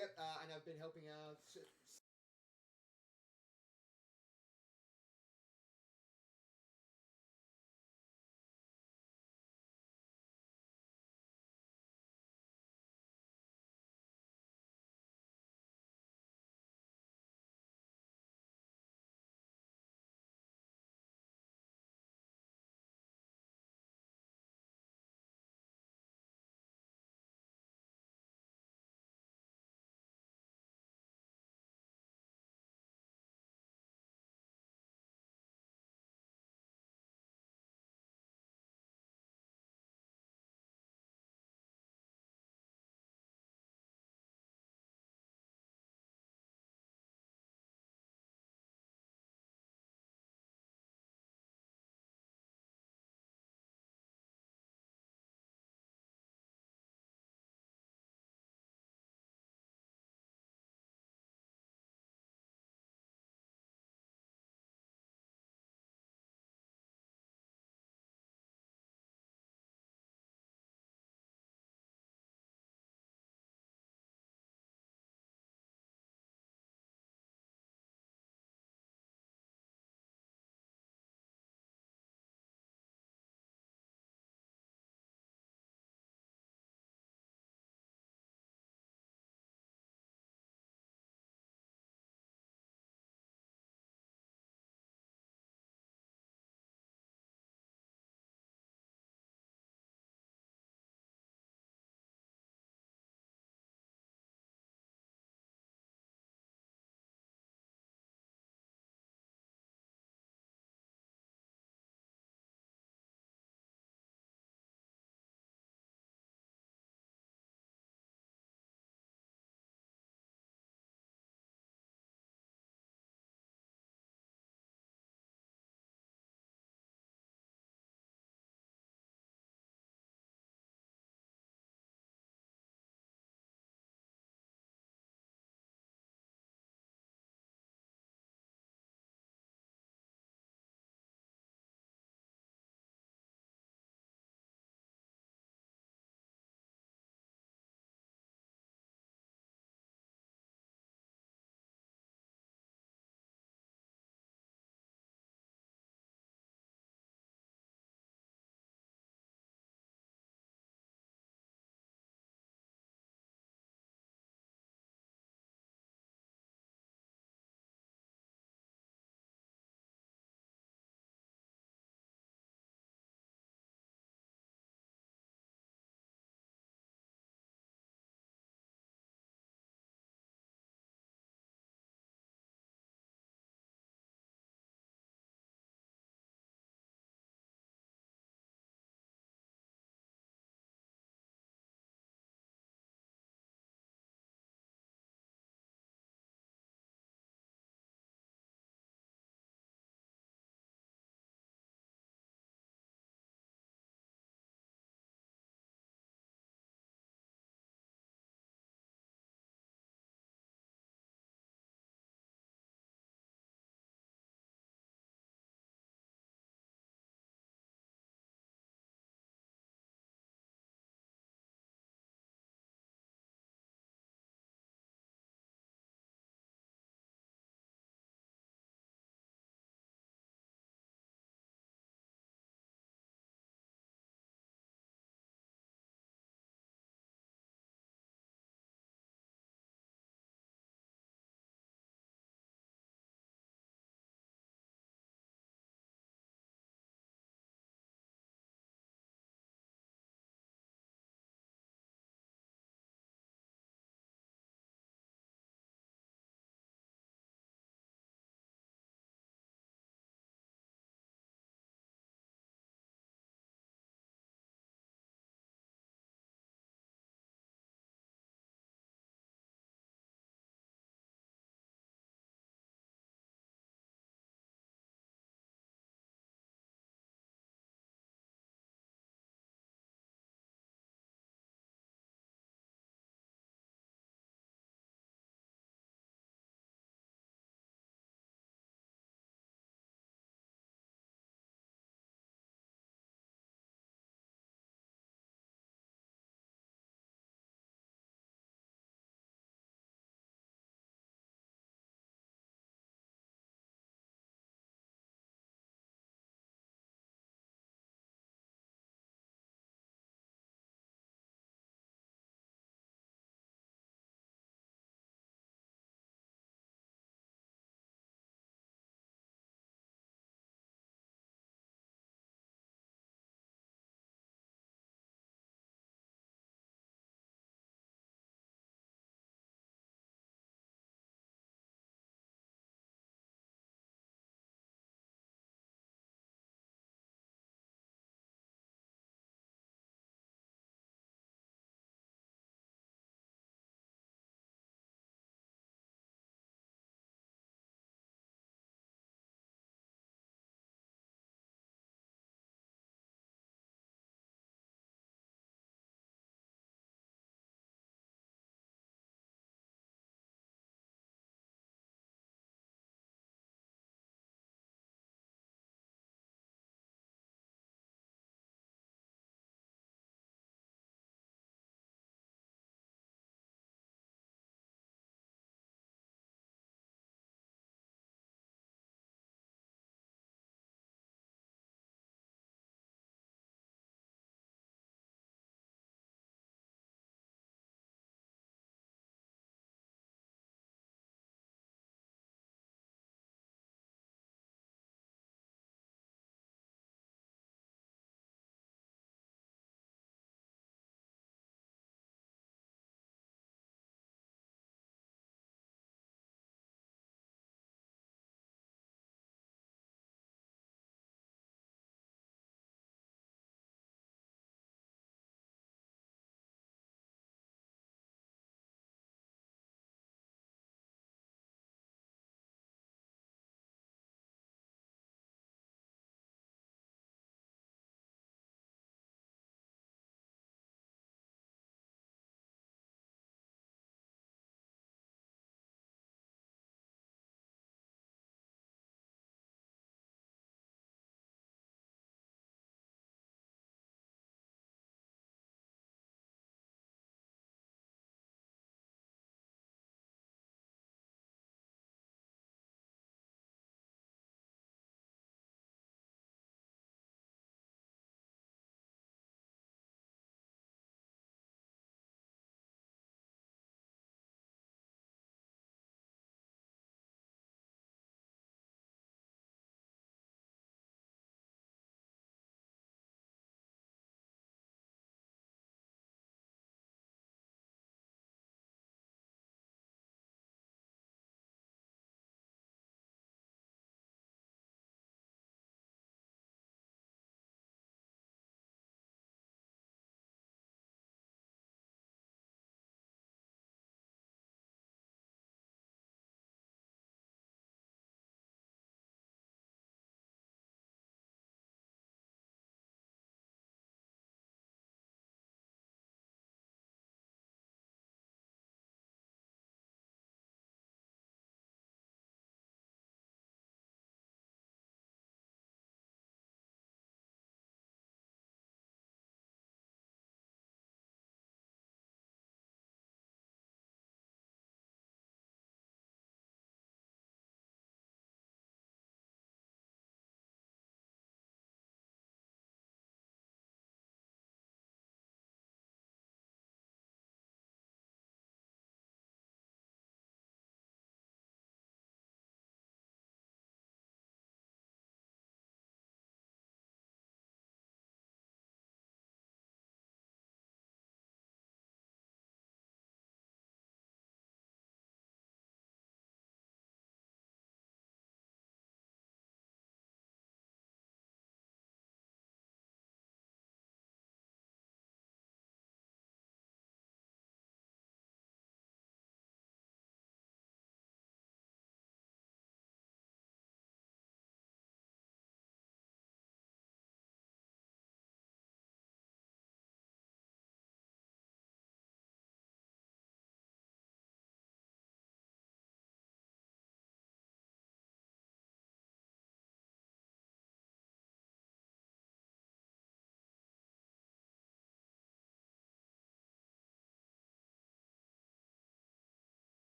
Yep, and I've been helping out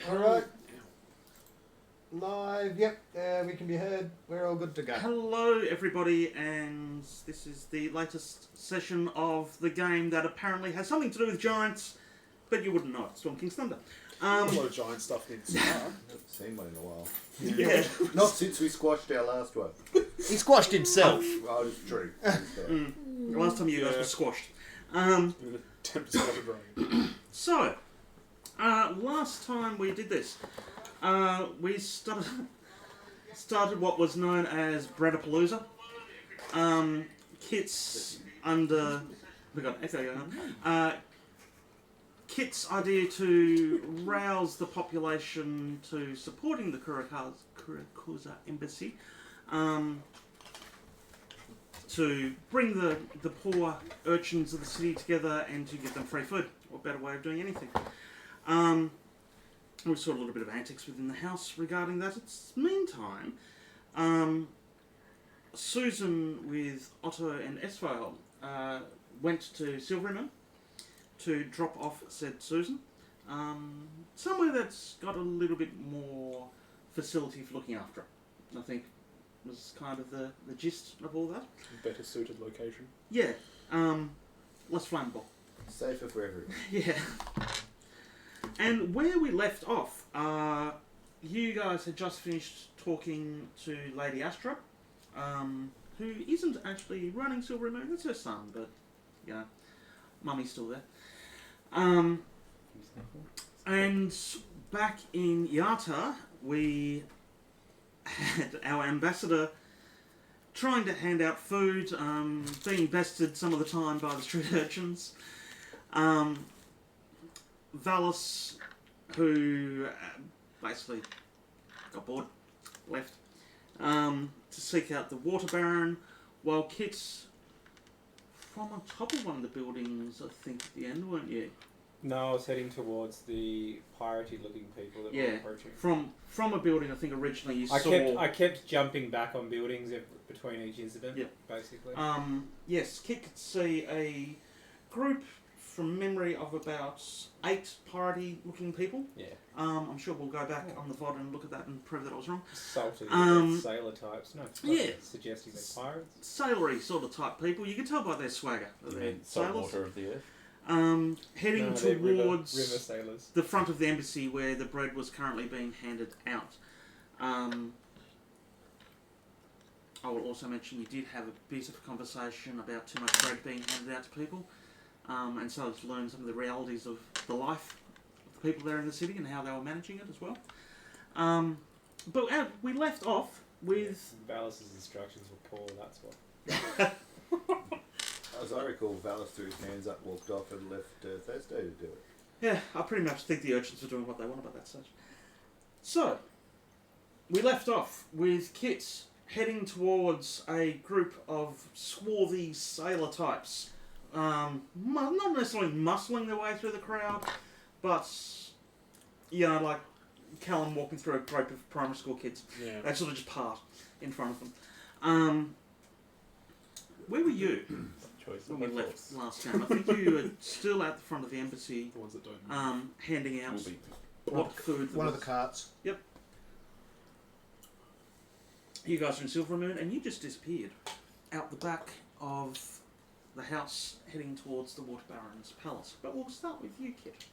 Alright. Live, yep, we can be heard. We're all good to go. Hello, everybody, and this is the latest session of the game that apparently has something to do with giants, but you wouldn't know it. Storm King's Thunder. A lot of giant stuff in this. I haven't seen one in a while. Yeah. Not since we squashed our last one. He squashed himself. Oh, it's true. The last time you guys were squashed. So, last time we did this, we started what was known as Bradapalooza. Kit's under... We got echo going on. Kit's idea to rouse the population to supporting the Kurakuza embassy, to bring the poor urchins of the city together and to give them free food. What better way of doing anything? We saw a little bit of antics within the house regarding that. Meantime, Susan with Otto and Esvele went to Silverman to drop off said Susan. Somewhere that's got a little bit more facility for looking after her, I think was kind of the gist of all that. Better suited location. Yeah, less flammable. Safer for everyone. Yeah. And where we left off, you guys had just finished talking to Lady Astra, who isn't actually running Silver Moon. It's her son, but, you know, Mummy's still there. And back in Yata, we had our ambassador trying to hand out food, being bested some of the time by the street urchins. Valis, who basically got bored, left, to seek out the Water Baron, while Kit's from on top of one of the buildings, I think, at the end, weren't you? No, I was heading towards the piratey looking people that were approaching. From a building, I think originally you saw... I kept jumping back on buildings between each incident, basically. Yes, Kit could see a group from memory of about 8 piratey looking people. Yeah. I'm sure we'll go back on the VOD and look at that and prove that I was wrong. Salty sailor types. No, suggesting they're pirates. Sailory sort of type people. You can tell by their swagger. Saltwater of the earth. Heading towards river sailors. the front of the embassy where the bread was currently being handed out. I will also mention you did have a bit of a conversation about too much bread being handed out to people, and so to learn some of the realities of the life of the people there in the city and how they were managing it as well. But we left off with... Valis' instructions were poor, that's what. As I recall, Valis threw his hands up, walked off and left Thursday to do it. Yeah, I pretty much think the urchins were doing what they wanted by that stage. So, we left off with Kit heading towards a group of swarthy sailor types. Not necessarily muscling their way through the crowd, but, you know, like Callum walking through a group of primary school kids. Yeah. They sort of just part in front of them. Where were you when we left last time? I think you were still at the front of the embassy, The ones that don't. handing out what food there One of was. the carts. Yep. You guys are in Silver Moon, and you just disappeared out the back of the house, heading towards the Water Baron's palace. But we'll start with you, Kit.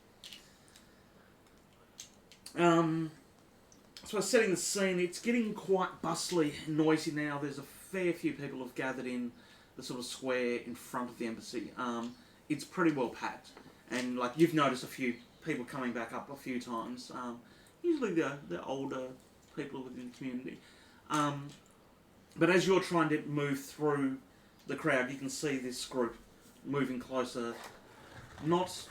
So setting the scene, it's getting quite bustly and noisy now. There's a fair few people have gathered in the sort of square in front of the embassy. It's pretty well packed, and like you've noticed a few people coming back up a few times. Usually the older people within the community. But as you're trying to move through the crowd, you can see this group moving closer, not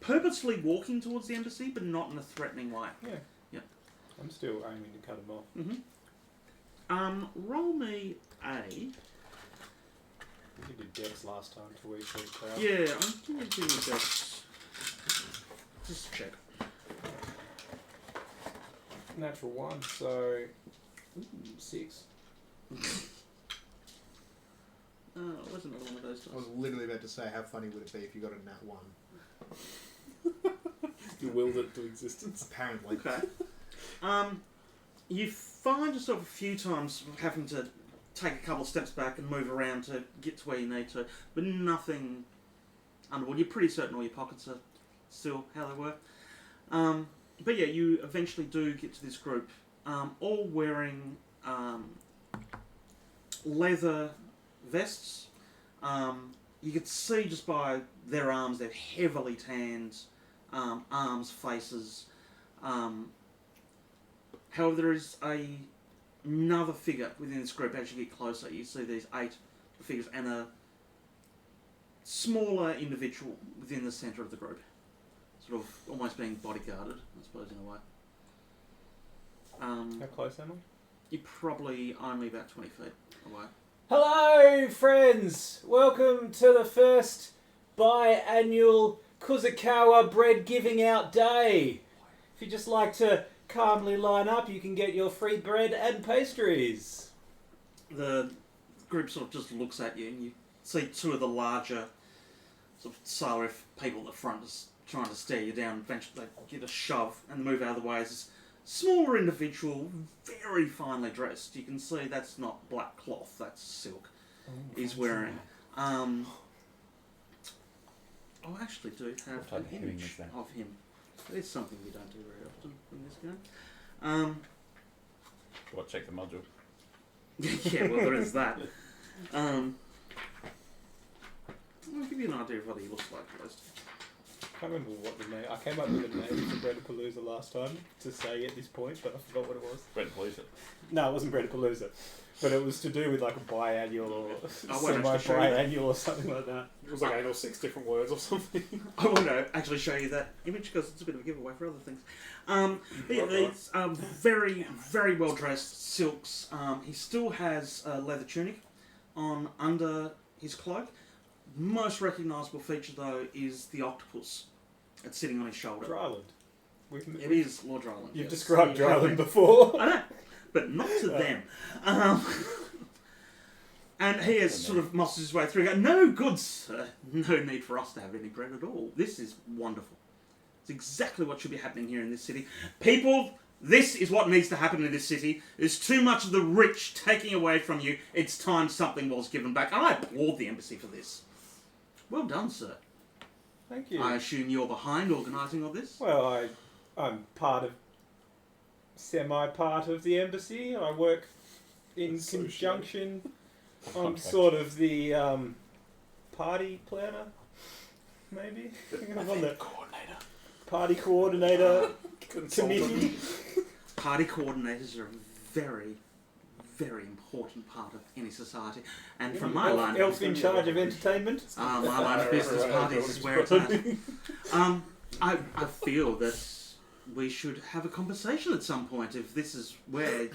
purposefully walking towards the embassy, but not in a threatening way. Yeah. Yeah. I'm still aiming to cut them off. Roll me a... You did Dex last time to each of the crowd. Yeah, I'm going to do Dex. Just check. Natural 1, so 6. Where's another one of those I was dice? literally about to say, how funny would it be if you got a nat 1? You willed it to existence. Apparently. Okay. You find yourself a few times having to take a couple of steps back and move around to get to where you need to, but nothing underwater. You're pretty certain all your pockets are still how they were. But yeah, you eventually do get to this group, all wearing leather vests. You could see just by their arms, they're heavily tanned arms, faces. However, there is another figure within this group. As you get closer, you see these 8 figures and a smaller individual within the centre of the group. Sort of almost being bodyguarded, I suppose, in a way. How close am I? You're probably only about 20 feet away. Hello, friends! Welcome to the first biannual Kuzukawa bread giving out day. If you just like to calmly line up, you can get your free bread and pastries. The group sort of just looks at you, and you see 2 of the larger sort of Sarif people at the front just trying to stare you down. Eventually, they get a shove and move out of the way. As this smaller individual, very finely dressed. You can see that's not black cloth, that's silk. He's wearing. I actually do have What type an of hemming image is that? of him. It's something we don't do very often in this game. What, check the module? Yeah, well, there is that. I'll give you an idea of what he looks like first. I can't remember what the name. I came up with a name for Breadapalooza last time to say at this point, but I forgot what it was. Bread Palooza. No, it wasn't Breadapalooza, but it was to do with like a biannual or I won't actually show you that. semi-biannual or something like that. It was like 8 or 6 different words or something. I want to actually show you that image because it's a bit of a giveaway for other things. But yeah, these very, very well dressed silks. He still has a leather tunic on under his cloak. Most recognisable feature though is the octopus that's sitting on his shoulder. Dryland. It is Lord Dryland. You've yes. described You have Dryland been- before. I know, but not to them. And he has sort of muscled his way through. Going, no, good sir, no need for us to have any bread at all. This is wonderful. It's exactly what should be happening here in this city. People, this is what needs to happen in this city. There's too much of the rich taking away from you. It's time something was given back. And I applaud the embassy for this. Well done, sir. Thank you. I assume you're behind organising all this? Well, I'm semi-part of the embassy. I work in Associate. conjunction. I'm Contract. sort of the party planner, maybe. I'm on the Coordinator. party coordinator committee. Party coordinators are a very, very important part of any society. And from my line of Elf in charge of entertainment. my line of business, parties is where it's at. I feel that we should have a conversation at some point if this is where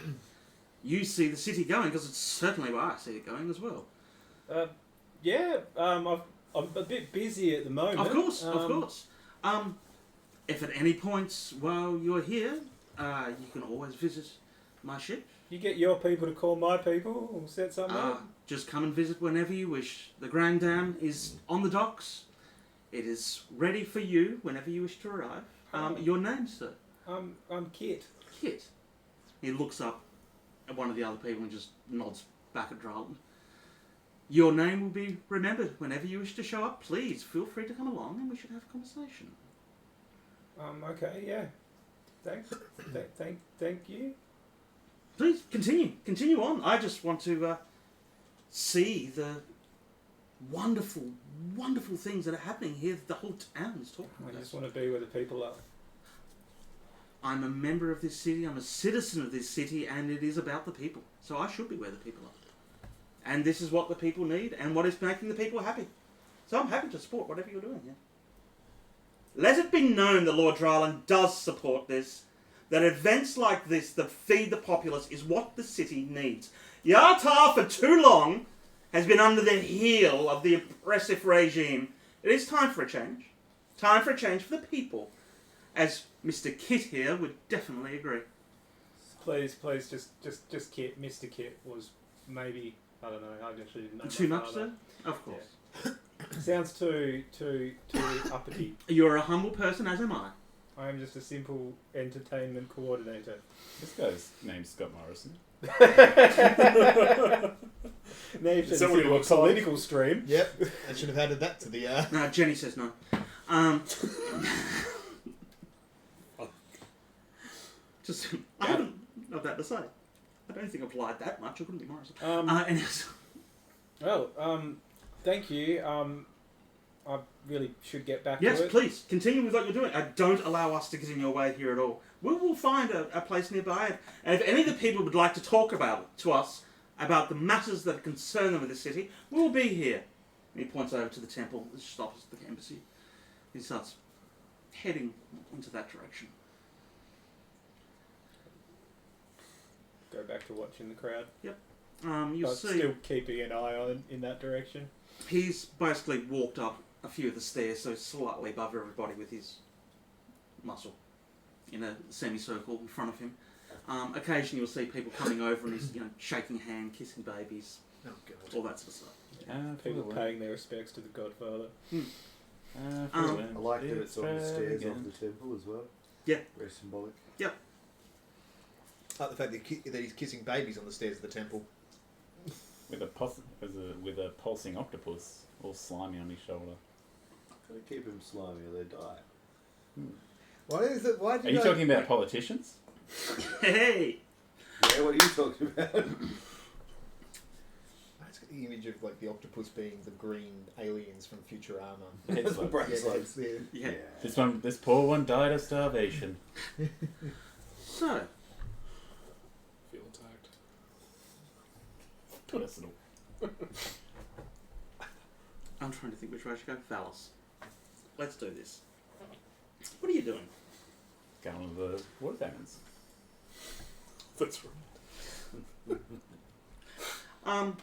you see the city going, because it's certainly where I see it going as well. I'm a bit busy at the moment. Of course. If at any point while you're here, you can always visit my ship. You get your people to call my people. We'll set something up. Just come and visit whenever you wish. The Grand Dam is on the docks. It is ready for you whenever you wish to arrive. Your name, sir? I'm Kit. Kit. He looks up at one of the other people and just nods back at Dryland. Your name will be remembered whenever you wish to show up. Please feel free to come along and we should have a conversation. Okay, yeah. Thank you. Please continue on. I just want to see the wonderful, wonderful things that are happening here that the whole town is talking I about. just want to be where the people are. I'm a member of this city, I'm a citizen of this city, and it is about the people. So I should be where the people are. And this is what the people need, and what is making the people happy. So I'm happy to support whatever you're doing here. Let it be known that Lord Dryland does support this, that events like this that feed the populace is what the city needs. Yartar for too long has been under the heel of the oppressive regime. It is time for a change. Time for a change for the people. As Mr. Kit here would definitely agree. Please, just Kit. Mr. Kit was maybe, I don't know, I actually didn't know. Too my much, father. sir? Of course. Sounds too uppity. You're a humble person, as am I. I am just a simple entertainment coordinator. This guy's name's Scott Morrison. Named Is that what he a looks like? political stream. Yep. I should have added that to the. No, Jenny says no. Just, I haven't got that to say. I don't think I've lied that much. I couldn't be Morrison. Thank you. I really should get back Yes, to it. please continue with what you're doing. Don't allow us to get in your way here at all. We will find a place nearby, and if any of the people would like to talk to us about the matters that concern them in the city, we will be here. And he points over to the temple, which is opposite the embassy. He starts heading into that direction. Go back to watching the crowd. You'll But see still keeping an eye on in that direction. he's basically walked up a few of the stairs, so slightly above everybody with his muscle in a semicircle in front of him. Occasionally you'll see people coming over and he's shaking hand, kissing babies, Oh god. all that sort of stuff. People paying their respects to the Godfather. I like that it's on the stairs of the temple as well. Yeah. Very symbolic. I like the fact that he's kissing babies on the stairs of the temple. With a pulsing octopus all slimy on his shoulder. Gotta keep him slimy or they die. Why is it? Why do Are you talking about politicians? Hey! Yeah, what are you talking about? I just got the image of like the octopus being the green aliens from Futurama. It's The like, brain Yeah, slugs. it's the- Yeah. this poor one died of starvation. So, Feel attacked. Personal. I'm trying to think which way I should go. Phallus. Let's do this. What are you doing? Going to the water fountains. That's right.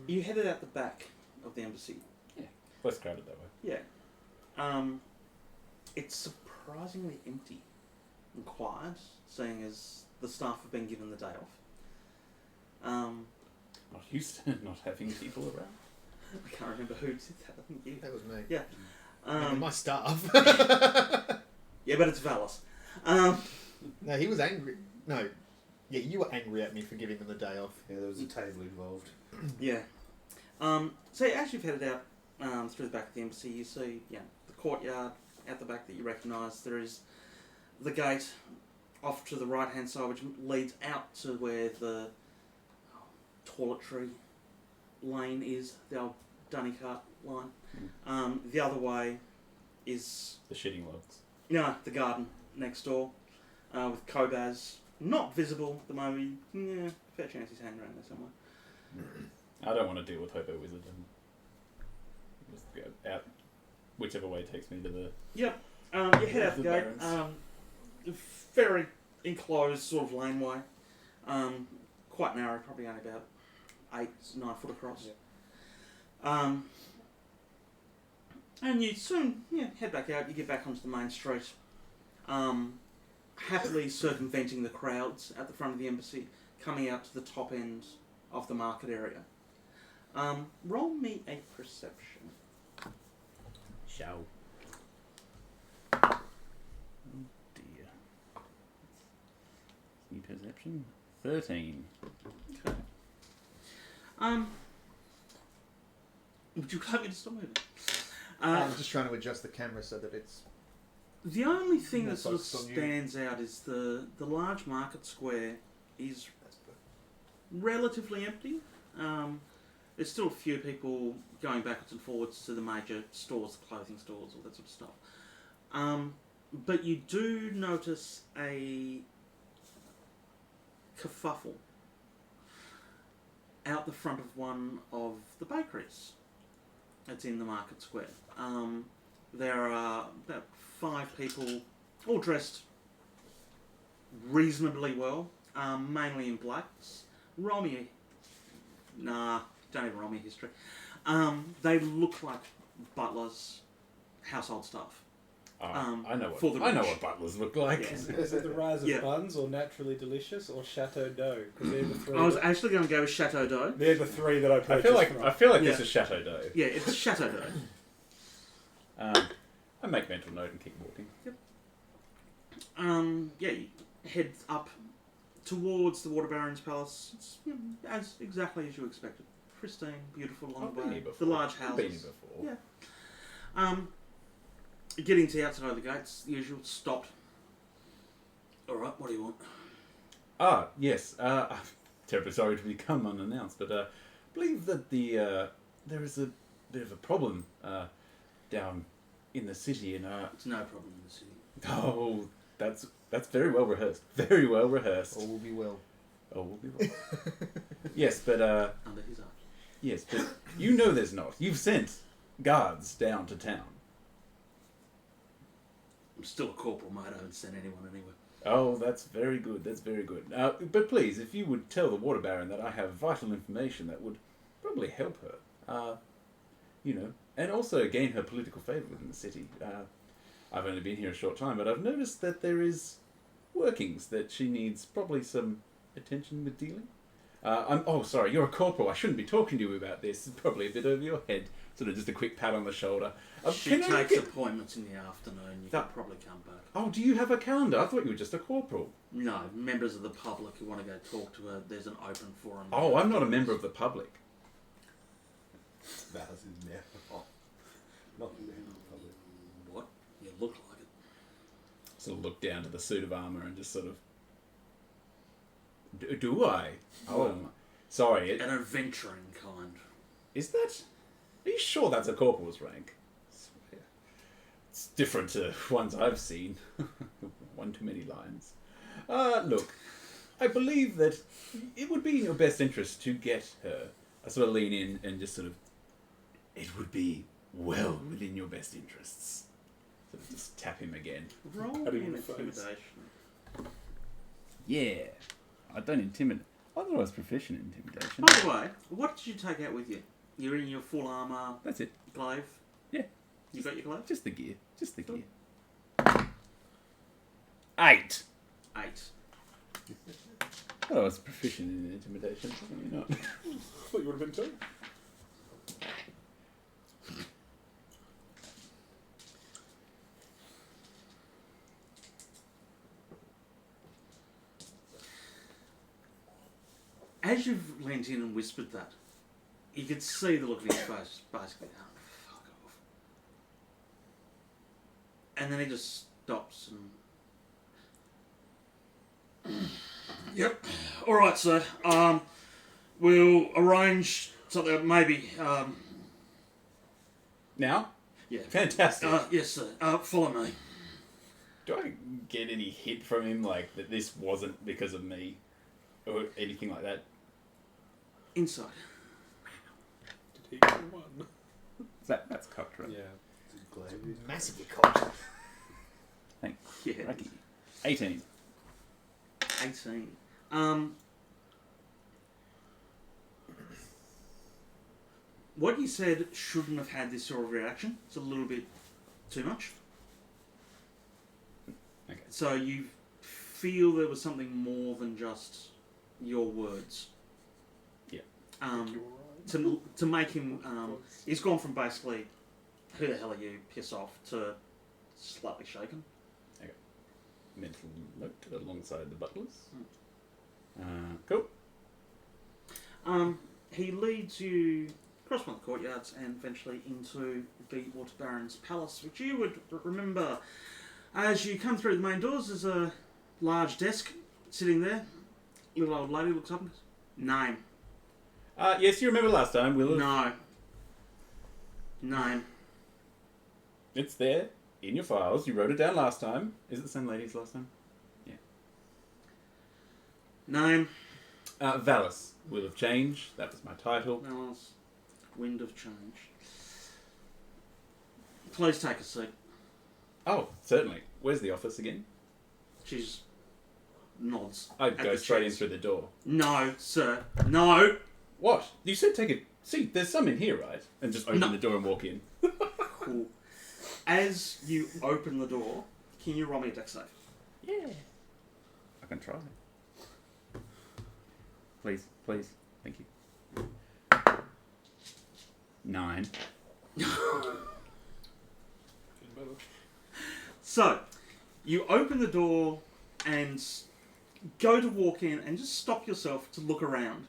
You headed out the back of the embassy. Less crowded that way. Yeah. It's surprisingly empty and quiet, seeing as the staff have been given the day off. Not used to not having people around. I can't remember who did that. I think you. That was me. Yeah. My staff. Yeah, but it's Valis. No, he was angry. No. Yeah, you were angry at me for giving them the day off. Yeah, there was a table involved. Yeah. So as you've headed out through the back of the embassy, you see the courtyard out the back that you recognise. There is the gate off to the right-hand side, which leads out to where the toiletry lane is, the old dunny cart line. The other way is The shitting logs. the garden next door with Kobaz. Not visible at the moment. Yeah, fair chance he's hanging around there somewhere. I don't want to deal with Hobo Wizard and just go out whichever way takes me to the... Yep. You head out the The gate. Barrens. Very enclosed sort of laneway. Quite narrow, probably only about 8-9 foot across. Yep. And you soon head back out. You get back onto the main street. Happily circumventing the crowds at the front of the embassy, coming out to the top end of the market area. Roll me a perception. Show. Oh dear. New perception. 13. Okay. Would you like me to stop moving? I'm just trying to adjust the camera so that it's... The only thing More that sort of focused on you. stands out is the large market square is relatively empty. There's still a few people going backwards and forwards to the major stores, the clothing stores, all that sort of stuff. But you do notice a kerfuffle out the front of one of the bakeries that's in the market square. There are about 5 people, all dressed reasonably well, mainly in blacks. Roll me don't even roll me history. They look like butlers, household stuff. I know for the what rich. butlers look like. Yeah. Is it the rise of Yeah. buns or naturally delicious or Chateau d'Eau? Because they're the three. I was actually going to go with Chateau d'Eau. They're the three that I I purchased feel like from. I feel like Yeah. this is Chateau d'Eau. Yeah, it's Chateau d'Eau. I make mental note and keep walking. Yeah, you head up towards the Water Baron's palace. It's as exactly as you expected. Pristine, beautiful along I've the been way. here before. The large I've been houses. here before. Yeah. Getting to the outside of the gates, the usual, stopped. Alright, what do you want? Ah, yes. I'm terribly sorry to become unannounced, but I believe that there is a bit of a problem down in the city, and It's no problem in the city. oh, that's very well rehearsed. Very well rehearsed. All will be well. Oh, will be well. Yes, but Under his arch. yes, but you know there's not. You've sent guards down to town. I'm still a corporal, mate. I haven't sent anyone anywhere. Oh, that's very good. That's very good. But please, if you would tell the Water Baron that I have vital information that would probably help her, and also gain her political favour within the city. I've only been here a short time, but I've noticed that there is workings that she needs probably some attention with dealing. Sorry, you're a corporal. I shouldn't be talking to you about this. It's probably a bit over your head. Sort of just a quick pat on the shoulder. She takes appointments in the afternoon. You can probably come back. Oh, do you have a calendar? I thought you were just a corporal. No, members of the public who want to go talk to her, there's an open forum. Oh, I'm not a member of the public. That is never. Not the end of the public. What? You look like it. Sort of look down to the suit of armour and just sort of... Do I? Oh, sorry. An adventuring kind. Is that... Are you sure that's a corporal's rank? It's different to ones I've seen. One too many lines. Look, I believe that it would be in your best interest to get her. I sort of lean in and just sort of... It would be well within your best interests. Sort of just tap him again. Roll How do you in face? intimidation. Yeah. I don't intimidate. I thought I was proficient in intimidation. By the way, what did you take out with you? You're in your full armour That's it. glaive? Yeah. You got your glaive? Just the gear. Just the gear. 8. 8. I thought I was proficient in intimidation. Probably not. I thought you would have been too. As you've leant in and whispered that, you could see the look in his face, basically, oh, fuck off. And then he just stops and... Yep. Alright, sir. We'll arrange something, maybe, Now? yeah. Fantastic. Yes, sir. Follow me. Do I get any hint from him, like, that this wasn't because of me? Or anything like that? Inside. Did he get one? That's cocked, right? Yeah. Massively cocked. Thanks. Yeah. Lucky. 18. 18. What you said shouldn't have had this sort of reaction. It's a little bit too much. Okay. So you feel there was something more than just your words. Yeah. You were right. To make him, he's gone from basically, who the hell are you, piss off, to slightly shaken. Mental note alongside the butlers. Cool. He leads you across one of the courtyards and eventually into the Water Baron's palace, which you would remember. As you come through the main doors, there's a large desk sitting there. Little old lady looks up and goes, "Name." Yes, you remember last time, Will? No. Name. It's there, in your files. You wrote it down last time. Is it the same lady as last time? Yeah. Name. Valis. Will of Change. That was my title. Alice. Wind of Change. Please take a seat. Oh, certainly. Where's the office again? She's nods. I'd at go the straight in chairs. through the door. No, sir. No. What? You said take a seat. There's some in here, right? And just open No. the door and walk in. Cool. As you open the door, can you roll me a dex save? Yeah. I can try. Please, please. Thank you. 9. Getting better. So, you open the door and go to walk in and just stop yourself to look around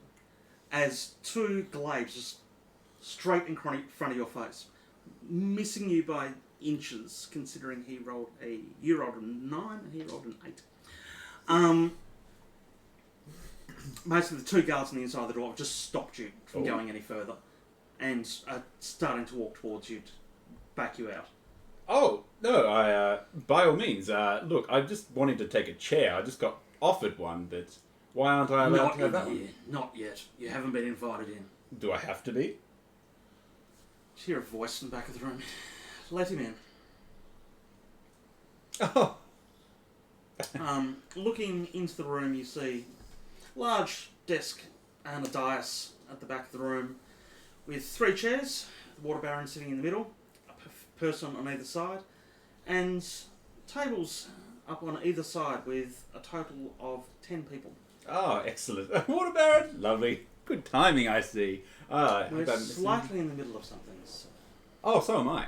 as two glaives just straight in front of your face, missing you by inches, considering you rolled a 9 and he rolled an 8. Basically, the two guards on the inside of the door have just stopped you from going any further and are starting to walk towards you to back you out. Oh, no, by all means, look, I just wanted to take a chair. I just got offered one, but why aren't I allowed to have that one? Not yet. You haven't been invited in. Do I have to be? Just hear a voice in the back of the room. Let him in. Oh. Looking into the room, you see a large desk and a dais at the back of the room with 3 chairs, the water baron sitting in the middle, a person on either side, and tables up on either side with a total of 10 people. Oh, excellent. Water Baron! Lovely. Good timing, I see. We're slightly in the middle of something. So. Oh, so am I.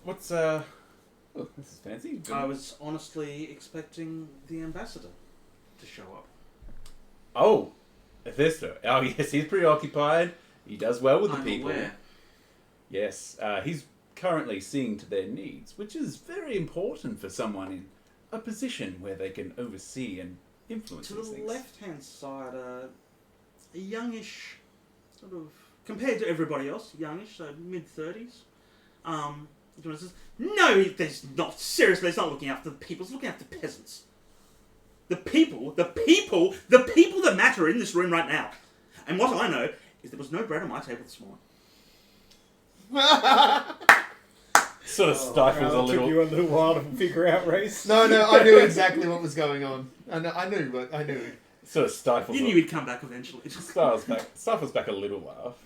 What's, oh, this is fancy. I was honestly expecting the ambassador to show up. Oh, Athesto. Oh, yes, he's preoccupied. He does well with the people. Aware. Yes, he's currently seeing to their needs, which is very important for someone in a position where they can oversee and influence To these the things. left-hand side, a youngish, sort of, compared to everybody else, youngish, so mid-30s. Says, no, there's not, seriously, it's not looking after the people, it's looking after peasants. The people that matter in this room right now. And what I know is there was no bread on my table this morning. Sort of stifles a It took little. you a little while to figure out, Reese. No, I knew exactly what was going on. I knew. Sort of stifles. You knew he'd come back eventually. Stifles back a little laugh.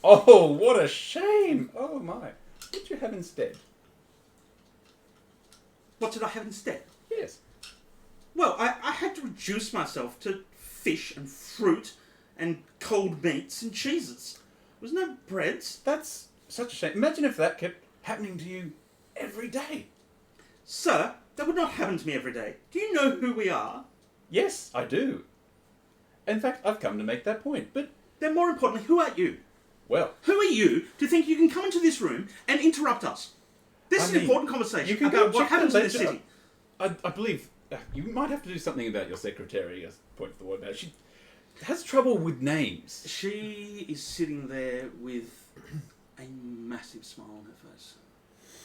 Oh, what a shame! Oh my! What did you have instead? What did I have instead? Yes. Well, I had to reduce myself to fish and fruit and cold meats and cheeses. There was no breads. That's such a shame. Imagine if that kept happening to you every day. Sir, that would not happen to me every day. Do you know who we are? Yes, I do. In fact, I've come to make that point, but... Then more importantly, who are you? Well... Who are you to think you can come into this room and interrupt us? This is an important conversation about what happens in this city. I believe you might have to do something about your secretary, as point to the word about. She has trouble with names. She is sitting there with a massive smile on her face,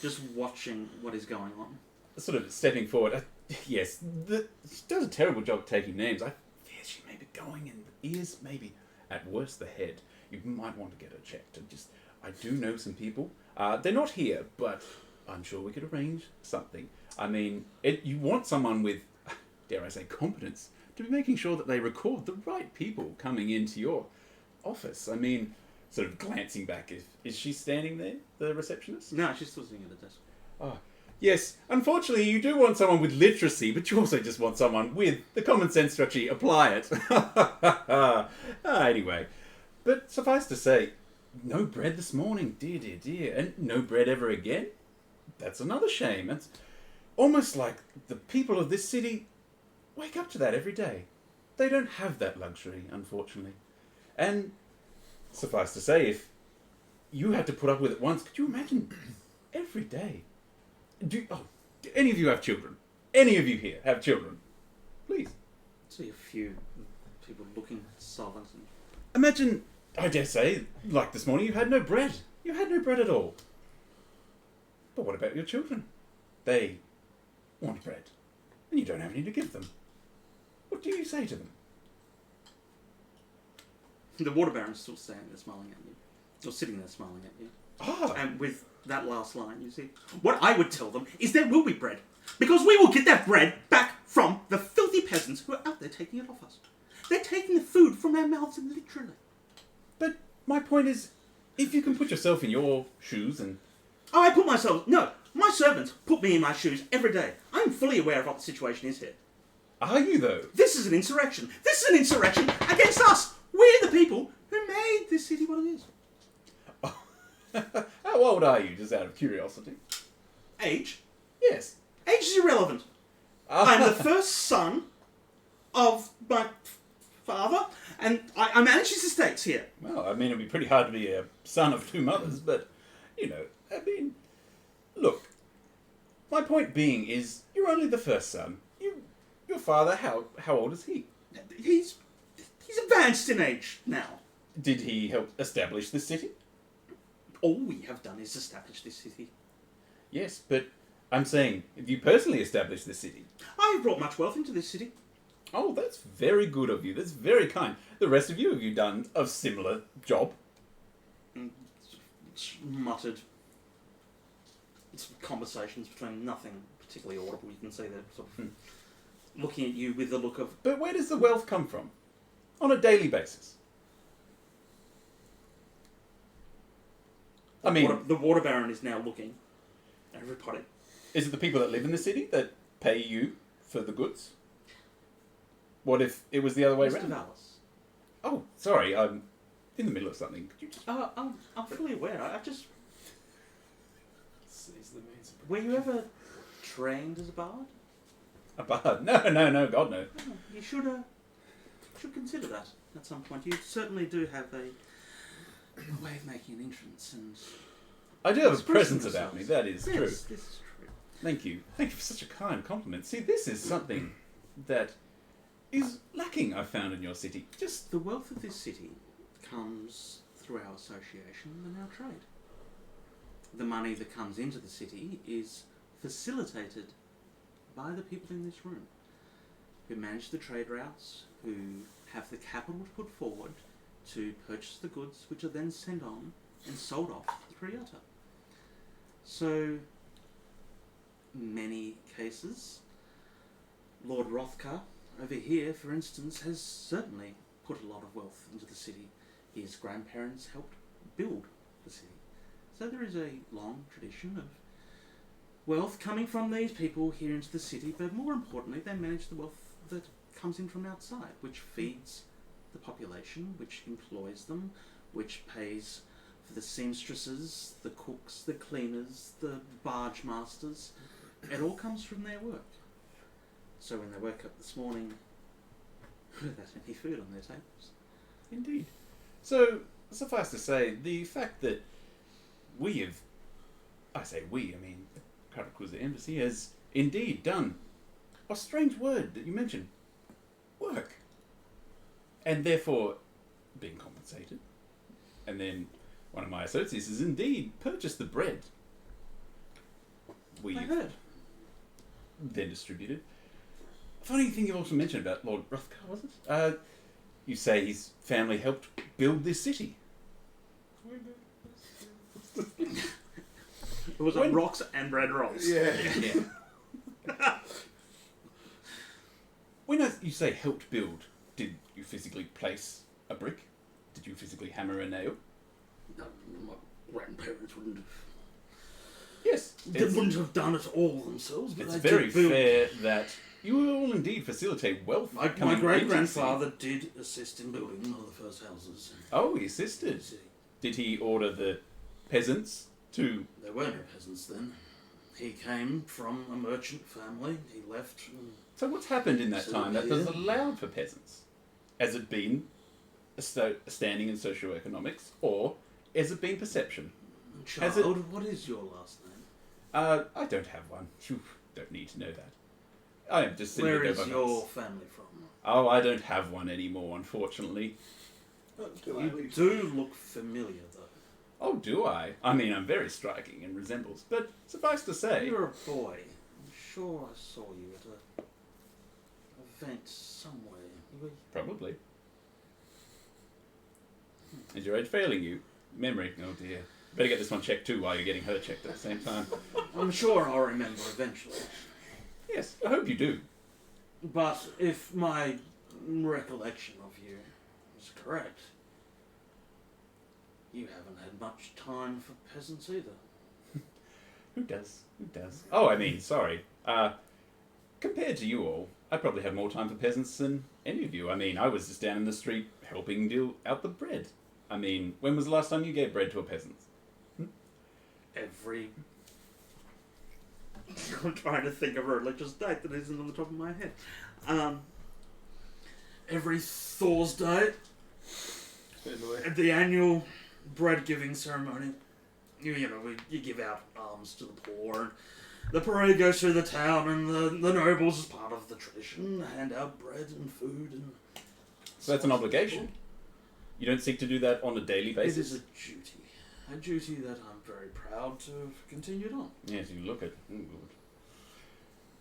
just watching what is going on. Sort of stepping forward. Yes, she does a terrible job taking names. I fear she may be going in the ears, maybe at worst the head. You might want to get her checked. I do know some people. They're not here, but I'm sure we could arrange something. I mean, you want someone with, dare I say, competence to be making sure that they record the right people coming into your office. I mean, sort of glancing back, is she standing there, the receptionist? No, she's still sitting at the desk. Oh, yes. Unfortunately, you do want someone with literacy, but you also just want someone with the common sense to actually apply it. Anyway, but suffice to say, no bread this morning, dear, and no bread ever again. That's another shame. It's almost like the people of this city wake up to that every day. They don't have that luxury, unfortunately. And suffice to say, if you had to put up with it once, could you imagine every day? Do any of you have children? Any of you here have children? Please. I see a few people looking silent. Imagine, I dare say, like this morning, you had no bread. You had no bread at all. But what about your children? They want bread, and you don't have any to give them. What do you say to them? The water baron's still standing there smiling at you. Or sitting there smiling at you. Ah, And with that last line, you see, what I would tell them is there will be bread. Because we will get that bread back from the filthy peasants who are out there taking it off us. They're taking the food from our mouths, literally. but my point is, if you can put yourself in your shoes and... No, my servants put me in my shoes every day. I'm fully aware of what the situation is here. Are you, though? This is an insurrection. This is an insurrection against us. We're the people who made this city what it is. Oh, How old are you, just out of curiosity? Age? Yes. Age is irrelevant. I'm the first son of my father, and I manage his estates here. Well, I mean, it'd be pretty hard to be a son of two mothers, but, you know, I mean, look, my point being is, you're only the first son. Your father, how old is he? He's advanced in age now. Did he help establish the city? All we have done is establish this city. Yes, but I'm saying, if you personally established the city. I have brought much wealth into this city. Oh, that's very good of you. That's very kind. The rest of you, have you done a similar job? It's muttered. It's conversations between nothing particularly audible. You can see they're sort of looking at you with the look of... But where does the wealth come from? On a daily basis? I mean... The water baron is now looking at everybody. Is it the people that live in the city that pay you for the goods? What if it was the other way Mr. around? Vallis. Oh, sorry, I'm in the middle of something. Could you just... I'm fully aware. I just... Seize the means. Were you ever trained as a bard? A bard? No, God no. Oh, you should consider that at some point. You certainly do have a way of making an entrance, and I do have a expressing presence about yourselves. me, that is Yes, true. this is true. Thank you. Thank you for such a kind compliment. See, this is something that is lacking, I've found, in your city. Just... The wealth of this city comes through our association and our trade. The money that comes into the city is facilitated by the people in this room, who manage the trade routes, who have the capital to put forward to purchase the goods, which are then sent on and sold off through Yata. So, many cases, Lord Rothkar over here, for instance, has certainly put a lot of wealth into the city. His grandparents helped build the city. So there is a long tradition of wealth coming from these people here into the city, but more importantly, they manage the wealth that comes in from outside, which feeds the population, which employs them, which pays for the seamstresses, the cooks, the cleaners, the barge masters. It all comes from their work. So when they woke up this morning, without any food on their tables. Indeed. So, suffice to say, the fact that we have, I say we, I mean, the Karakuza Embassy has indeed done a strange word that you mentioned, work. And therefore, being compensated. And then one of my associates has indeed purchased the bread. I heard. Then distributed. Funny thing you also mentioned about Lord Rothkar, was it? You say his family helped build this city. It was on rocks and bread rolls. Yeah. When you say helped build, did you physically place a brick? Did you physically hammer a nail? No, my grandparents wouldn't have. Yes. They wouldn't have done it all themselves, but It's they very did build. fair that you will indeed facilitate wealth. My coming great into the city. grandfather did assist in building one of the first houses. Oh, he assisted. Did he order the peasants to... There were no peasants then. He came from a merchant family. He left. So what's happened in that So, time that yeah. was allowed for peasants? Has it been a standing in socioeconomics, or has it been perception? Has Child, it- what is your last name? I don't have one. You don't need to know that. I am just sitting Where there is by your myself. family from? Oh, I don't have one anymore, unfortunately. You do look familiar, though. Oh, do I? I mean, I'm very striking and resembles, but suffice to say... You're a boy. I'm sure I saw you at a event somewhere. You were... Probably. Is your age failing you? Memory? Oh dear. Better get this one checked too while you're getting her checked at the same time. I'm sure I'll remember eventually. Yes, I hope you do. But if my recollection of you is correct, you haven't had much time for peasants either. Who does? Who does? Oh, I mean, sorry. Compared to you all, I probably have more time for peasants than any of you. I mean, I was just down in the street helping deal out the bread. I mean, when was the last time you gave bread to a peasant? every... I'm trying to think of a religious date that isn't on the top of my head. Every Thursday, at the annual bread giving ceremony, you give out alms to the poor, and the parade goes through the town, and the nobles, as part of the tradition, hand out bread and food. And So that's an obligation. You don't seek to do that on a daily basis? It is a duty that I'm very proud to have continued on. Yes, you look at... Oh, good.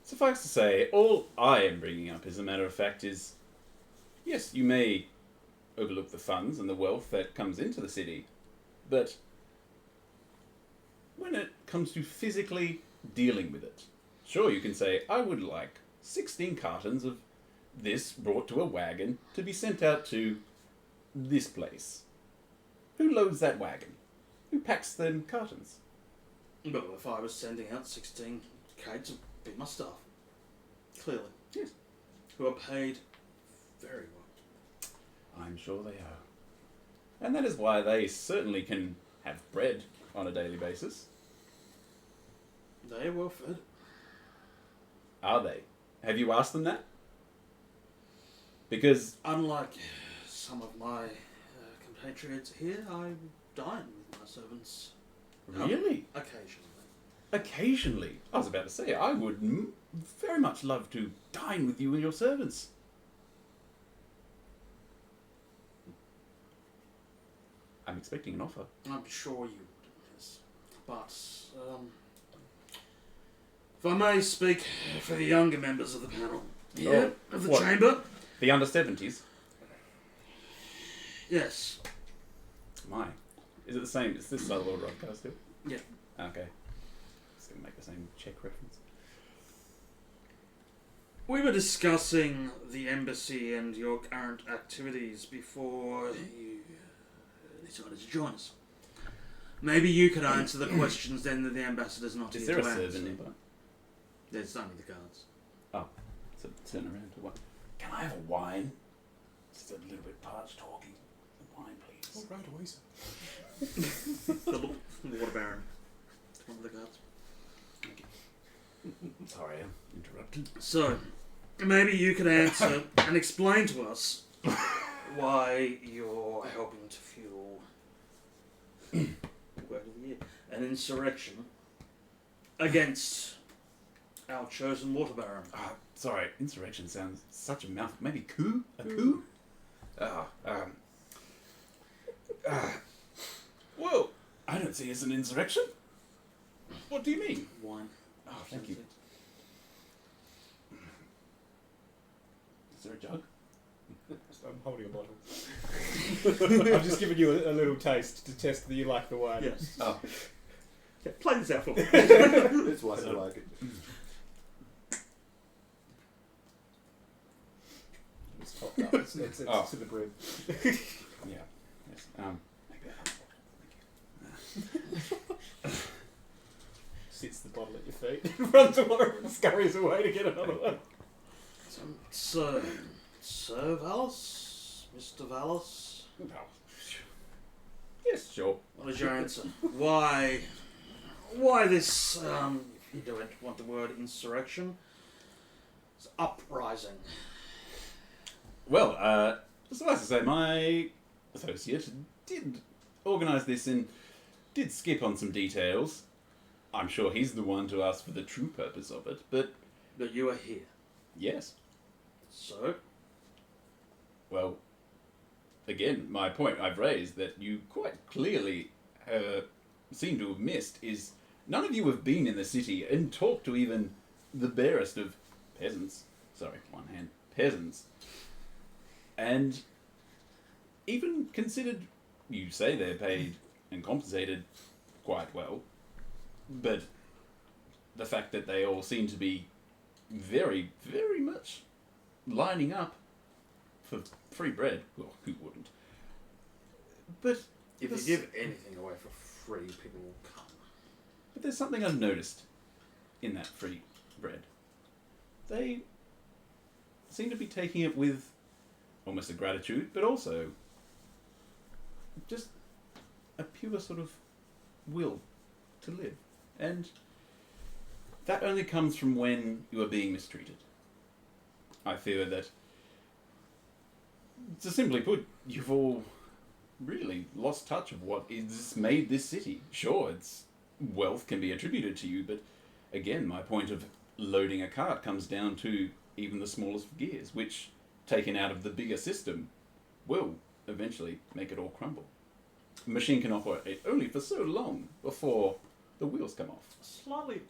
Suffice to say, all I am bringing up, as a matter of fact, is... Yes, you may overlook the funds and the wealth that comes into the city, but when it comes to physically dealing with it, sure, you can say, I would like 16 cartons of this brought to a wagon to be sent out to this place. Who loads that wagon? Who packs them cartons? Well, if I was sending out 16 cates, it would be my staff. Clearly. Yes. Who are paid very well. I'm sure they are. And that is why they certainly can have bread on a daily basis. They are well fed. Are they? Have you asked them that? Because... Unlike some of my compatriots here, I dine with my servants. Really? Occasionally. Occasionally? I was about to say, I would very much love to dine with you and your servants. I'm expecting an offer. I'm sure you would, yes. But, if I may speak for the younger members of the panel here, of the what? chamber. The under 70s? Yes. My. Is it the same? Is this Other World broadcast still? Yeah. Okay. Just going to make the same Czech reference. We were discussing the embassy and your current activities before you decided to join us. Maybe you could answer the questions then that the ambassador's not Is here there to a answer. servant nearby? There's only the guards. Oh, so turn around to what? Can I have a wine? Just a little bit parched talking. A wine, please. Oh, right away, sir. The water baron. One of the guards. Sorry, I'm interrupted. So, maybe you could answer and explain to us why you're helping to fuel word of the year, an insurrection against our chosen water baron. Sorry, insurrection sounds such a mouth. Maybe coup? A coup? Well, I don't see it as an insurrection. What do you mean? Wine. Oh, thank you. Is there a jug? I'm holding a bottle. I've just given you a little taste to test that you like the wine. Yes. Oh. Yeah, play this out for me. That's why I like it. It's topped up. It's to the brim. Yeah. Yes. Maybe Sits the bottle at your feet, runs away and scurries away to get another one. So, Sir Valis? Mr. Valis? Yes, sure. What is your answer? Why this, if you don't want the word insurrection, it's uprising. Well, suffice to say, my associate did organise this and did skip on some details. I'm sure he's the one to ask for the true purpose of it, but... But you are here. Yes. So? Well, again, my point I've raised that you quite clearly seem to have missed is none of you have been in the city and talked to even the barest of peasants. Sorry, one hand. Peasants. And even considered, you say they're paid and compensated quite well, but the fact that they all seem to be very, very much lining up for free bread, well, who wouldn't? But If you give anything away for free, people will come. But there's something I've noticed in that free bread. They seem to be taking it with almost a gratitude, but also just a pure sort of will to live. And that only comes from when you are being mistreated. I fear that, to simply put, you've all really lost touch of what is made this city. Sure, its wealth can be attributed to you, but again, my point of loading a cart comes down to even the smallest of gears, which, taken out of the bigger system, will eventually make it all crumble. A machine can operate only for so long before the wheels come off. Slightly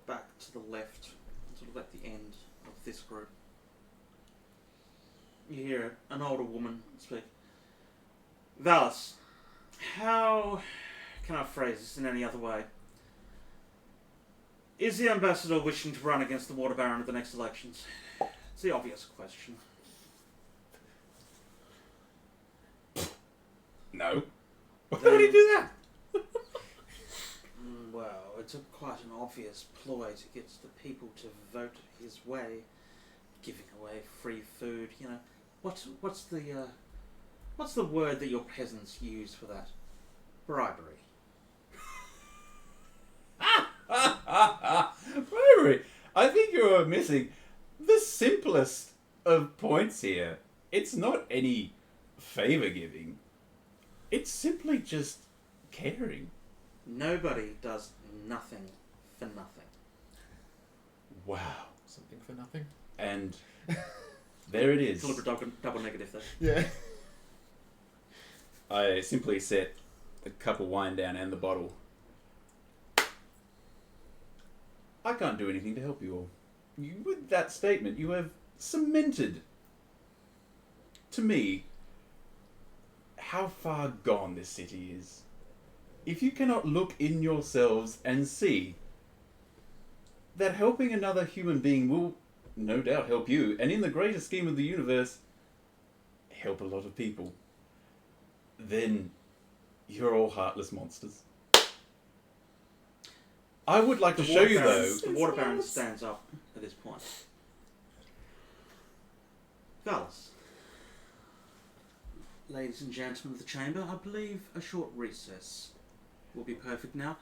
back to the left, sort of at the end of this group, you hear an older woman speak. Valis, how can I phrase this in any other way? Is the ambassador wishing to run against the Water Baron at the next elections? It's the obvious question. No. Why would he do that? Well, it's quite an obvious ploy to get the people to vote his way, giving away free food. You know, what's the word that your peasants use for that? Bribery. Bribery. I think you're missing the simplest of points here. It's not any favour giving. It's simply just caring. Nobody does nothing for nothing. Wow. Something for nothing. And there it is. Deliberate double negative there. Yeah. I simply set the cup of wine down and the bottle. I can't do anything to help you all. With that statement, you have cemented to me how far gone this city is. If you cannot look in yourselves and see that helping another human being will no doubt help you, and in the greater scheme of the universe, help a lot of people, then you're all heartless monsters. I would like to show you, though... The Water Baron stands up at this point. Valis. Ladies and gentlemen of the chamber, I believe a short recess will be perfect now.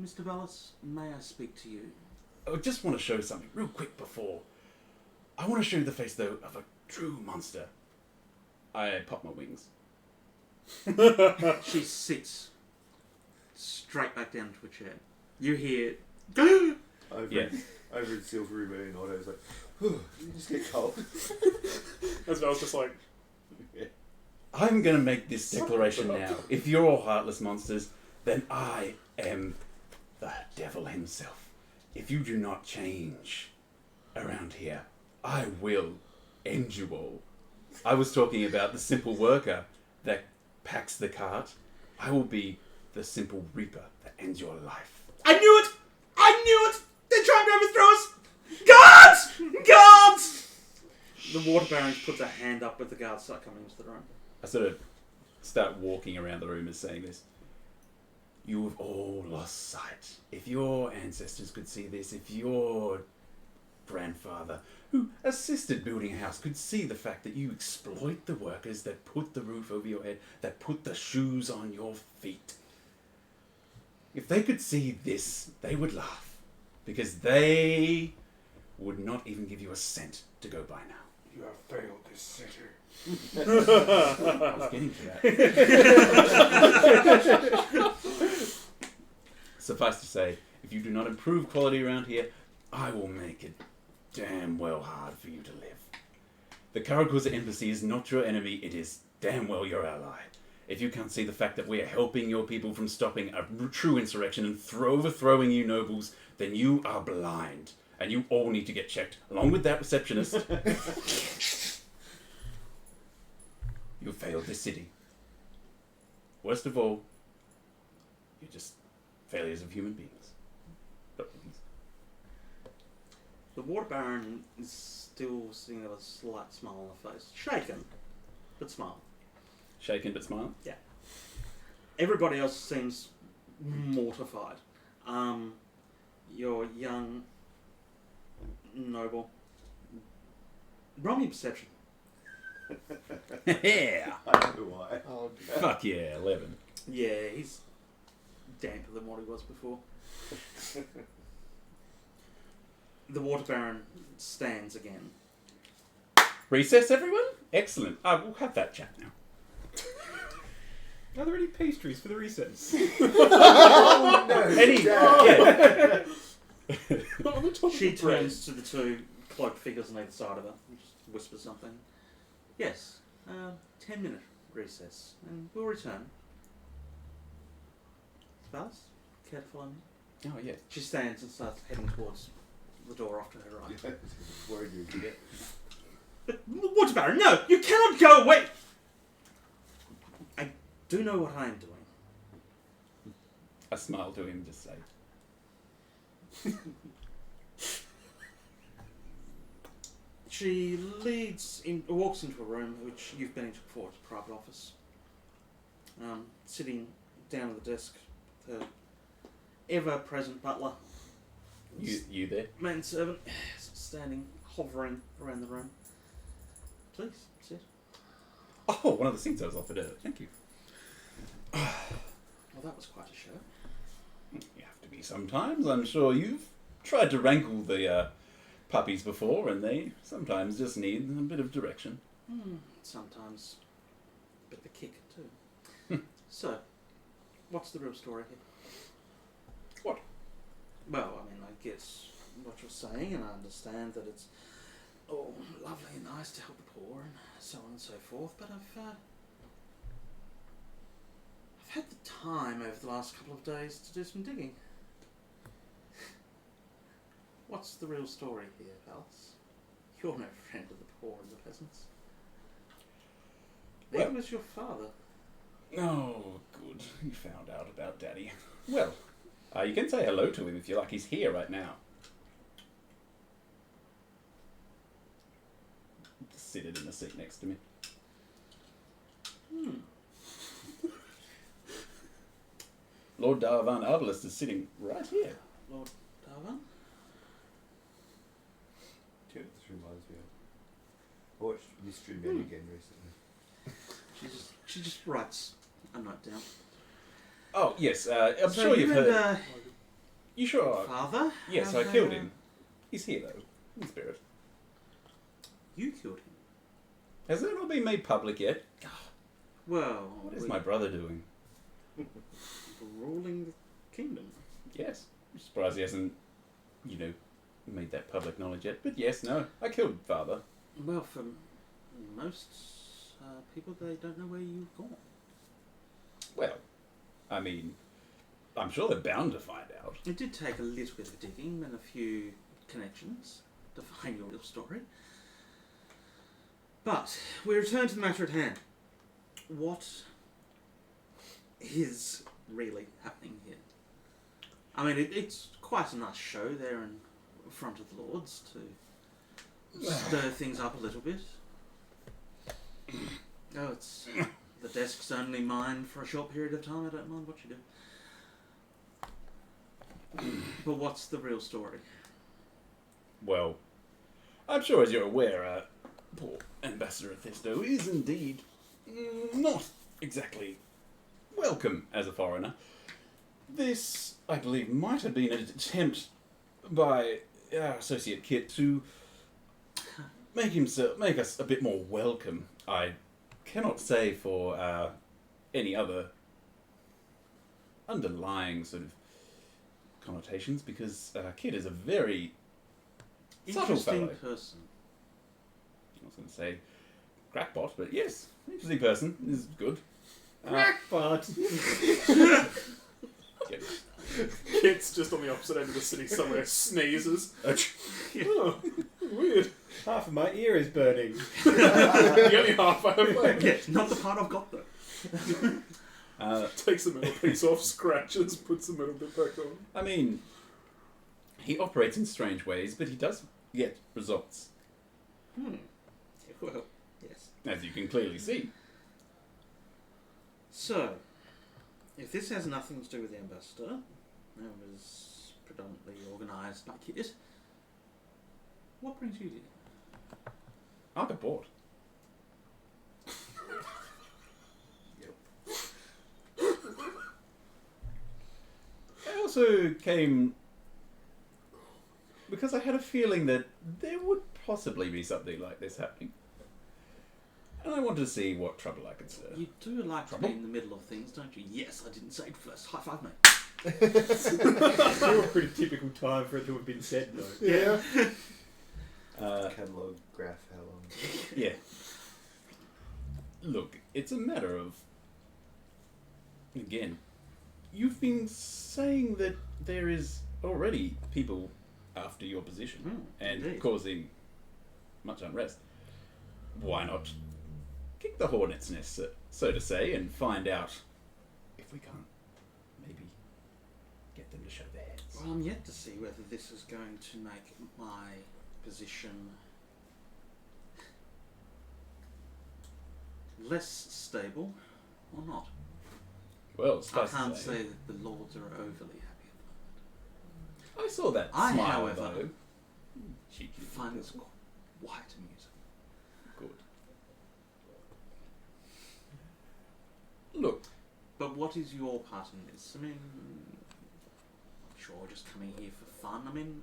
Mr. Valis, may I speak to you? I just want to show something real quick before. I want to show you the face, though, of a true monster. I pop my wings. She sits straight back down to a chair. You hear... Over in Silvery Moon, Otto's like, you just get cold. As I was just like, I'm going to make this declaration now. If you're all heartless monsters, then I am the devil himself. If you do not change around here, I will end you all. I was talking about the simple worker that packs the cart. I will be the simple reaper that ends your life. I knew it! I knew it! They're trying to overthrow us! Guards! Guards! The Water Baron puts a hand up with the guards start coming into the room. I sort of start walking around the room as saying this. You have all lost sight. If your ancestors could see this, if your grandfather, who assisted building a house, could see the fact that you exploit the workers that put the roof over your head, that put the shoes on your feet. If they could see this, they would laugh. Because they would not even give you a cent to go by now. you have failed this city. I was getting to that. Suffice to say, if you do not improve quality around here, I will make it damn well hard for you to live. The Karakuza Embassy is not your enemy, it is damn well your ally. If you can't see the fact that we are helping your people from stopping a true insurrection and overthrowing you nobles, then you are blind. And you all need to get checked, along with that receptionist. You failed this city. Worst of all, you're just failures of human beings. The Water Baron is still sitting with a slight smile on her face. Shaken, but smile. Shaken but smile? Yeah. Everybody else seems mortified. Your young noble. Roll me perception. Yeah! I don't know why. Oh, Fuck yeah, 11. Yeah, he's damper than what he was before. The Water Baron stands again. Recess, everyone? Excellent. We'll have that chat now. Are there any pastries for the recess? Oh no! Any? Dad. Yeah. She turns to the two cloaked figures on either side of her and just whispers something. Yes, 10-minute recess, and we'll return. Spars, care to follow me? Oh, yeah. She stands and starts heading towards the door off to her right. Worried you would forget. Water Baron, no! You cannot go away! I do know what I am doing. I smile to him and just say, She walks into a room which you've been into before. It's a private office. Sitting down at the desk, the ever-present butler. you there? Manservant standing, hovering around the room. Please, sit. Oh, one of the seats I was offered earlier. Thank you. Well, that was quite a show. You have to be sometimes. I'm sure you've tried to wrangle the puppies before, and they sometimes just need a bit of direction. Sometimes a bit of a kick, too. So, what's the real story here? What? Well, I mean, I guess what you're saying, and I understand that it's lovely and nice to help the poor and so on and so forth, but I've had the time over the last couple of days to do some digging. What's the real story here, Alice? You're no friend of the poor and the peasants. Neither was your father. Oh, good. You found out about Daddy. Well, you can say hello to him if you like. He's here right now. Just seated in the seat next to me. Lord Darvan Arbalest is sitting right here. Lord Darvan? This reminds me of. I watched Mystery Men again recently. She just writes a note down. Oh, yes. I'm So sure you've you and, heard. You sure? Father? Yes, I have, killed him. He's here, though, in spirit. You killed him? Has that not been made public yet? Well, What is my brother doing? ruling the kingdom. Yes. I'm surprised he hasn't, made that public knowledge yet. But yes, no, I killed Father. Well, for most people, they don't know where you've gone. Well, I mean, I'm sure they're bound to find out. It did take a little bit of digging and a few connections to find your real story. But we return to the matter at hand. What is really happening here? I mean, it's quite a nice show there in front of the Lords to stir things up a little bit. Oh, it's the desk's only mine for a short period of time. I don't mind what you do. But what's the real story? Well, I'm sure as you're aware, poor Ambassador Athesto is indeed not exactly welcome as a foreigner. This, I believe, might have been an attempt by our associate Kit to make us a bit more welcome. I cannot say for any other underlying sort of connotations, because Kit is a very subtle fellow. Interesting person. I was going to say crackpot, but yes, interesting person is good. Crackpot! Get it. Kit's just on the opposite end of the city somewhere, sneezes. Yeah. Oh, weird. Half of my ear is burning. The only half I have left. Yeah, not the part I've got though. Takes the middle piece off, scratches, puts the middle bit back on. I mean, he operates in strange ways, but he does get results, Well, yes. as you can clearly see. So, if this has nothing to do with the ambassador, and was predominantly organised by Kit, what brings you here? I got bored. also came because I had a feeling that there would possibly be something like this happening. And I wanted to see what trouble I could stir. You do like to Trouble? be in the middle of things, don't you? Yes, I didn't say it first. High five, mate. Still a pretty typical time for it to have been said, though. Yeah. Catalogue graph how long. Yeah. Look, it's a matter of... Again, you've been saying that there is already people after your position and indeed. causing much unrest. Why not kick the hornet's nest, so to say, and find out if we can't maybe get them to show their heads? Well, I'm yet to see whether this is going to make my position less stable or not. Well, it's I tough to can't say that the Lords are overly happy at the moment. I saw that I, smile, however, though. Cheeky find this little quite amusing. Good. Look, But what is your part in this? I mean, I'm sure just coming here for fun. I mean,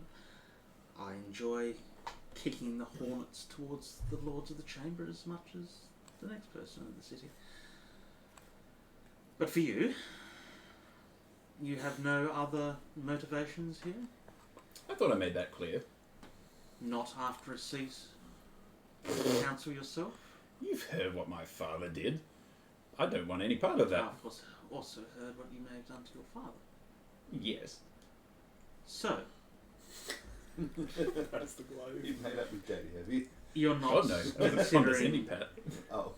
I enjoy kicking the hornets towards the Lords of the Chamber as much as the next person in the city. But for you, you have no other motivations here? I thought I made that clear. Not after a seat in the council yourself? You've heard what my father did. I don't want any part of that. I've also heard what you may have done to your father. Yes. So, That's the glow. You've made up with Daddy, have you? you're not God no. On the considering Pat. Oh.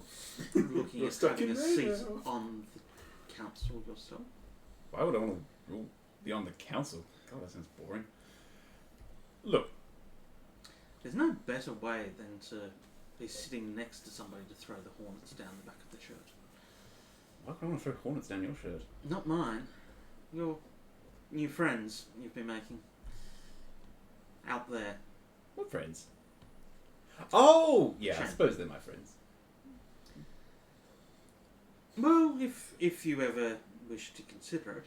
looking You're at stuck having in a there seat now. on the council yourself? Why would I want to be on the council? God, that sounds boring. Look, There's no better way than to be sitting next to somebody to throw the hornets down the back of the shirt. why would I want to throw hornets down your shirt? Not mine. Your new friends you've been making out there. What friends? Oh! Yeah, I Shame. suppose they're my friends. Well, if you ever wish to consider it.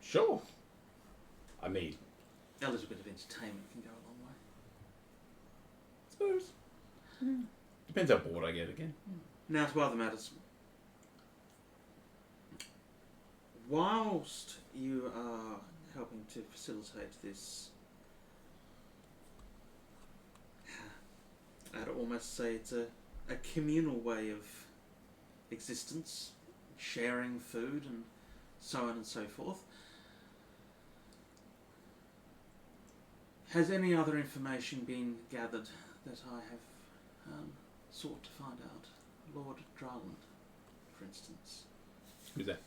Sure. I mean, A little bit of entertainment can go a long way. suppose. Depends how bored I get again. Now to other matters. Whilst you are helping to facilitate this, I'd almost say it's a communal way of existence, sharing food and so on and so forth. Has any other information been gathered that I have sought to find out? Lord Drarland, for instance. Who's that?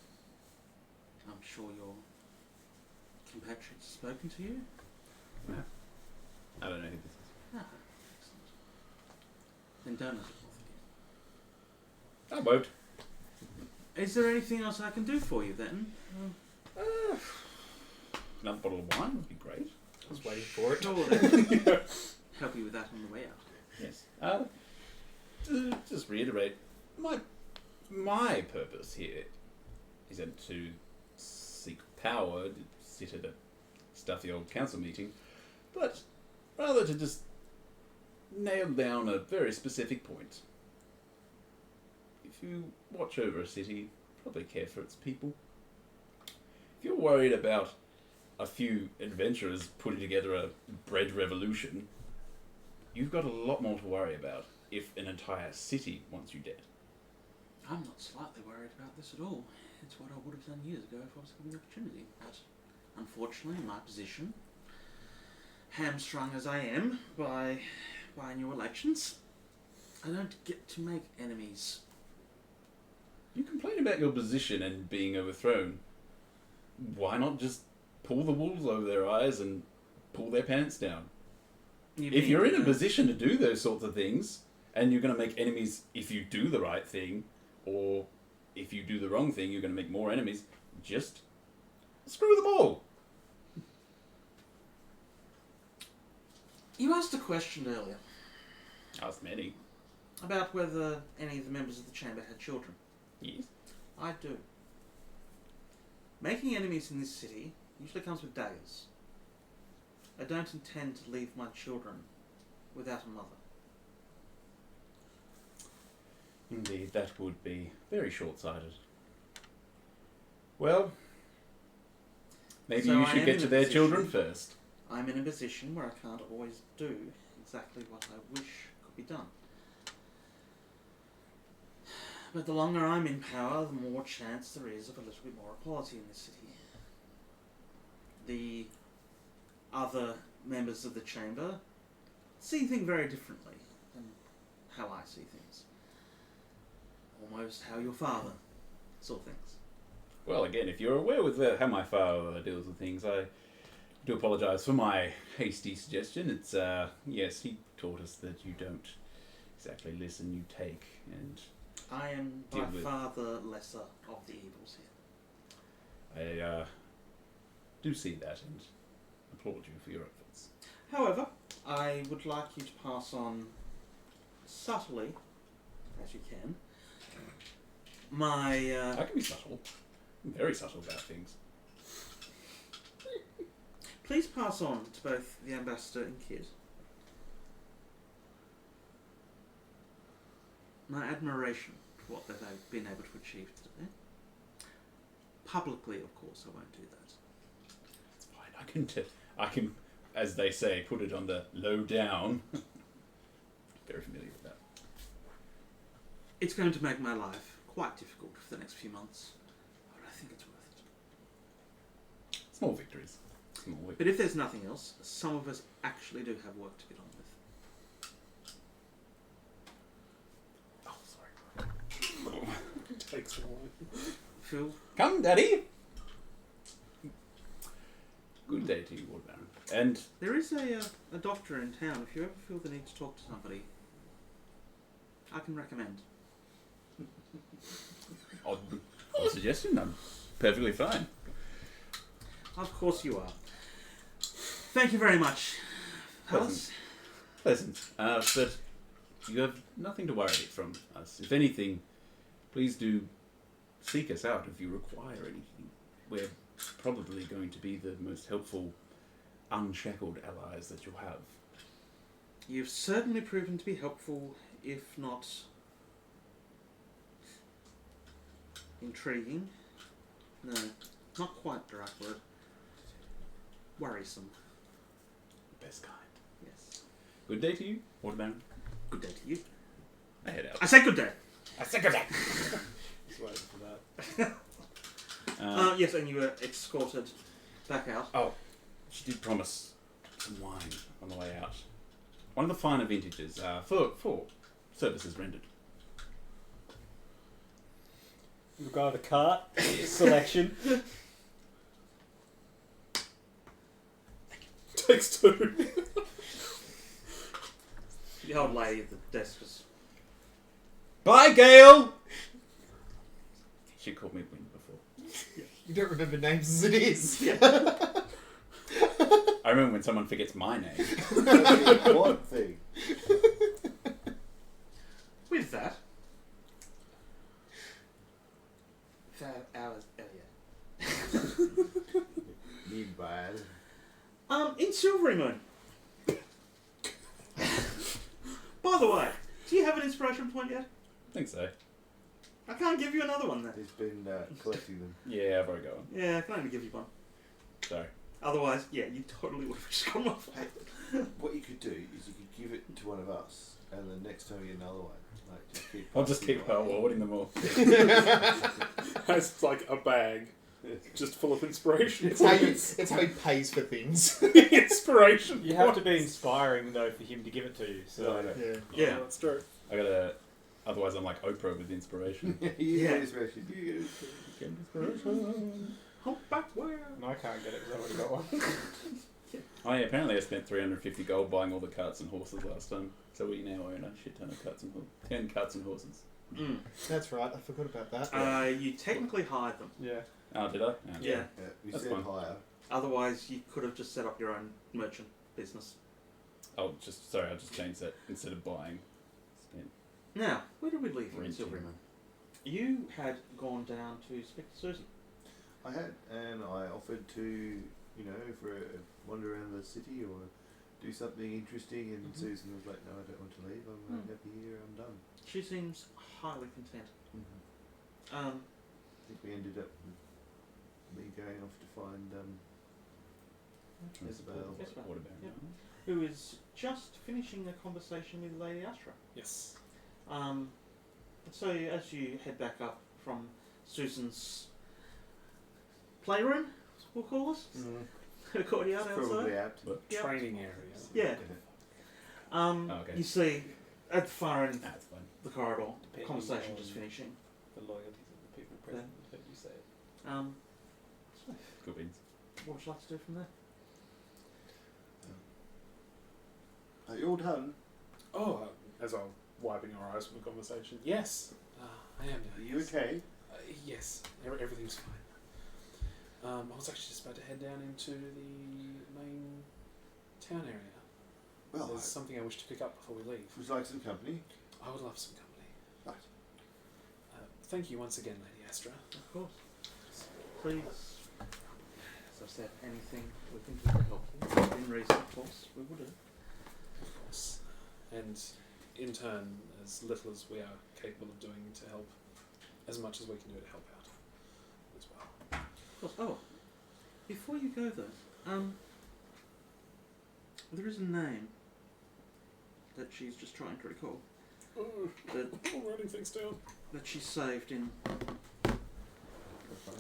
I'm sure your compatriots have spoken to you. I don't know who this is. Ah, excellent. Then don't let it bother I won't. you. Is there anything else I can do for you then? Another bottle of wine would be great. I was waiting for it. Sure, then. Help you with that on the way out. Yes. To just reiterate, my purpose here isn't to seek power, to sit at a stuffy old council meeting, but rather to just nail down a very specific point. If you watch over a city, probably care for its people. If you're worried about a few adventurers putting together a bread revolution, you've got a lot more to worry about if an entire city wants you dead. I'm not slightly worried about this at all. It's what I would have done years ago if I was given the opportunity. But unfortunately, in my position, hamstrung as I am by new elections, I don't get to make enemies. You complain about your position and being overthrown. Why not just pull the wool over their eyes and pull their pants down? If you're in a position to do those sorts of things, and you're going to make enemies if you do the right thing, or if you do the wrong thing, you're going to make more enemies, just screw them all. You asked a question earlier Ask many. about whether any of the members of the chamber had children. Yes. I do. Making enemies in this city usually comes with daggers. I don't intend to leave my children without a mother. Indeed, that would be very short-sighted. Well, maybe So you I should am get in to a their position- children first. I'm in a position where I can't always do exactly what I wish could be done. But the longer I'm in power, the more chance there is of a little bit more equality in this city. The other members of the chamber see things very differently than how I see things. Almost how your father saw things. Well, again, if you're aware with how my father deals with things, I do apologise for my hasty suggestion. It's, yes, he taught us that you don't exactly listen, you take, and I am by Deal with- far the lesser of the evils here. I do see that and applaud you for your efforts. However, I would like you to pass on subtly, as you can, my I can be subtle. I'm very subtle about things. please pass on to both the ambassador and Kid my admiration for what they've been able to achieve today. Publicly, of course, I won't do that. It's fine. I can, as they say, put it on the low down. Very familiar with that. It's going to make my life quite difficult for the next few months, but I think it's worth it. Small victories. Small victories. But if there's nothing else, some of us actually do have work to get on with. Oh, sorry. Takes a while. Phil, Come, Daddy! Good day to you, Lord Baron. And there is a doctor in town. If you ever feel the need to talk to somebody, I can recommend. odd suggestion, I'm perfectly fine. Of course you are. Thank you very much, Palace. Pleasant. But you have nothing to worry from us. If anything, please do seek us out if you require anything. We're probably going to be the most helpful, unshackled allies that you'll have. You've certainly proven to be helpful, if not intriguing. No, not quite the right word. Worrisome. Best kind. Yes. Good day to you, Lord Baron. Good day to you. I head out. I said good day. I said good day. Just waiting for that. Yes, and you were escorted back out. Oh, she did promise some wine on the way out. One of the finer vintages for services rendered. We've got a cart selection. Takes two. The old lady at the desk was... Bye, Gail! She called me Win before. You don't remember names as it is. I remember when someone forgets my name. One thing. With that... hours... Oh, yeah. You bad. In Silvery Moon. By the way, do you have an inspiration point yet? I think so. I can't give you another one then. He's been collecting them. Yeah, I've already got one. Yeah, I can only give you one. Sorry. Otherwise, yeah, you totally would have just gone off. What you could do is you could give it to one of us, and then next time you get another one, like just keep. I'll just passing keep it on. awarding them all. It's like a bag just full of inspiration. It's how he pays for things. Inspiration. You have to be inspiring though for him to give it to you. No, So I don't. Yeah. Yeah. Oh, that's true. I gotta. Otherwise, I'm like Oprah with inspiration. You Yeah. get inspiration. You get inspiration. Humpbackware. and I can't get it because I've already got one. Oh yeah, apparently I spent 350 gold buying all the carts and horses last time. So we now own a shit ton of carts and 10 carts and horses. Mm. That's right. I forgot about that. You technically hired them. Yeah. Oh, did I? Yeah. Yeah, we That's said fine. higher. Otherwise, you could have just set up your own merchant business. Oh, sorry, I just changed that. Instead of buying, spent Now, where did we leave in renting. Silvery Moon? You had gone down to speak to Susan. I had, and I offered to, you know, for a wander around the city or do something interesting, and Mhm. Susan was like, "No, I don't want to leave. I'm happy here. I'm done." She seems highly content. I think we ended up with me going off to find Esvele. Esvele. Water baron. Yep. Who is just finishing a conversation with Lady Astra. Yes. So as you head back up from Susan's playroom, we'll call it, her courtyard It's probably outside. apt. Yep. Training area. Yeah. Okay. You see at the far end of That's fine. the corridor, Depending conversation on- just finishing. The loyalties of the people present that you say it. So Good beans. what would you like to do from there? Are you all done? Oh, as I'm wiping our eyes from the conversation. Yes. I am now. Are you yes. okay? Yes. Everything's fine. I was actually just about to head down into the main town area. Well, There's something I wish to pick up before we leave. would you like some company? I would love some company. Right. Thank you once again, Lady Astra. Of course. Please. As I said, anything we think we can help you. Within reason, of course, we will do. Of course. And in turn, as little as we are capable of doing to help, as much as we can do to help out as well. Of course. Oh, before you go though, there is a name that she's just trying to recall that I'm writing things down. that she saved in.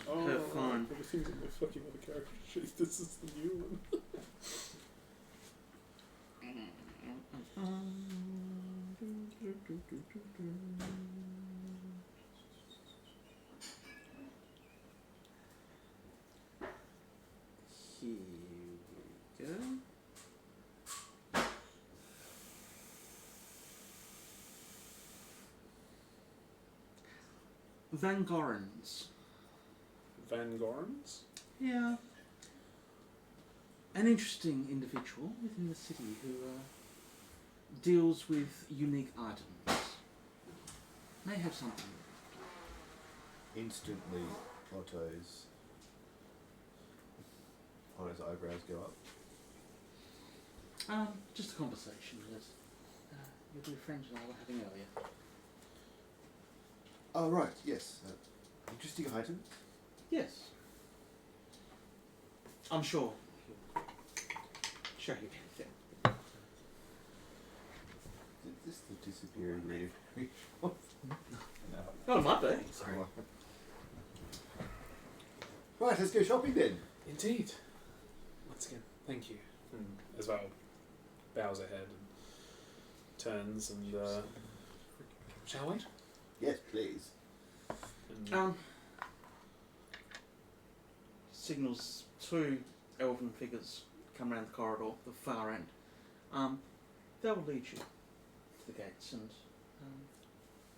Oh, Her phone. everything's in my fucking other character sheet. This is the new one. Here we go. Van Gorens. Van Gorens? Yeah. An interesting individual within the city who deals with unique items. May have something. Instantly, Otto's eyebrows go up. Just a conversation that your dear friends and I were having earlier. Oh, right, yes. Interesting item. Yes. I'm sure he'll show you anything. Is this the disappearing read? No. Oh, it might be. Right, let's go shopping then. Indeed. Once again, thank you. And Esvele bows her head and turns and, shall we? Yes, please. And Signals two elven figures come around the corridor, the far end. They'll lead you to the gates and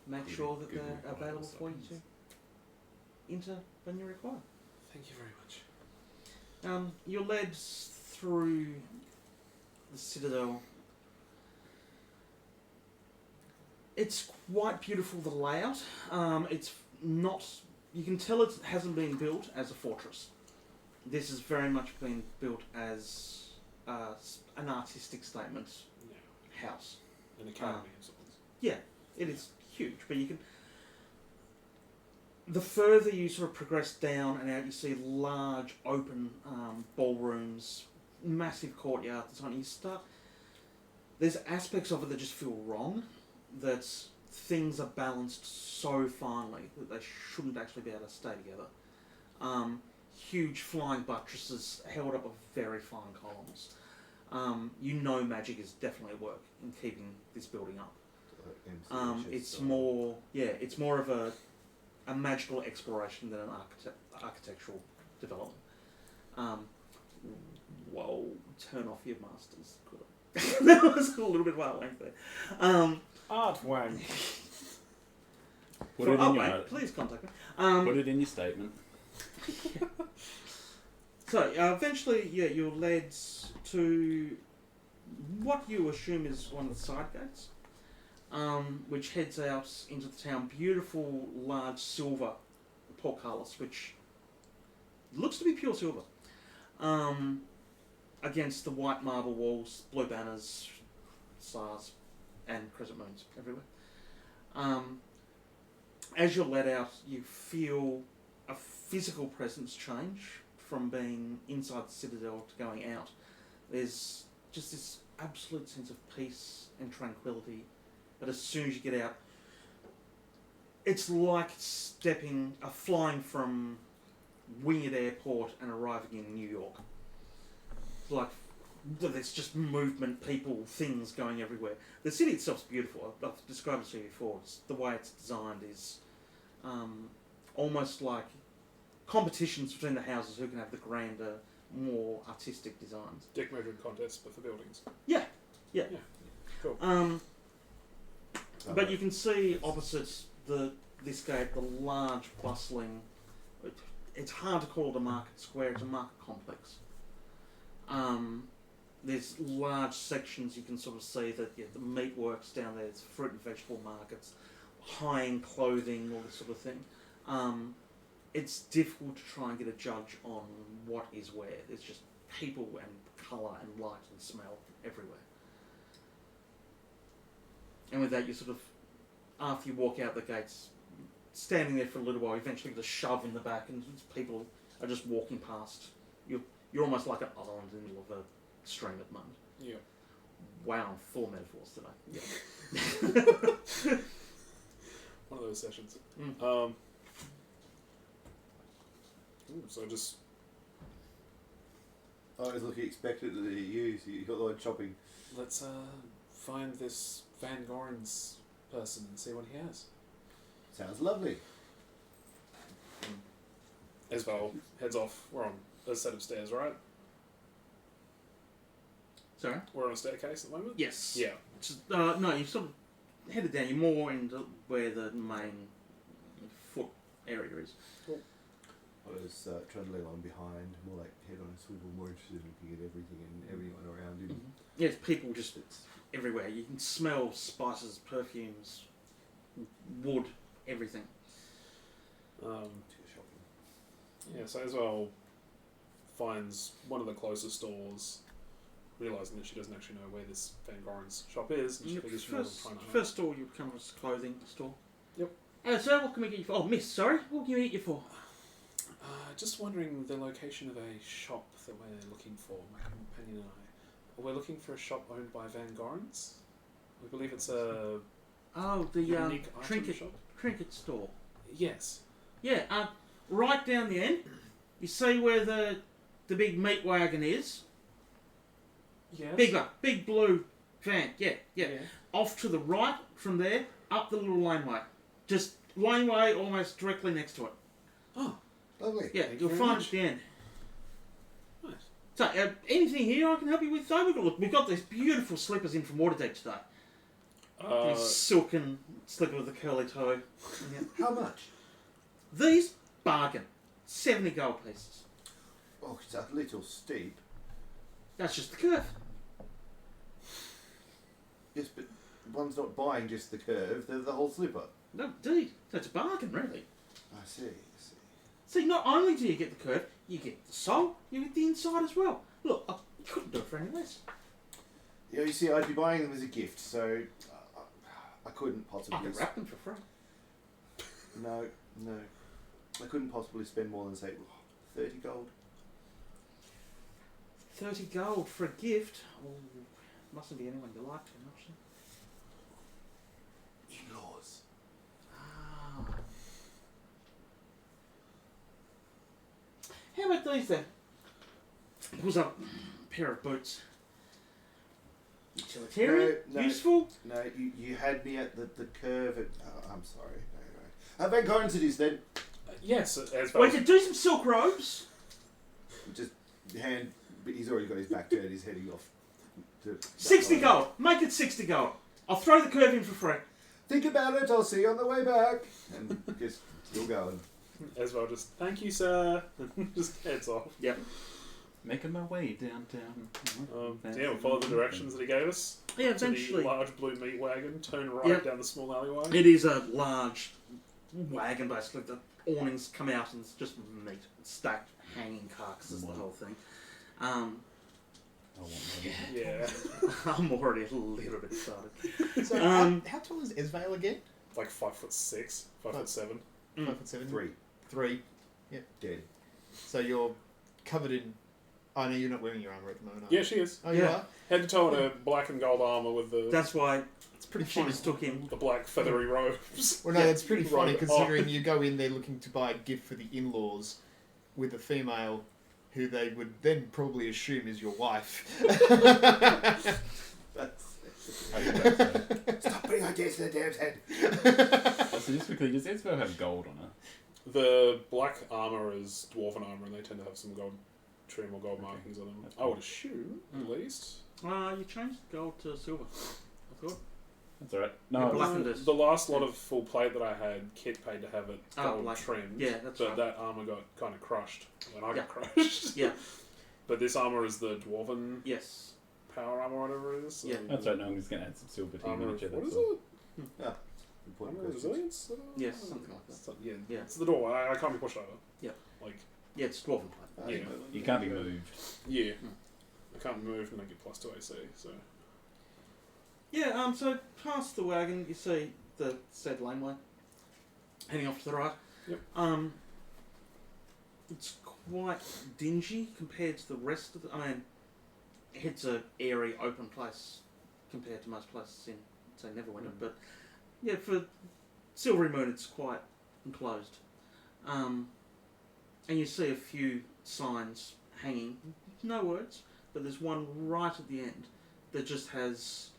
make Good- sure that good they're required available for you signs. to enter when you require. thank you very much. You're led through the citadel. It's quite beautiful, the layout. It's not... You can tell it hasn't been built as a fortress. This has very much been built as an artistic statement Yeah. house. An academy of sorts. Yeah, it is huge, but you can... The further you sort of progress down and out, you see large open ballrooms, massive courtyards, and you start... There's aspects of it that just feel wrong, that things are balanced so finely that they shouldn't actually be able to stay together. Huge flying buttresses held up with very fine columns. You know magic is definitely at work in keeping this building up. It's more of a magical exploration than an architectural development. Whoa, turn off your masters. That was a little bit wild wank there. Art wank. Put it in your mate, please contact me. put it in your statement. So, eventually, yeah, you're led to what you assume is one of the side gates, which heads out into the town. Beautiful, large silver portcullis, which looks to be pure silver. Against the white marble walls, blue banners, stars, and crescent moons everywhere. As you're let out, you feel a physical presence change from being inside the citadel to going out. There's just this absolute sense of peace and tranquility, but as soon as you get out, it's like flying from Winged Airport and arriving in New York. It's like there's just movement, people, things going everywhere. The city itself's beautiful. I've described it to you before. The way it's designed is almost like competitions between the houses who can have the grander, more artistic designs. Dick measuring contest, but for buildings. Yeah. Cool. But you can see opposite this gate the large bustling. It's hard to call it a market square. It's a market complex. There's large sections you can sort of see that the meat works down there. There's fruit and vegetable markets, high-end clothing, all this sort of thing. It's difficult to try and get a judge on what is where. There's just people and colour and light and smell everywhere. And with that, you sort of, after you walk out the gates, standing there for a little while, eventually get a shove in the back, and people are just walking past. You're almost like an island in the middle of a stream at the moment. Yeah. Wow, 4 metaphors today. Yeah. One of those sessions. So just... I was looking expected to use. You got the word shopping. Let's find this Van Goren's person and see what he has. Sounds lovely. Esvele heads off. We're on a set of stairs, right? Sorry? We're on a staircase at the moment? Yes. Yeah. No, you sort of headed down. You're more into where the main foot area is. Cool. I was trying to leave on behind, more like head on a swivel, more interested in looking at everything and everyone around him. Yes, people just everywhere. You can smell spices, perfumes, wood, everything. Yeah, so Esvele finds one of the closest stores, realising that she doesn't actually know where this Van Goren's shop is, and she figures she knows what First store you come across, clothing store. Yep. Sir, what can we get you for? Oh, miss, sorry. What can we get you for? Just wondering the location of a shop that we're looking for, my companion and I. We're looking for a shop owned by Van Goren's. We believe it's a the unique item shop. trinket store. Yes. Yeah, right down the end. You see where the big meat wagon is? Yes. Big one, big blue van. Yeah. Off to the right from there, up the little laneway. Just laneway almost directly next to it. Oh. Lovely. Yeah, Thank you'll you very find much. it at the end. Nice. So, anything here I can help you with? Though we've got these beautiful slippers in from Waterdeep today. These silken slipper with a curly toe. Yeah. How much? These bargain, 70 gold pieces. Oh, it's a little steep. That's just the curve. Yes, but one's not buying just the curve, they're the whole slipper. No, indeed. So it's a bargain, really. I see. See, not only do you get the curve, you get the sole, you get the inside as well. Look, I couldn't do it for any less. Yeah, you see, I'd be buying them as a gift, so I couldn't I possibly... can wrap them for free. No. I couldn't possibly spend more than, say, 30 gold. 30 gold for a gift? Oh, mustn't be anyone you like too much. In-laws. Ah. How about these then? Pulls up a pair of boots. Utilitarian? No. Useful? No, you had me at the curve at... Oh, I'm sorry. No. Van Goren's it is then. Yes, as We could do some silk robes. Just hand... But he's already got his back turned, he's heading off. To 60 gold. Make it 60 gold. I'll throw the curve in for free. Think about it, I'll see you on the way back. And just still going. Esvele just, thank you, sir. Just heads off. Yep. Making my way downtown. We'll follow the directions that he gave us. Yeah, To eventually. the large blue meat wagon, turn right Yep. down the small alleyway. It is a large wagon, basically. awnings come out and it's just meat, stacked, hanging carcasses, the whole thing. I want that. Yeah. I'm already a little bit excited. So how tall is Esvele again? Like 5'6", 5'7". 5'7". 3. 3. Dead. So you're covered in. Oh no, you're not wearing your armor at the moment. Are you? Yeah, she is. Oh, you Yeah. are. Head to toe in a black and gold armor with the That's why It's pretty she funny. mistook him. the black feathery robes. Well, no, that's pretty funny Right. considering you go in there looking to buy a gift for the in-laws with a female who they would then probably assume is your wife. That's. How do you like that? Stop putting ideas in the damn head. So just quickly, does Esvele have gold on her? The black armor is dwarven armor, and they tend to have some gold trim or gold Okay. markings on them. That's I would assume, at Mm. least. You changed gold to silver, I thought. That's alright. Yeah, No, black- blackened it. The last lot of full plate that I had, Kit paid to have it Oh, gold black. trimmed. Yeah, that's but right. that armor got kind of crushed when I Yeah. got crushed. Yeah. But this armor is the dwarven Yes. power armor, whatever it is. So Yeah. that's right. No, I'm just gonna add some silver to Armor your of, miniature. what That's is all. it? Important Armor of questions. resilience? Yes, something like that. Yeah, Yeah. it's the door. I can't be pushed over. Yeah. Like, Yeah, it's dwarven plate. Yeah. You can't be moved. yeah. Mm. I can't move and I get +2 AC, so. Yeah, so past the wagon, you see the said laneway heading off to the right. Yep. It's quite dingy compared to the rest of the. I mean, it's a airy, open place compared to most places in, say, Neverwinter. But yeah, for Silvery Moon, it's quite enclosed. And you see a few signs hanging, no words, but there's one right at the end that just has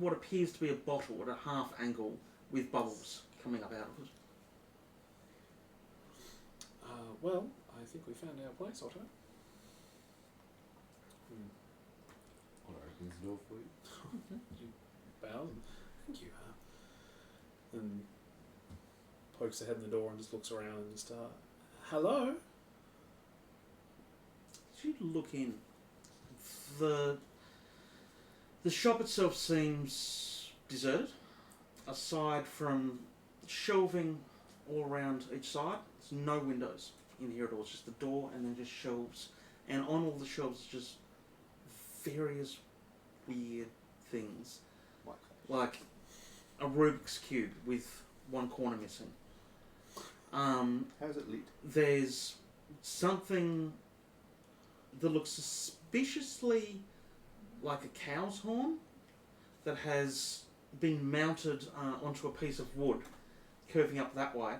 what appears to be a bottle at a half angle with bubbles coming up out of it. Well, I think we found our place, Otto. What opens the door for you? You bows and thank you. And pokes her head in the door and just looks around and just, hello? As you look in, the shop itself seems deserted, aside from shelving all around each side. There's no windows in here at all. It's just the door and then just shelves. And on all the shelves, just various weird things, like a Rubik's Cube with one corner missing. How's it lit? There's something that looks suspiciously like a cow's horn that has been mounted onto a piece of wood, curving up that way,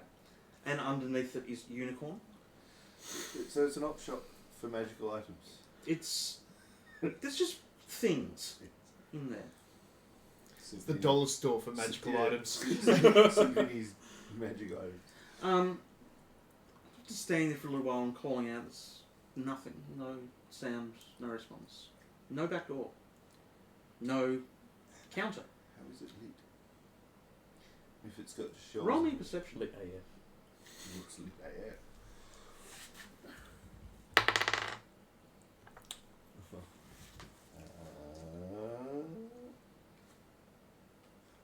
and underneath it is unicorn. So it's an op shop for magical items. There's just things in there. It's the dollar store for magical items. Symphony's magic items. Just standing there for a little while and calling out. There's nothing. No sound. No response. No back door. No counter. How is it lit? If it's got shelves. Roll me perception. Lit AF. It looks lit AF.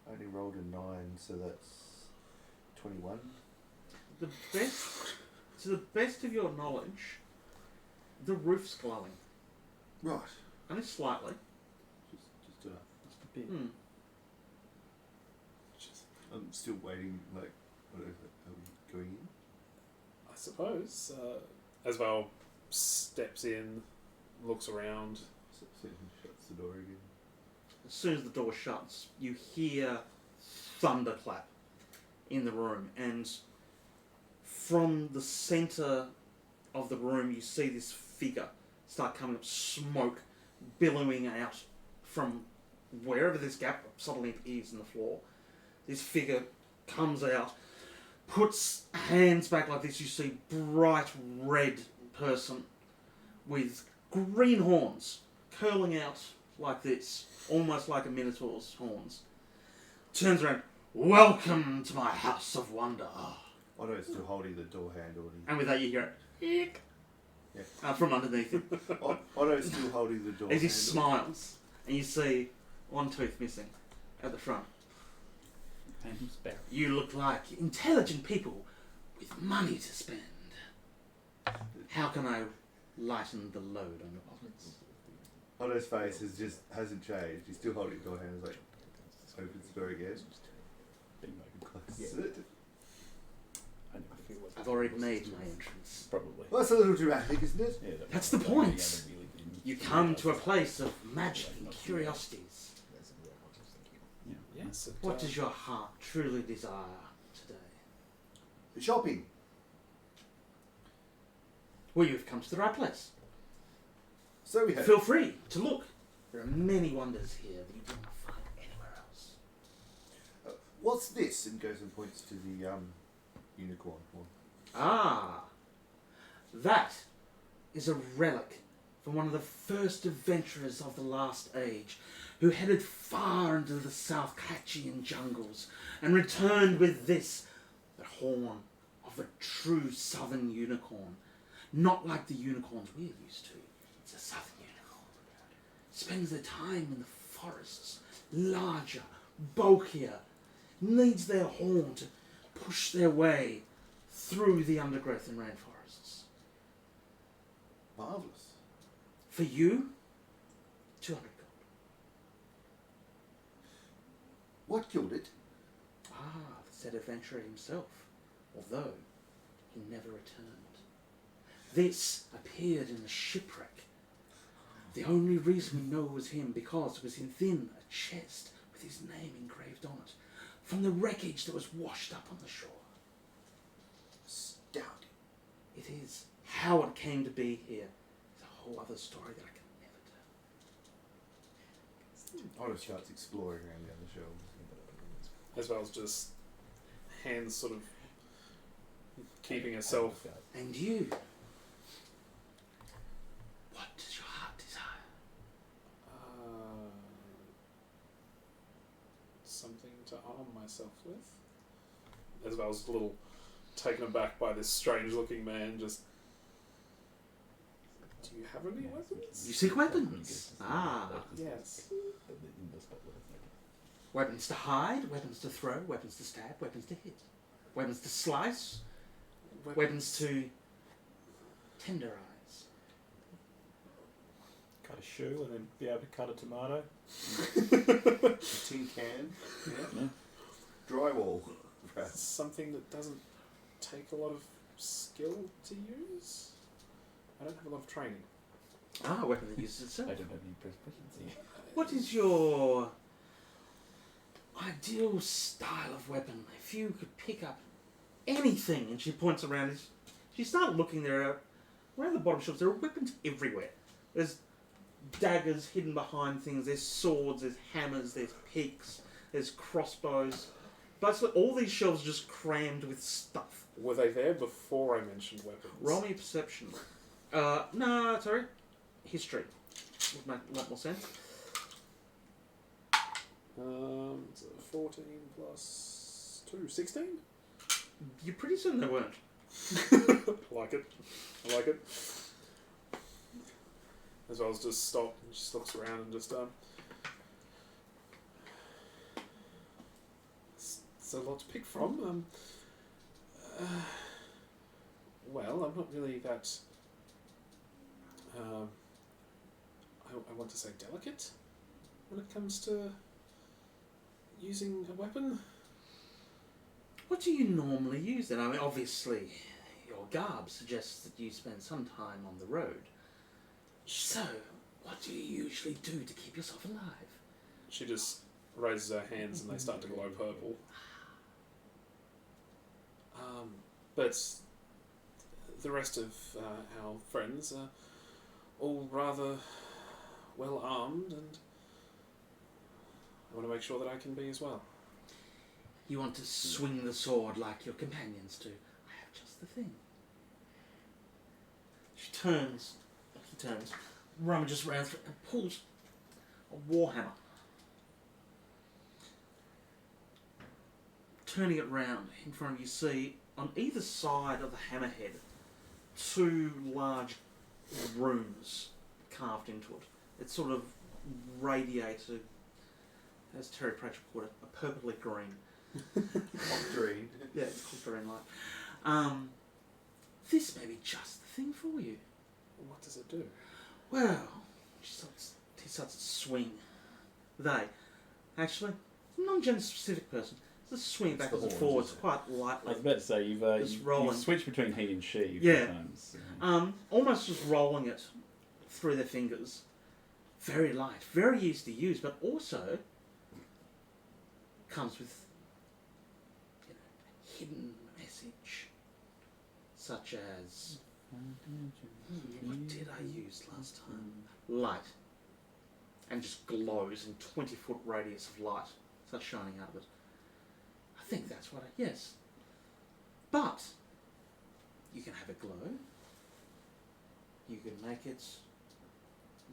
I only rolled a 9, so that's 21. The best, to the best of your knowledge, the roof's glowing. Right. Only slightly. Just enough. Just a bit. Hmm. I'm still waiting, like, what are we going in? I suppose. Esvele steps in, looks around. So shuts the door again. As soon as the door shuts, you hear thunderclap in the room, and from the centre of the room, you see this figure start coming up, smoke billowing out from wherever this gap suddenly appears in the floor. This figure comes out, puts hands back like this. You see bright red person with green horns curling out like this, almost like a minotaur's horns. Turns around, welcome to my house of wonder. Otto's still holding the door handle. And with that you hear it, eek, Yeah. from underneath him. Otto's still holding the door As he handle. smiles, and you see one tooth missing at the front. And Sparrow. You look like intelligent people with money to spend. How can I lighten the load on your pockets? Otto's face hasn't changed. He's still holding the door hands like opens the door again. Closes it. I feel like I've already made my entrance. probably. Well, that's a little dramatic, isn't it? Yeah, That's the point. You come to a place of magic and curiosities. Yes. What does your heart truly desire today? Shopping. Well, you've come to the right place. So we have. Feel free to look. There are many wonders here that you will not find anywhere else. What's this? And goes and points to the unicorn one. Ah, that is a relic from one of the first adventurers of the last age, who headed far into the South Klatchian jungles and returned with this, the horn of a true southern unicorn. Not like the unicorns we're used to. It's a southern unicorn. Spends their time in the forests, larger, bulkier, needs their horn to push their way through the undergrowth and rainforests. Marvellous. For you, 200 gold. What killed it? Ah, the said adventurer himself, although he never returned. This appeared in a shipwreck. The only reason we know it was him because it was within a chest with his name engraved on it, from the wreckage that was washed up on the shore. Astounding. It is. How it came to be here is a whole other story that I can never tell. Otto starts exploring around the other shelves. As well as just hands sort of keeping herself. And you? What does your heart desire? Something to arm myself with. As well as a little taken aback by this strange looking man. Just, do you have any weapons? You seek weapons? Ah. Yes. Weapons to hide, weapons to throw, weapons to stab, weapons to hit. Weapons to slice, weapons to tenderize. Cut a shoe and then be able to cut a tomato. A tin can. Yeah. Drywall. Perhaps. Something that doesn't take a lot of skill to use. I don't have a lot of training. Ah, a weapon that uses itself. I don't have any proficiency. What is your ideal style of weapon? If you could pick up anything, and she points around, she started looking there. Around the bottom shelves, there are weapons everywhere. There's daggers hidden behind things, there's swords, there's hammers, there's picks, there's crossbows. Basically, all these shelves are just crammed with stuff. Were they there before I mentioned weapons? Roll me a perception. No, sorry. History. Would make a lot more sense. So 14 plus 2, 16? You're pretty certain they weren't. I like it. As well as just stop and just looks around and just it's a lot to pick from. Well, I'm not really that I want to say delicate when it comes to using a weapon. What do you normally use then? I mean, obviously, your garb suggests that you spend some time on the road. So, what do you usually do to keep yourself alive? She just raises her hands and they start to glow purple. But the rest of our friends are all rather well armed, and I want to make sure that I can be as well. You want to swing the sword like your companions do. I have just the thing. He turns, rummages around through and pulls a warhammer. Turning it round in front of you, see on either side of the hammerhead 2 large runes carved into it. It's sort of radiated, as Terry Pratchett put it, a purpley green. Octarine. Yeah, it's called terrain light. This may be just the thing for you. What does it do? Well, he starts to swing. Actually, non-gender specific person. Just swing It's backwards the and horns, forwards isn't it? quite I lightly. was about to say Just you've rolling. switched between he and she a few Yeah. times. Almost just rolling it through their fingers. Very light, very easy to use, but also comes with a hidden message, such as what did I use last time? Light, and just glows in 20-foot radius of light starts shining out of it. I think that's what yes. But you can have it glow. You can make it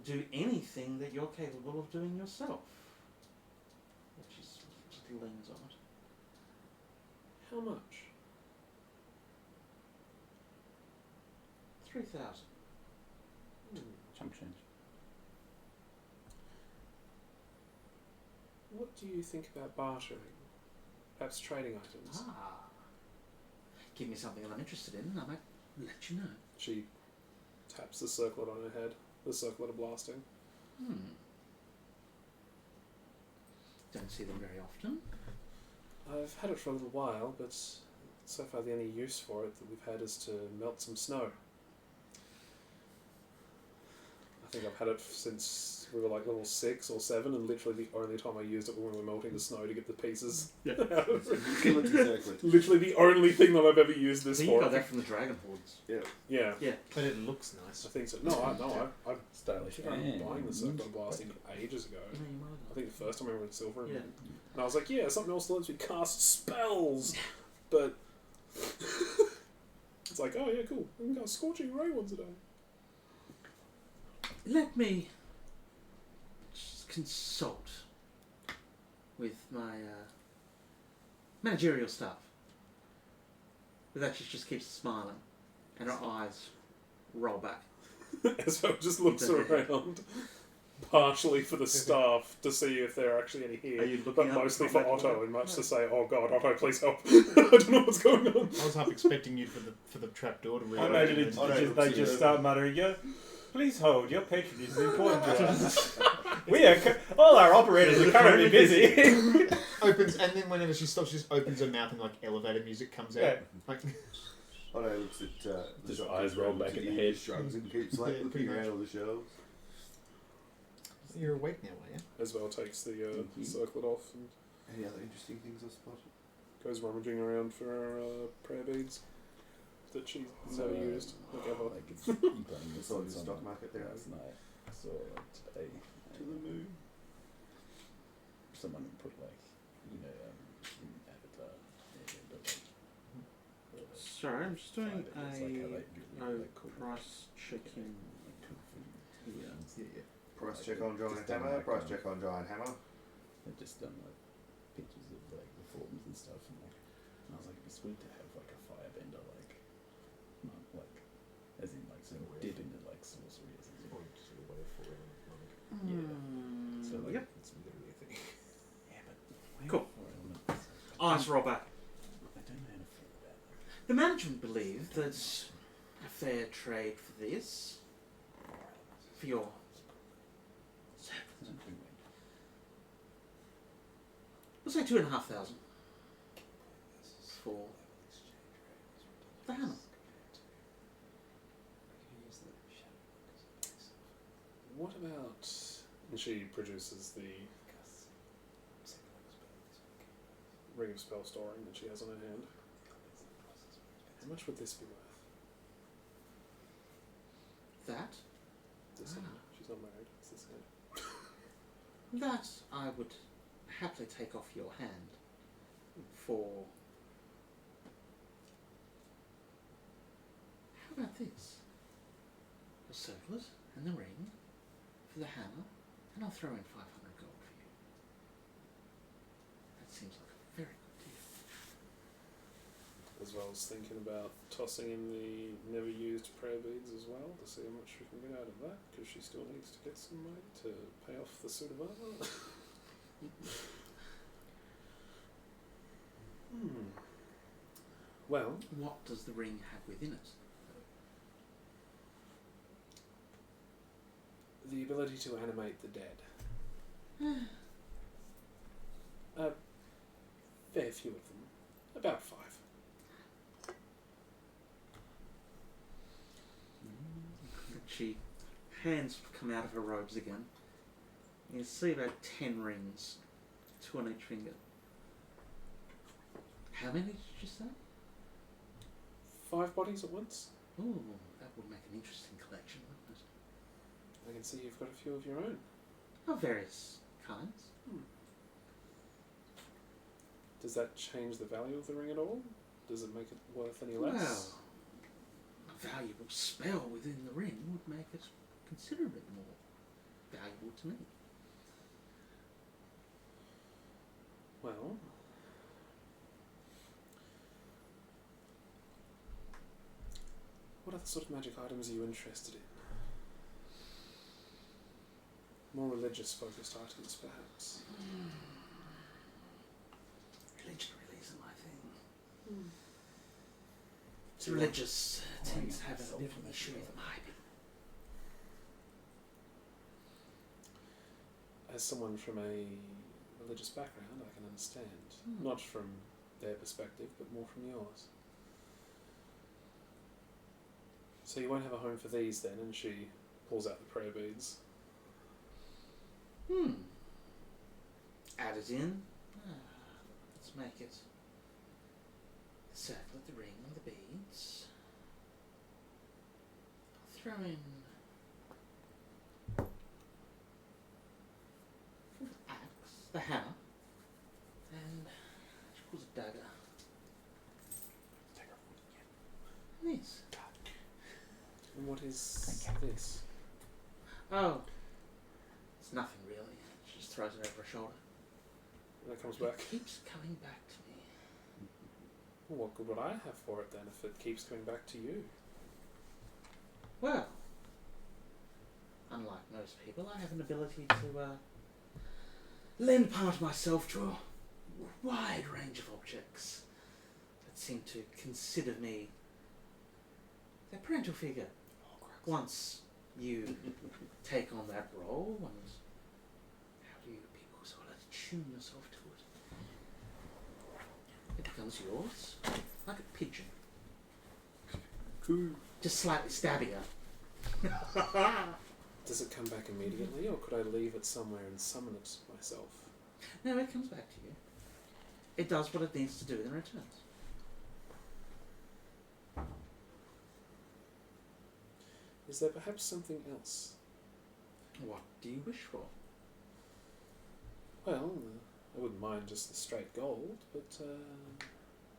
do anything that you're capable of doing yourself. Which is the lens on it. How much? 3,000. Chunk change. What do you think about bartering? Perhaps trading items? Ah. Give me something that I'm interested in and I might let you know. She taps the circlet on her head. The circlet of blasting. Don't see them very often. I've had it for a little while, but so far the only use for it that we've had is to melt some snow. I think I've had it since we were like level 6 or 7, and literally the only time I used it was when we were melting the snow to get the pieces. Yeah. Utility circlet. Literally the only thing that I've ever used this So you for. got that from the Dragon Hordes. Yeah, But it looks nice. I think so. No, I Stylish. think I remember buying the circlet of blasting ages ago. You know, you might I have think the first time I went silver, Yeah. and I was like, yeah, something else that lets me cast spells, but it's like, oh yeah, cool, I can cast Scorching Ray once a day. Let me just consult with my managerial staff. With that, she just keeps smiling, and her eyes roll back. Esvele just looks around, partially for the staff to see if there are actually any here, Are you looking but up mostly from for back Otto, over? and much to say, oh god, Otto, please help. I don't know what's going on. I was half expecting you for the trapdoor to I reopen. imagine and- they just start muttering, please hold, your patronage is important to us. All our operators are currently busy. Opens, and then whenever she stops, she just opens her mouth and like elevator music comes out. Yeah. Like, Otto looks at the Just shop, eyes roll back in the head. shrugs and keeps like Yeah, pretty looking around much. all the shelves. you're awake now, are you? Esvele takes the Thank you. circlet off and Any other interesting things I spotted? goes rummaging around for her prayer beads that she's never used, like ever. Like it's you playing I this saw on the some stock market there. last night. I saw it today. To the moon. Someone put like in Avatar. But like, Sorry, I'm just doing it's like how they do a cool price checking kung fu here. Yeah. Price Like, check on giant just done hammer. like, Price check on giant hammer. They've just done like pictures of like the forms and stuff, and like, and I was like, it'd be sweet to have like a firebender, like, not like, as in like sort of dip into like sorcery or something. Yeah. So like, Yep. It's literally a thing. yeah, but Cool. four elements. Eyes roll back. I don't know how to feel about that. The management believe that a fair trade for this, for your service, we'll say 2,500 for the hammer. What about... And she produces the ring of spell storing that she has on her hand. How much would this be worth? That, This hand. She's not married. It's this hand. that I would happily take off your hand for. How about this? The circlet and the ring for the hammer, and I'll throw in 500 gold for you. That seems like a very good deal. As well as thinking about tossing in the never used prayer beads as well to see how much we can get out of that, because she still needs to get some money to pay off the suit of armor. Well, What does the ring have within it? the ability to animate the dead. A fair few of them. About 5. She hands come out of her robes again. You see about 10 rings, 2 on each finger. How many did you say? 5 bodies at once? Ooh, that would make an interesting collection, wouldn't it? I can see you've got a few of your own. Of various kinds. Does that change the value of the ring at all? Does it make it worth any less? Well, a valuable spell within the ring would make it considerably more valuable to me. Well, what other sort of magic items are you interested in? More religious focused items, perhaps. Religion really isn't my thing. So you Religious tends to have a bit of an issue with my people. As someone from a religious background, I can understand. Not from their perspective, but more from yours. So you won't have a home for these then, and she pulls out the prayer beads. Add it in. Let's make it the circle of the ring and the beads. I'll throw in the axe, the hammer, and she pulls a dagger. This. And what is this? Oh, it's nothing really. She just throws it over her shoulder. And it comes It back. keeps coming back to me. Well, what good would I have for it then if it keeps coming back to you? Well, unlike most people, I have an ability to lend part of myself to a wide range of objects that seem to consider me their parental figure. Once you take on that role, and how do you people sort of tune yourself to it? It becomes yours, like a pigeon. Cool. Just slightly stabbier. Does it come back immediately, or could I leave it somewhere and summon it myself? No, it comes back to you. It does what it needs to do and returns. Is there perhaps something else? What do you wish for? Well, I wouldn't mind just the straight gold, but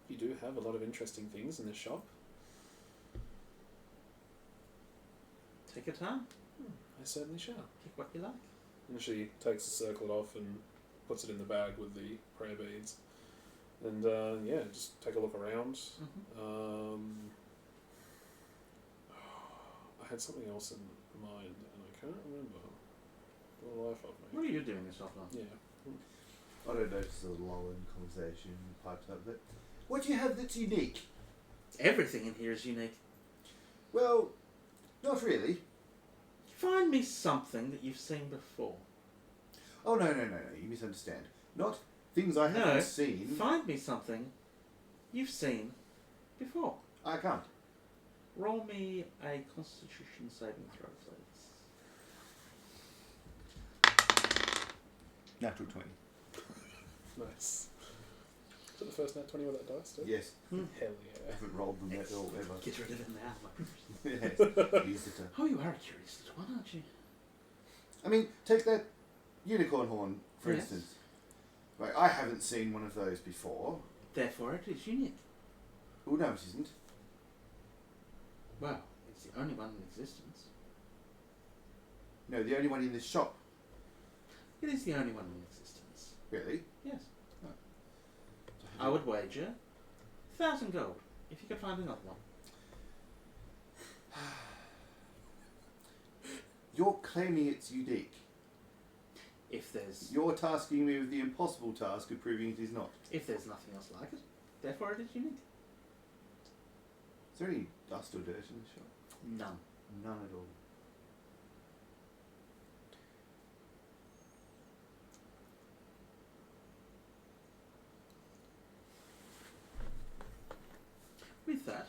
you do have a lot of interesting things in the shop. Take your time. I certainly shall. Pick what you like. And she takes the circlet off and puts it in the bag with the prayer beads. And yeah, just take a look around. I had something else in mind, and I can't remember for the life of me. What are you doing this afternoon? Yeah. Otto notices a lull in conversation and pipes up that. What do you have that's unique? Everything in here is unique. Well, not really. Find me something that you've seen before. Oh, no, you misunderstand. Not things I haven't seen. Find me something you've seen before. I can't. Roll me a Constitution saving throw, please. Natural 20. Nice. Is it the first nat 20 with that dice, too? Yes. Hell I yeah. haven't rolled them at all ever. Get rid of it now, my precious. Yes. Use it to... Oh, you are a curious little one, aren't you? I mean, take that unicorn horn, for Yes. instance. Right, I haven't seen one of those before. Therefore, it is unique. Oh, no, it isn't. Well, it's the only one in existence. No, the only one in this shop. It is the only one in existence. Really? Yes. I would wager 1,000 gold if you could find another one. You're claiming it's unique. If there's You're tasking me with the impossible task of proving it is not. if there's nothing else like it. Therefore, it is unique. Is there any dust or dirt in the shop? None. None at all. With that,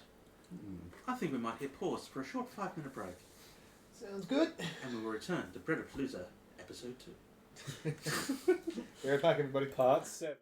Hmm. I think we might hit pause for a short 5-minute break, Sounds good. and we will return to Breadapalooza Episode 2. Be right back, everybody. Part 7.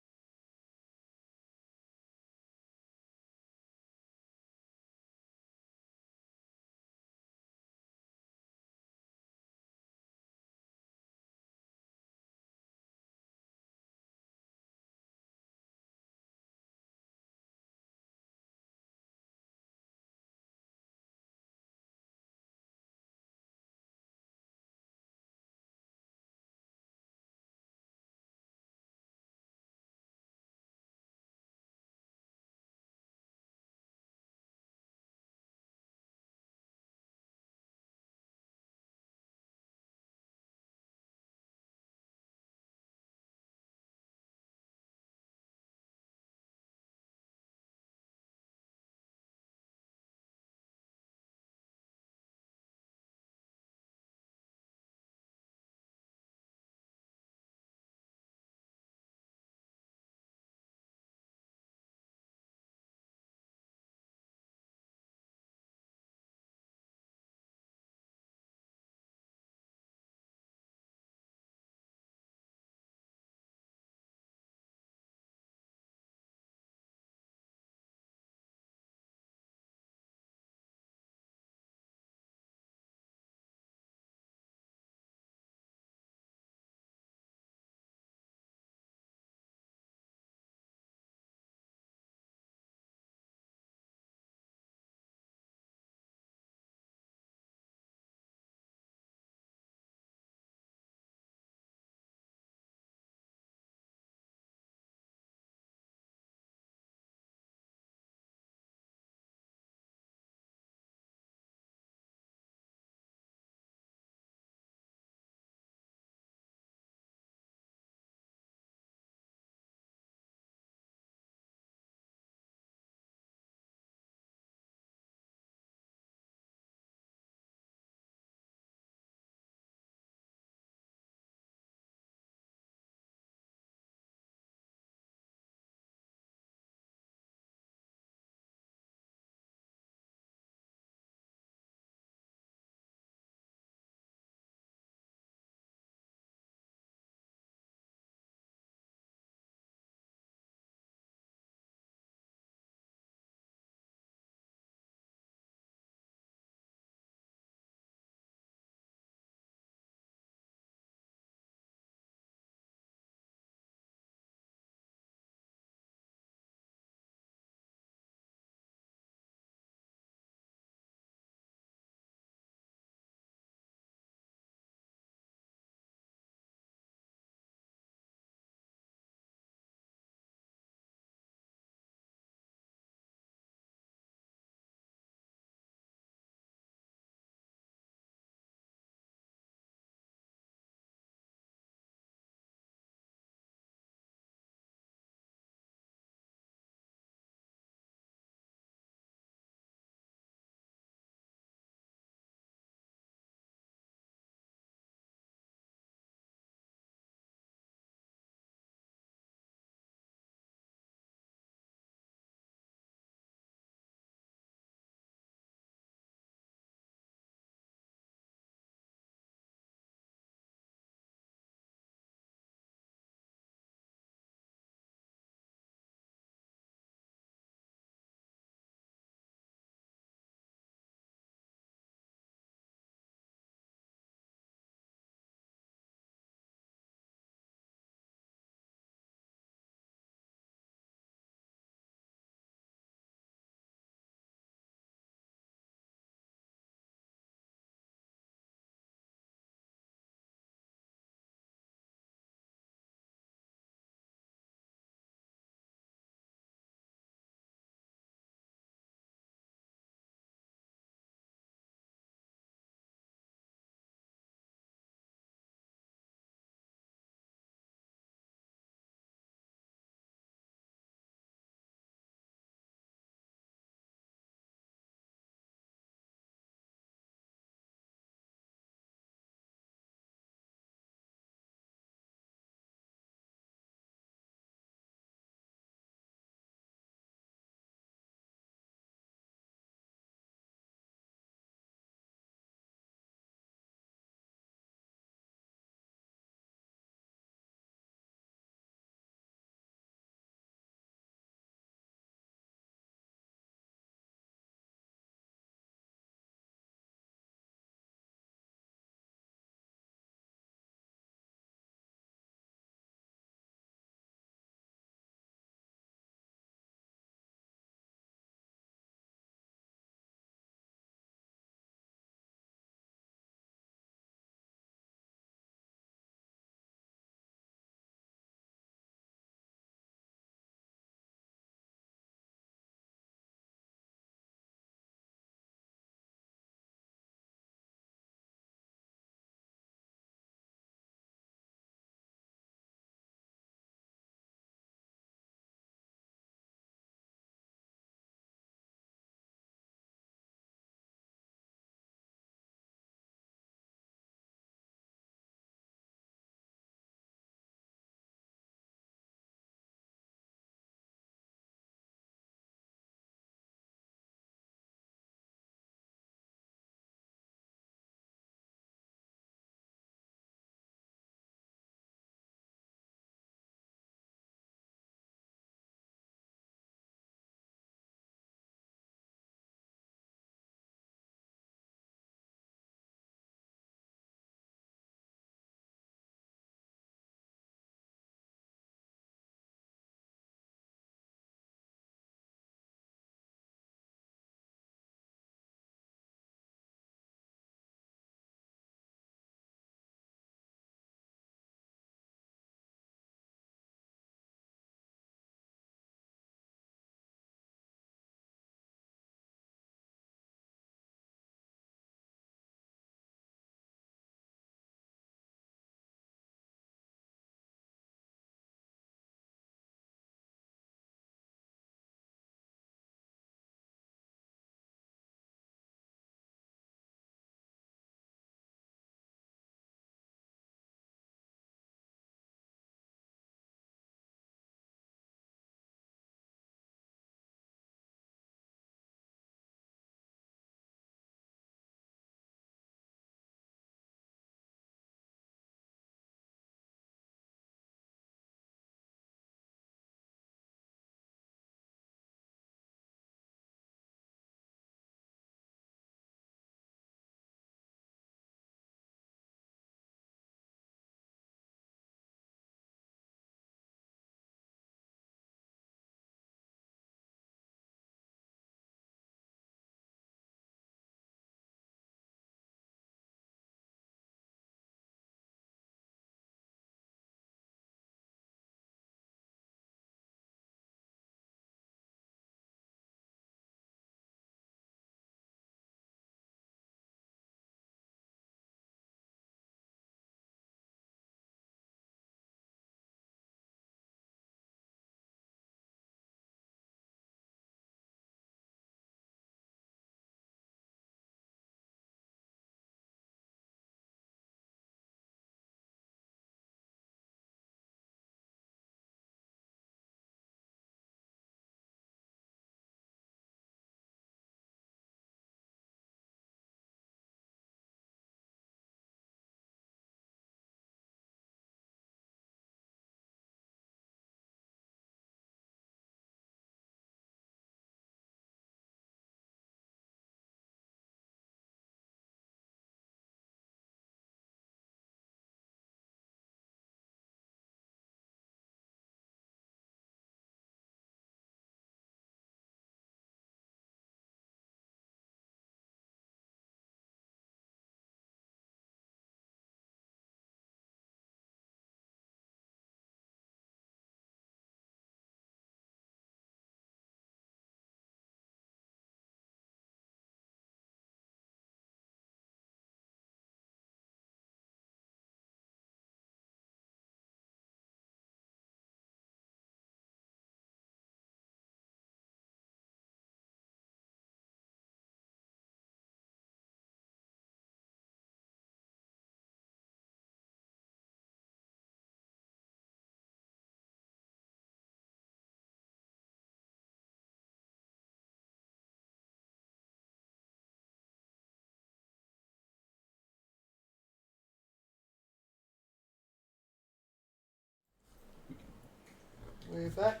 we're back.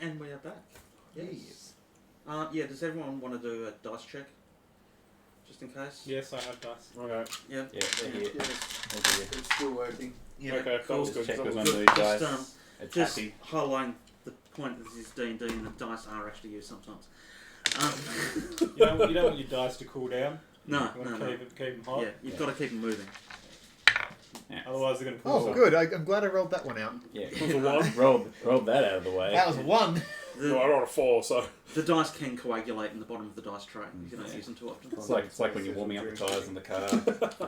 And we are back. Yes. Yes. Yeah, does everyone want to do a dice check? Just in case? Yes, I have dice. Okay. Yeah. Yeah, they're here. Yes. They're here. It's still working. Yeah. Okay, that was Just good. check That with was one of good. these Just, dice. It's Just happy. highlighting the point that this is D&D and the dice are actually used sometimes. You don't want your dice to cool down. No, You no, want no. to keep them hot. Yeah, you've got to keep them moving. Yeah. Otherwise, they're going to pull Oh, something. good. I'm glad I rolled that one out. Yeah. It was a 1. rolled that out of the way. That was a 1. No, I rolled a 4, so. The dice can coagulate in the bottom of the dice tray if you don't Yeah. use them too often. It's like when you're warming up the tyres in the car,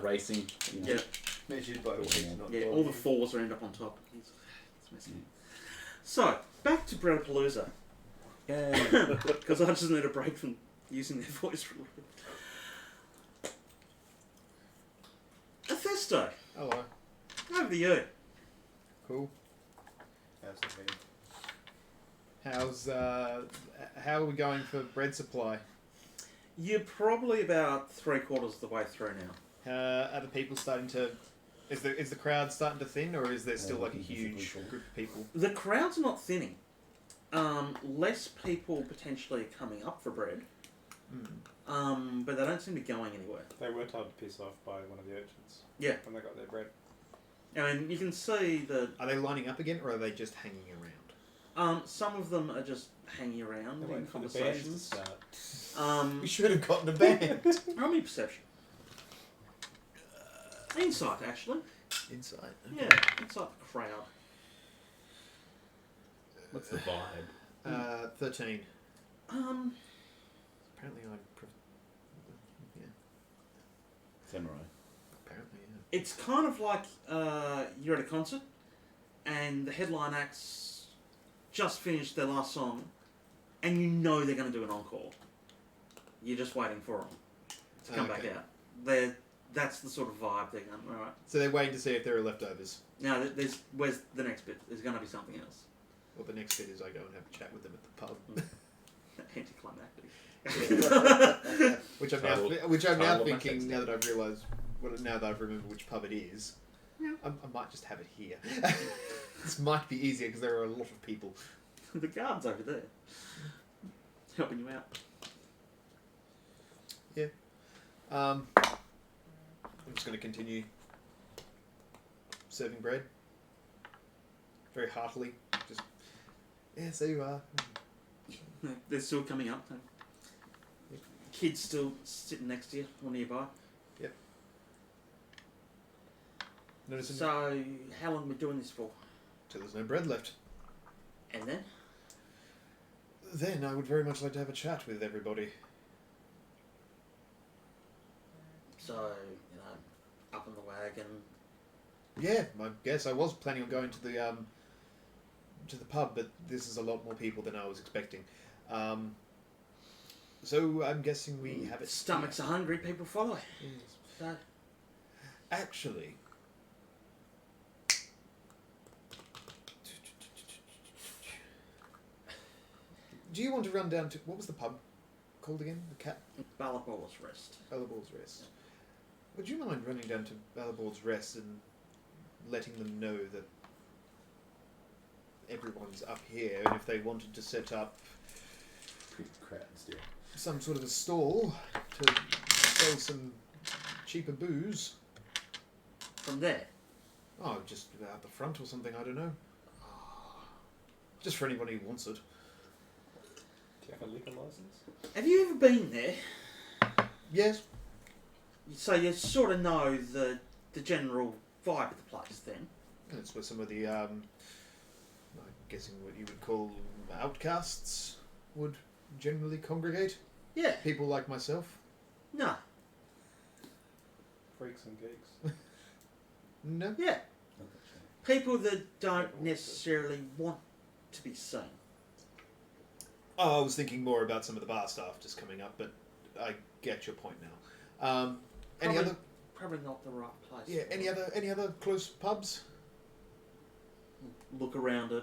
racing. You know. Yeah, Measured by weight, not yeah, by all the fours are end up on top. It's messy. So, back to Breadapalooza. Yay. Because I just need a break from using their voice for a little bit. Athesto, Hello. over to you. Cool. How's the head? How are we going for bread supply? You're probably about 3/4 of the way through now. Are the people starting to... Is the crowd starting to thin, or is there still like a looking huge physical. group of people? The crowd's not thinning. Less people potentially are coming up for bread, but they don't seem to be going anywhere. They were told to piss off by one of the urchins. Yeah. When they got their bread. I mean, you can see that Are they lining up again, or are they just hanging around? some of them are just hanging around They're in waiting for the bands to conversations. start. We should have gotten a band. Roll me perception. Insight, actually. Inside. Yeah, insight the crowd. What's the vibe? 13. Um, Apparently yeah. Samurai. Apparently, yeah. it's kind of like you're at a concert, and the headline acts just finished their last song, and you know they're going to do an encore. You're just waiting for them to come back Okay. out. That's the sort of vibe they're going. All right. So they're waiting to see if there are leftovers. Now, where's the next bit? There's going to be something else. Well, the next bit is I go and have a chat with them at the pub. Anticlimactic. which I'm Title- now title of my thinking, text. now that I've realised, now that I've remembered which pub it is, I might just have it here. This might be easier because there are a lot of people. The guard's over there, helping you out. I'm just going to continue serving bread very heartily. Just, yes, there you are. They're still coming up. Kids still sitting next to you or nearby. Noticing So, how long are we doing this for? till there's no bread left. And then? Then I would very much like to have a chat with everybody. So, up on the wagon. Yeah, I guess I was planning on going to the pub, but this is a lot more people than I was expecting. So I'm guessing we have it. Stomachs are hungry, people follow. Yes. So, Actually, do you want to run down to what was the pub called again? The Cat Ballaball's Rest. Ballaball's Rest. Would you mind running down to Ballaball's Rest and letting them know that everyone's up here, and if they wanted to set up Pretty crowd still. some sort of a stall to sell some cheaper booze? From there. Oh, just out the front or something, I don't know. Just for anybody who wants it. Do you have a liquor license? Have you ever been there? Yes. So you sort of know the general vibe of the place then. That's where some of the, I'm guessing what you would call outcasts would generally congregate. Yeah. People like myself. No. Freaks and geeks. No. Yeah. People that don't necessarily want to be seen. Oh, I was thinking more about some of the bar staff just coming up, but I get your point now. Any Probably- other? Probably not the right place. Yeah. Any other close pubs? Look around at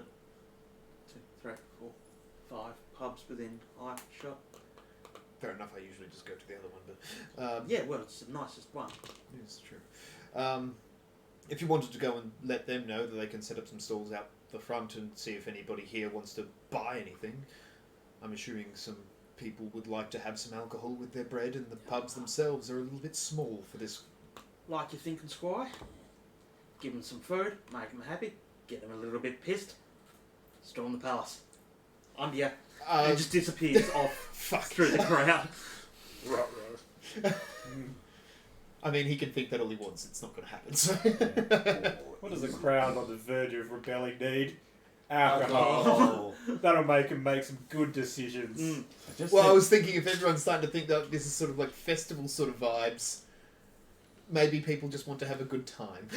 2, 3, 4, 5 pubs within eye shot. Fair enough. I usually just go to the other one, but Yeah, well, it's the nicest one. it's true. if you wanted to go and let them know that they can set up some stalls out the front and see if anybody here wants to buy anything. I'm assuming some people would like to have some alcohol with their bread, and the pubs themselves are a little bit small for this. Like you're thinking, Squire? Give them some food, make them happy, get them a little bit pissed, storm the palace. On you. And just disappears off through the crowd. Right. I mean, he can think that all he wants. It's not going to happen. So. What does a crowd on the verge of rebelling need? Alcohol. That'll make him make some good decisions. Well, I was thinking if everyone's starting to think that this is sort of like festival sort of vibes, maybe people just want to have a good time.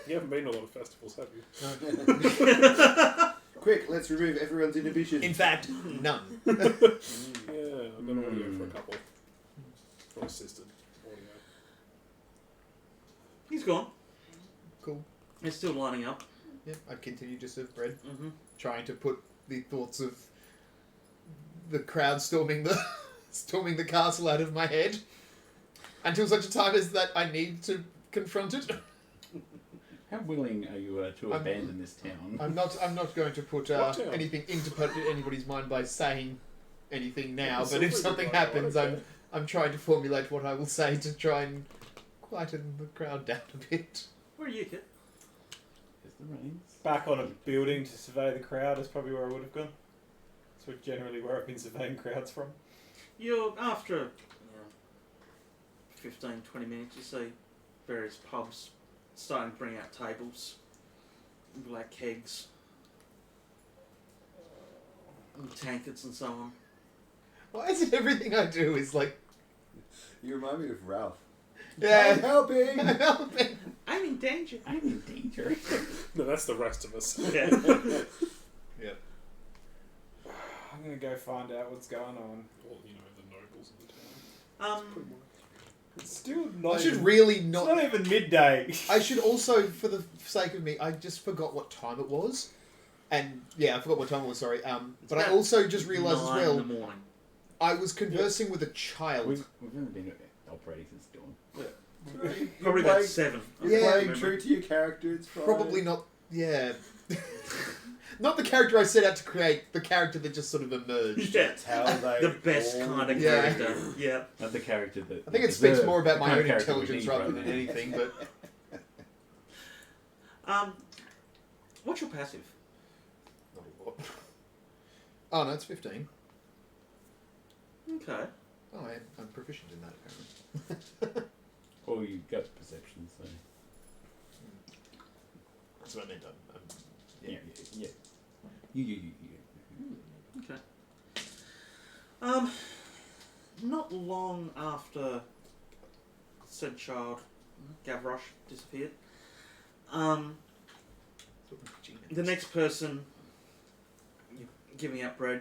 You haven't been to a lot of festivals, have you? Quick, let's remove everyone's inhibition. In fact, none. Yeah, I've got audio for a couple. For assisted audio. He's gone. Cool. They're still lining up. Yeah, I continue to serve bread, Mm-hmm. trying to put the thoughts of the crowd storming the castle out of my head until such a time as that I need to confront it. How willing are you to abandon this town? I'm not going to put What town? anything into anybody's mind by saying anything now. It's But if a something pretty good happens, idea. I'm trying to formulate what I will say to try and quieten the crowd down a bit. Where are you, kid? There's the reins. Back on a building to survey the crowd is probably where I would have gone. That's generally where I've been surveying crowds from. You're after 15, 20 minutes, you see various pubs starting to bring out tables, black kegs, and tankards and so on. Why is it everything I do is like, You remind me of Ralph. yeah, I'm helping! I'm helping. I'm in danger. I'm in danger. No, that's the rest of us. Yeah. Yeah. I'm gonna go find out what's going on. Well, you know, the nobles of the town. Um, It's still not. I should even, really It's not. not even midday. I should also, for the sake of me, I just forgot what time it was. And, yeah, I forgot what time it was, sorry. But I about also just realised as 9 well, in the morning. I was conversing with a child. We've only been operating since dawn. Probably You're about playing- 7. You're Yeah, playing remember. true to your character, it's fine. Probably not, yeah. Not the character I set out to create, the character that just sort of emerged. Yeah. That's how they The best all kind of Yeah. character. Yeah. Not the character that. I think it we speaks deserve, more about the my kind own of character we intelligence need rather right than now. anything, but... What's your passive? Oh, no, it's 15. Okay. Oh, I'm proficient in that, apparently. Or you got perception, so. That's what I meant. Yeah. You. Okay. Not long after said child, Gavroche, disappeared, the next person giving out bread,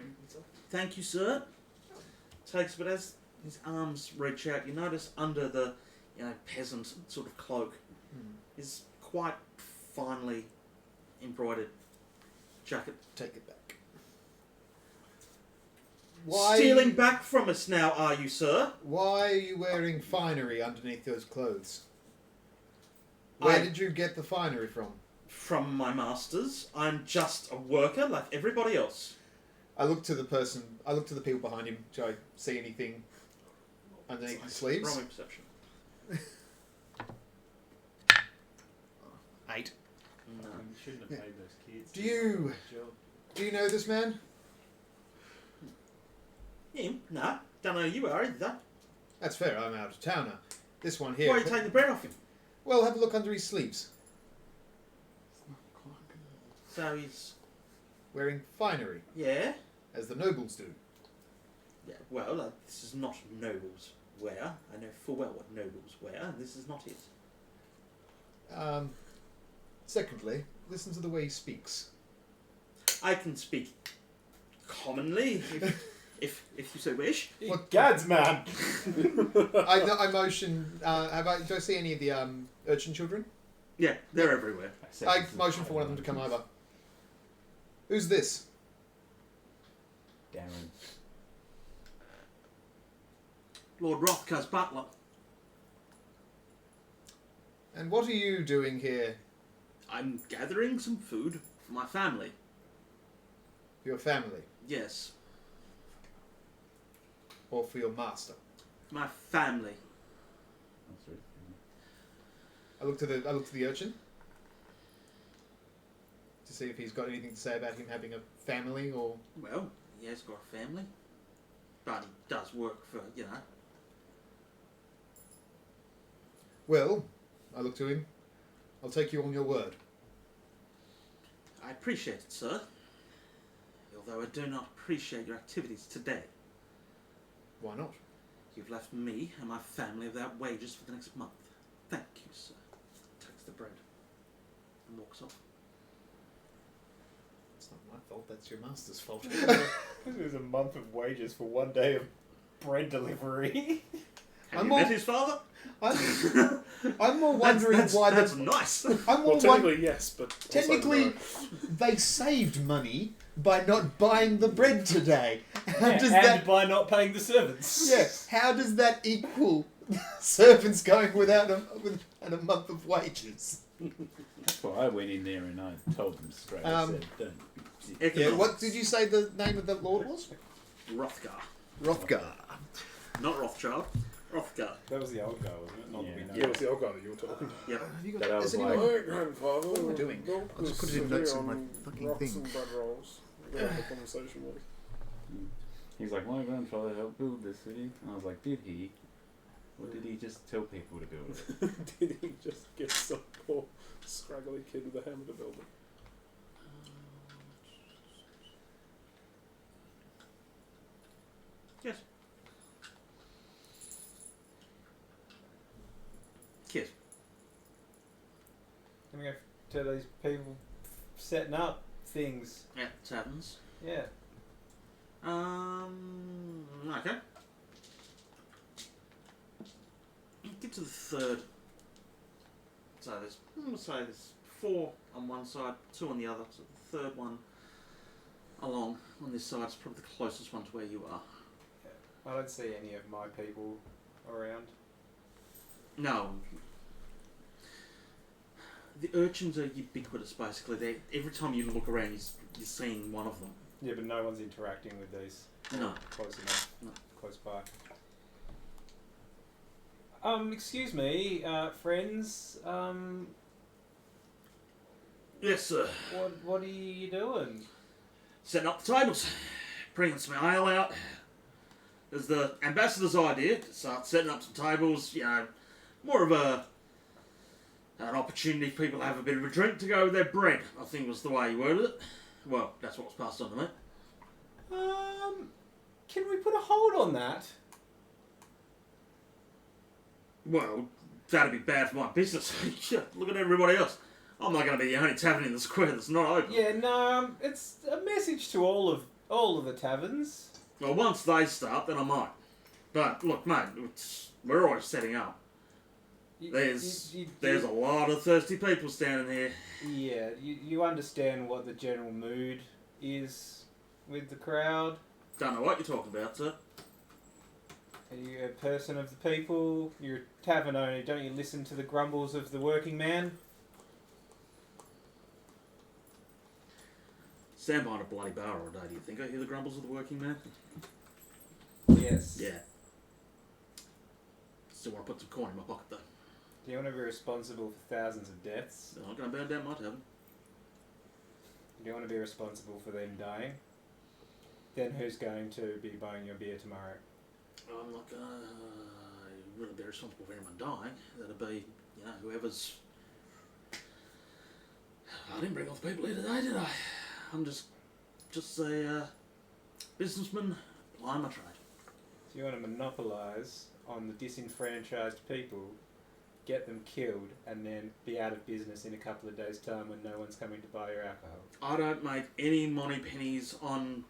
thank you, sir, takes, but as his arms reach out, you notice under the peasant sort of cloak is quite finely embroidered jacket. Take it back. Stealing back from us now, are you, sir? Why are you wearing finery underneath those clothes? Where I- did you get the finery from? From my masters. I'm just a worker like everybody else. I look to the people behind him. Do I see anything underneath the sleeves? Roll me perception. 8. No. You shouldn't have Yeah. made those kids. Do you know this man? Him? No. Don't know who you are either. That's fair, I'm out of towner. This one Why here. are you taking the bread off him? Well, have a look under his sleeves. So he's... Wearing finery, Yeah? as the nobles do. Yeah, well, this is not nobles' wear. I know full well what nobles wear, and this is not it. Secondly, listen to the way he speaks. I can speak commonly, if you so wish. What- Gads, man! I motion. Do I see any of the urchin children? Yeah, they're everywhere. I motion for one of them to come over. Who's this? Darren. Lord Rothko's butler. And what are you doing here? I'm gathering some food for my family. For your family? Yes, Or for your master? my family. That's right. I look to the urchin to see if he's got anything to say about him having a family or... Well, he has got a family, but he does work for, you know. Well, I look to him. I'll take you on your word. I appreciate it, sir. Although I do not appreciate your activities today. Why not? You've left me and my family without wages for the next month. Thank you, sir. Takes the bread and walks off. It's not my fault, that's your master's fault. It was a month of wages for 1 day of bread delivery. Have I'm you more- met his father? I'm more wondering why that's nice. I'm more Well, technically, yes, but also technically, no. they saved money by not buying the bread today. How Yeah, does and that? by not paying the servants. Yeah, how does that equal servants going without a month of wages? That's why I went in there and I told them straight. I Um, said, don't. Yeah. What did you say the name of the lord was? Rothgar. Rothgar. Not Rothschild. Rothgar. That was the old guy, wasn't it? Not Yeah. that we know. Yeah, it was the old guy that you were talking to. Yep. Have you got? That I Is was anyone? like- My grandfather. What am I doing? milk I'll just was put it in notes severe on my on fucking rocks thing. and bread rolls. We had the conversation was. He's like, my grandfather helped build this city. And I was like, did he? Or did he just tell people to build it? Did he just get some poor scraggly kid with a hammer to build it? Yes. Kiss. Can we go to these people setting up things? Yeah, taverns. Yeah. Okay. Get to the third. So there's 4 on one side, 2 on the other. So the third one along on this side is probably the closest one to where you are. I don't see any of my people around. No. The urchins are ubiquitous, basically. Every time you look around, you're seeing one of them. Yeah, but no one's interacting with these. No. Close enough. No. Close by. Excuse me, friends. Yes, sir. What are you doing? Setting up the tables, bringing some ale out. There's the ambassador's idea to start setting up some tables, you know, more of an opportunity for people to have a bit of a drink to go with their bread, I think was the way he worded it. Well, that's what was passed on to me. Can we put a hold on that? Well, that'd be bad for my business. Look at everybody else. I'm not going to be the only tavern in the square that's not open. Yeah, no, it's a message to all of the taverns. Well, once they start, then I might. But look, mate, we're always setting up. There's a lot of thirsty people standing here. Yeah, you understand what the general mood is with the crowd. Don't know what you're talking about, sir. Are you a person of the people? You're a tavern owner. Don't you listen to the grumbles of the working man? Stand behind a bloody bar all day, do you think I hear the grumbles of the working man? Yes. Yeah. Still want to put some coin in my pocket, though. Do you want to be responsible for thousands of deaths? I'm not going to burn down my tavern. Do you want to be responsible for them dying? Then who's going to be buying your beer tomorrow? I'm not going to really be responsible for anyone dying. That'll be, you know, whoever's... I didn't bring all the people here today, did I? I'm just a businessman plying my trade. So you want to monopolise on the disenfranchised people, get them killed, and then be out of business in a couple of days' time when no one's coming to buy your alcohol. I don't make any money pennies on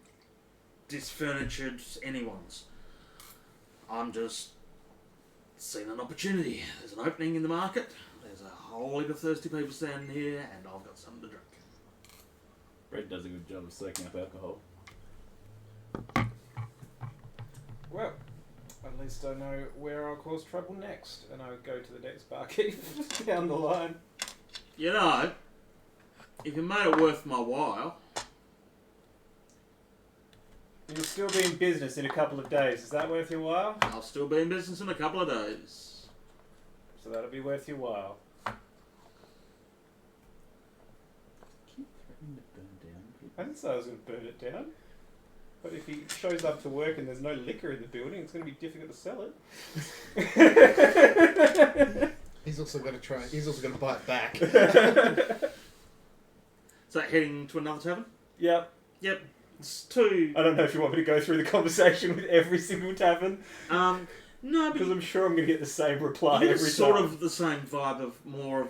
disfurnitured anyone's. I'm just seeing an opportunity. There's an opening in the market. There's a whole heap of thirsty people standing here, and I've got something to drink. Brett does a good job of soaking up alcohol. Well, At least I know where I'll cause trouble next, and I would go to the next barkeep down the line. You know, if you made it worth my while, You'll still be in business in a couple of days. Is that worth your while? I'll still be in business in a couple of days. So that'll be worth your while. Keep threatening to burn down people. I didn't say I was going to burn it down. But if he shows up to work and there's no liquor in the building, it's going to be difficult to sell it. He's also going to try. He's also going to buy it back. So heading to another tavern? Yep. Yep. It's two. I don't know if you want me to go through the conversation with every single tavern, No, but because I'm sure I'm going to get the same reply you get every sort time. of the same vibe of more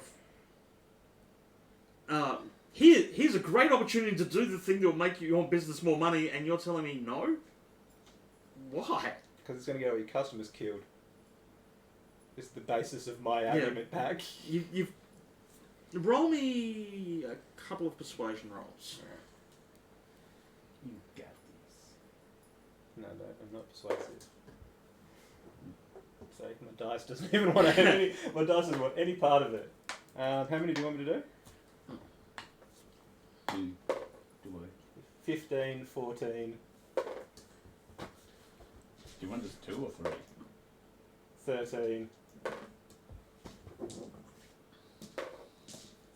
of. Here's a great opportunity to do the thing that will make your business more money, and you're telling me no? Why? Because it's going to get all your customers killed. It's the basis of my argument pack. You've roll me a couple of persuasion rolls. You got this. No, I'm not persuasive. So my dice doesn't even want to have any. My dice doesn't want any part of it. How many do you want me to do? Do I? 15, 14, Do you want just 2 or 3? 13.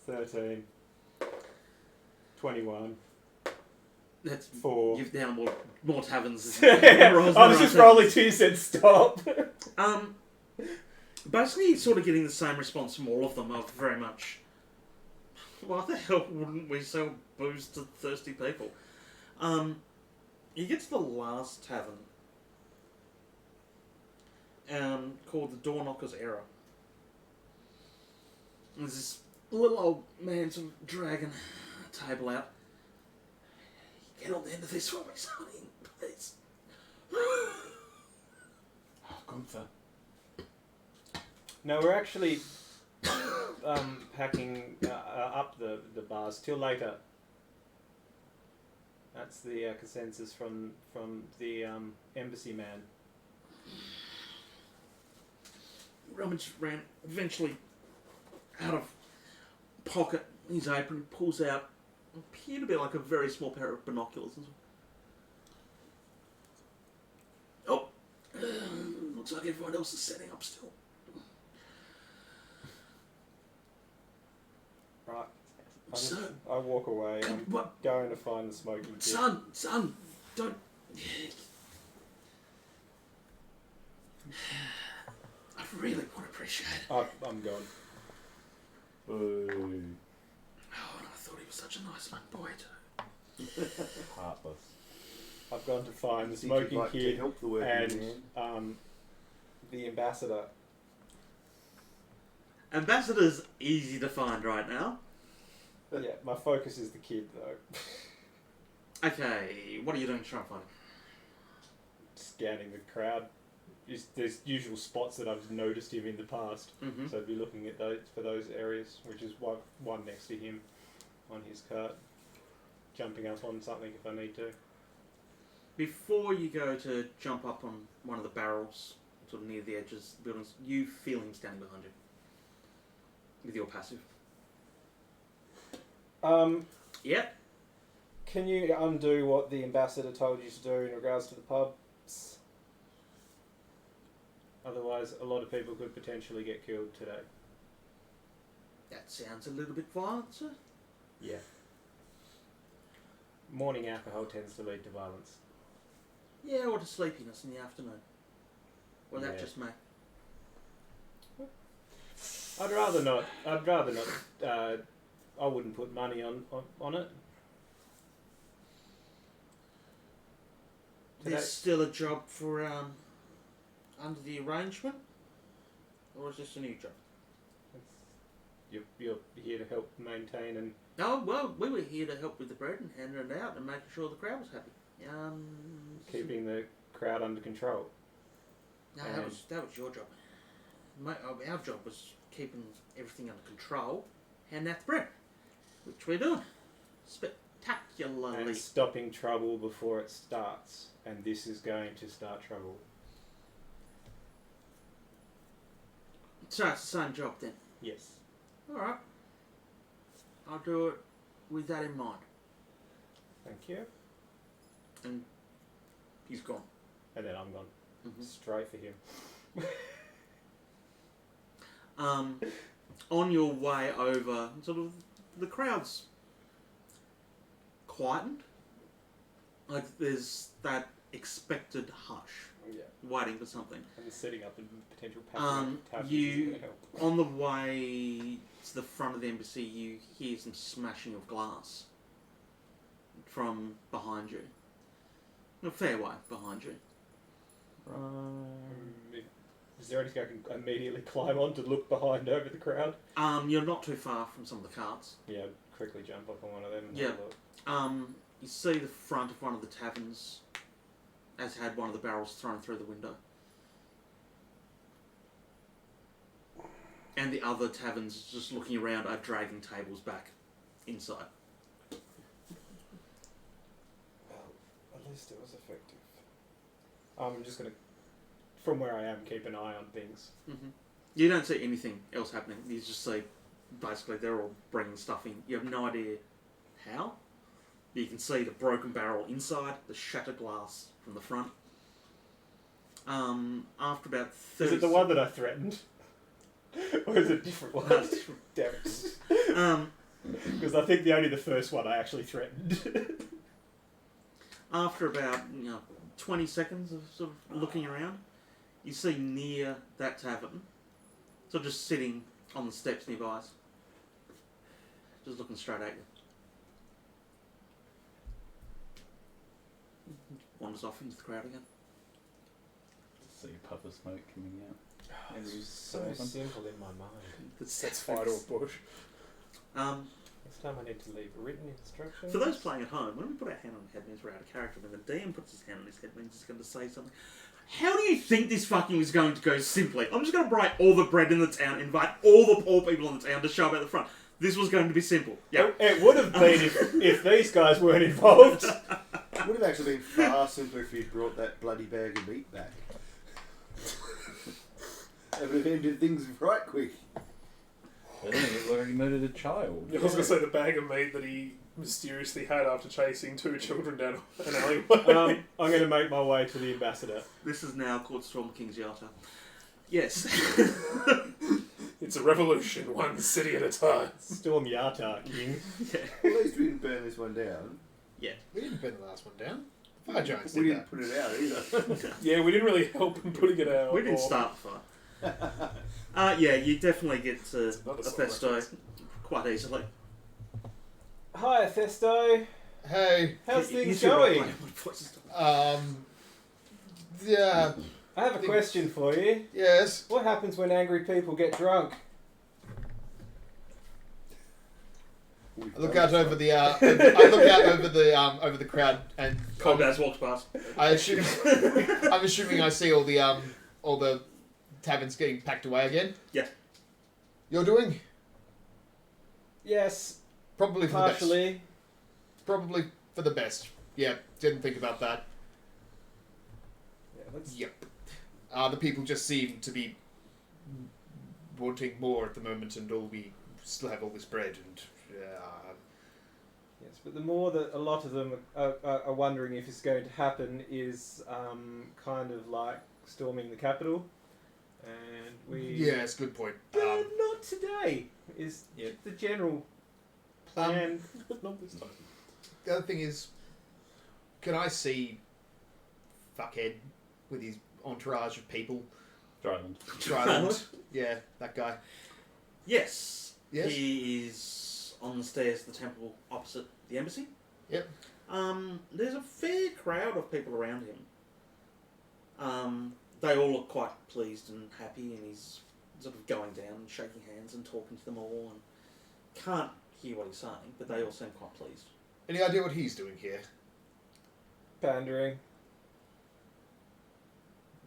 13. 21. That's 4. You've down more taverns. I was just rolling till you said stop. Basically, sort of getting the same response from all of them of very much. Why the hell wouldn't we sell booze to thirsty people? You get to the last tavern, called the Door Knocker's Error. And there's this little old man sort of dragging a table out. Get on the end of this for me, sonny, please. Oh, Gunther. No, we're actually packing up the bars till later. That's the consensus from the embassy man. Rummage ran eventually out of pocket his apron, pulls out what appear to be like a very small pair of binoculars. Oh, looks like everyone else is setting up still. Right. Son, I walk away. I'm what? going to find the smoking kid. Son, don't. I really would appreciate it. I'm gone. Oh, and I thought he was such a nice young boy too. Heartless. I've gone to find the Think you'd smoking like to kid help the working man? and the ambassador. Ambassador's easy to find right now. Yeah, my focus is the kid though. Okay, what are you doing to try and find him? Scanning the crowd. There's usual spots that I've noticed him in the past, Mm-hmm. so I'd be looking at those for those areas, which is one next to him on his cart, jumping up on something if I need to. Before you go to jump up on one of the barrels, sort of near the edges of the buildings, you feel him standing behind you. With your passive. Yep. Can you undo what the ambassador told you to do in regards to the pubs? Otherwise, a lot of people could potentially get killed today. That sounds a little bit violent, sir. Yeah. Morning alcohol tends to lead to violence. Yeah, or to sleepiness in the afternoon. Well, that's Yeah. just me. I'd rather not. I wouldn't put money on it. There's still a job for, under the arrangement? Or is this a new job? You're here to help maintain and Oh, well, we were here to help with the bread and handing it out and making sure the crowd was happy. keeping the crowd under control. No, that was your job. Our job was keeping everything under control, handing out the bread, which we're doing spectacularly. And stopping trouble before it starts. And this is going to start trouble. So it's the same job then. Yes. Alright. I'll do it with that in mind. Thank you. And he's gone. And then I'm gone. Mhm. Straight for him. On your way over, sort of, the crowd's quietened. Like, there's that expected hush, Yeah. waiting for something. And setting up a potential taverns you- is going to help. On the way to the front of the embassy, you hear some smashing of glass from behind you. A fair way behind you. Is there anything I can immediately climb on to look behind over the crowd? You're not too far from some of the carts. Yeah, I'd quickly jump up on one of them and Yeah. have a look. You see the front of one of the taverns has had one of the barrels thrown through the window. And the other taverns, just looking around, are dragging tables back inside. Well, at least it was effective. I'm just going to, from where I am, keep an eye on things. Mm-hmm. You don't see anything else happening. You just see, basically, they're all bringing stuff in. You have no idea how. You can see the broken barrel inside, the shattered glass from the front. After about 30... Is it the one that I threatened? Or is it a different one? Damn it. Because I think only the first one I actually threatened. After about 20 seconds of sort of looking around, you see near that tavern, so just sitting on the steps nearby, just looking straight at you. Wanders off into the crowd again. See a puff of smoke coming out. So simple in my mind. Sets fire to a bush. Next time I need to leave written instructions. For those playing at home, when we put our hand on the head means we're out of character. When the DM puts his hand on his head means he's going to say something. How do you think this fucking was going to go simply? I'm just going to buy all the bread in the town, invite all the poor people in the town to show up at the front. This was going to be simple. Yeah. It would have been if these guys weren't involved. It would have actually been far simpler if you'd brought that bloody bag of meat back. That would have ended things right quick. I think he's already murdered a child. I was going to say the bag of meat that he mysteriously had after chasing 2 children down an alleyway. I'm going to make my way to the ambassador. This is now called Storm King's Yata. Yes. It's a revolution, one city at a time. Storm Yata, King. Yeah. At least we didn't burn this one down. We didn't burn the last one down. Fire giants We did didn't put it out either. Yeah, we didn't really help in putting it out. We didn't start the fire. Yeah, you definitely get to It's another sort of Athesto reference. quite easily. Hi, Athesto. Hey, How's You things two roleplay going? my voice is yeah, I have a question for you. yes. What happens when angry people get drunk? I look out over the. I look out over the crowd, and Coldaz walks past. I assume. I'm assuming I see all the taverns getting packed away again. Yeah. You're doing Yes, probably for the best. partially. Probably for the best. Yeah, didn't think about that. Yeah, let's Yep. The people just seem to be wanting more at the moment, and we still have all this bread and. Yes, but the more that a lot of them are wondering if it's going to happen is kind of like storming the capital, and we. Yes, good point. But not today. Is the general plan? Not this time. The other thing is, can I see Fuckhead with his entourage of people? Dryland. Trident. Yeah, that guy. Yes. Yes. He is on the stairs of the temple opposite the embassy. Yep. There's a fair crowd of people around him. They all look quite pleased and happy, and he's sort of going down and shaking hands and talking to them all, and can't hear what he's saying, but they all seem quite pleased. Any idea what he's doing here? Pandering.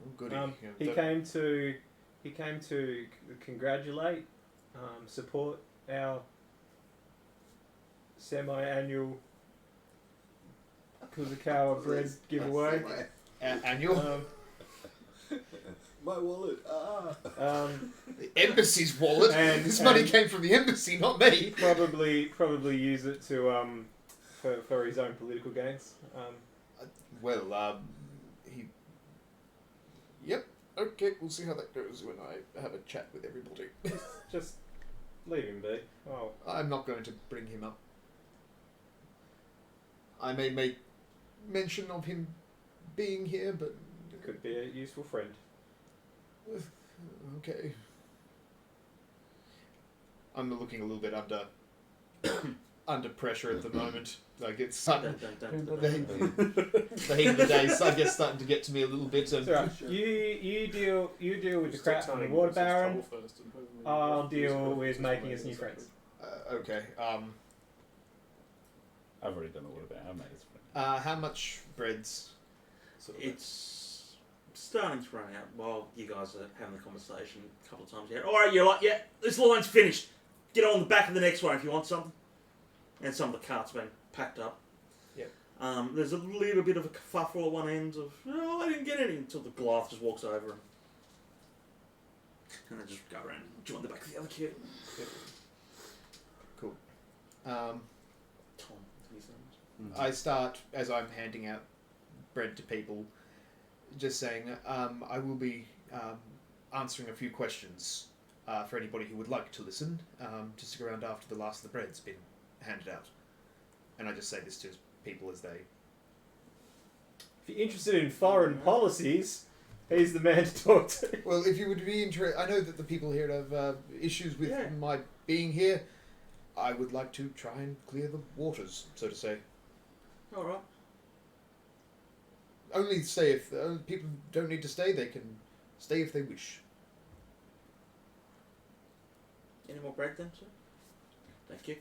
Oh, goody. He came to congratulate, support our semi-annual Kuzukawa bread giveaway. Annual. My wallet. The embassy's wallet. And- This money and- came from the embassy, not me. Probably use it to for his own political gains. Well, he. Yep. Okay, we'll see how that goes when I have a chat with everybody. Just leave him be. Oh, I'm not going to bring him up. I may make mention of him being here, but could be a useful friend. okay. I'm looking a little bit under pressure at the moment. Like it's starting, the heat of the day, I guess, starting to get to me a little bit. And It's alright. You deal with the crap from the water baron. I'll deal with making us new friends. Okay. I've already done the water baron. I made his friend. How much breads? Sort of It's starting to run out while you guys are having the conversation a couple of times. Yeah. All right, you're like, yeah, this line's finished. Get on the back of the next one if you want something. And some of the carts have been packed up. Yep. There's a little bit of a kerfuffle at one end of, oh, I didn't get any, until the Goliath just walks over and they just go around and join the back of the other queue. Cool. Tom, his name. I start as I'm handing out bread to people, just saying, I will be answering a few questions for anybody who would like to listen. To stick around after the last of the bread's been handed out, and I just say this to people as they. If you're interested in foreign policies, he's the man to talk to. Well, if you would be interested, I know that the people here have issues with my being here. I would like to try and clear the waters, so to say. All right. Only stay if people don't need to stay. They can stay if they wish. Any more bread then, sir? Thank you.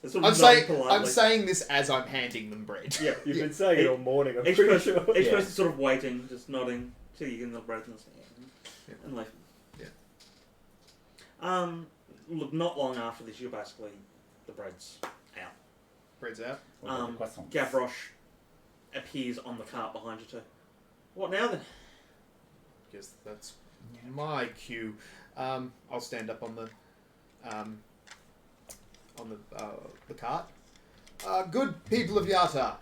That's sort of I'm saying this as I'm handing them bread. Yeah, You've been saying it all morning, I'm each pretty person, sure. Each person's sort of waiting, just nodding till you get the bread and leave. Yeah. Look, not long after this, you're basically the bread's out. Bread's out. What about the croissants? Gavroche appears on the cart behind you too. What now then? Guess that's my cue. I'll stand up on the cart. Good people of Yata.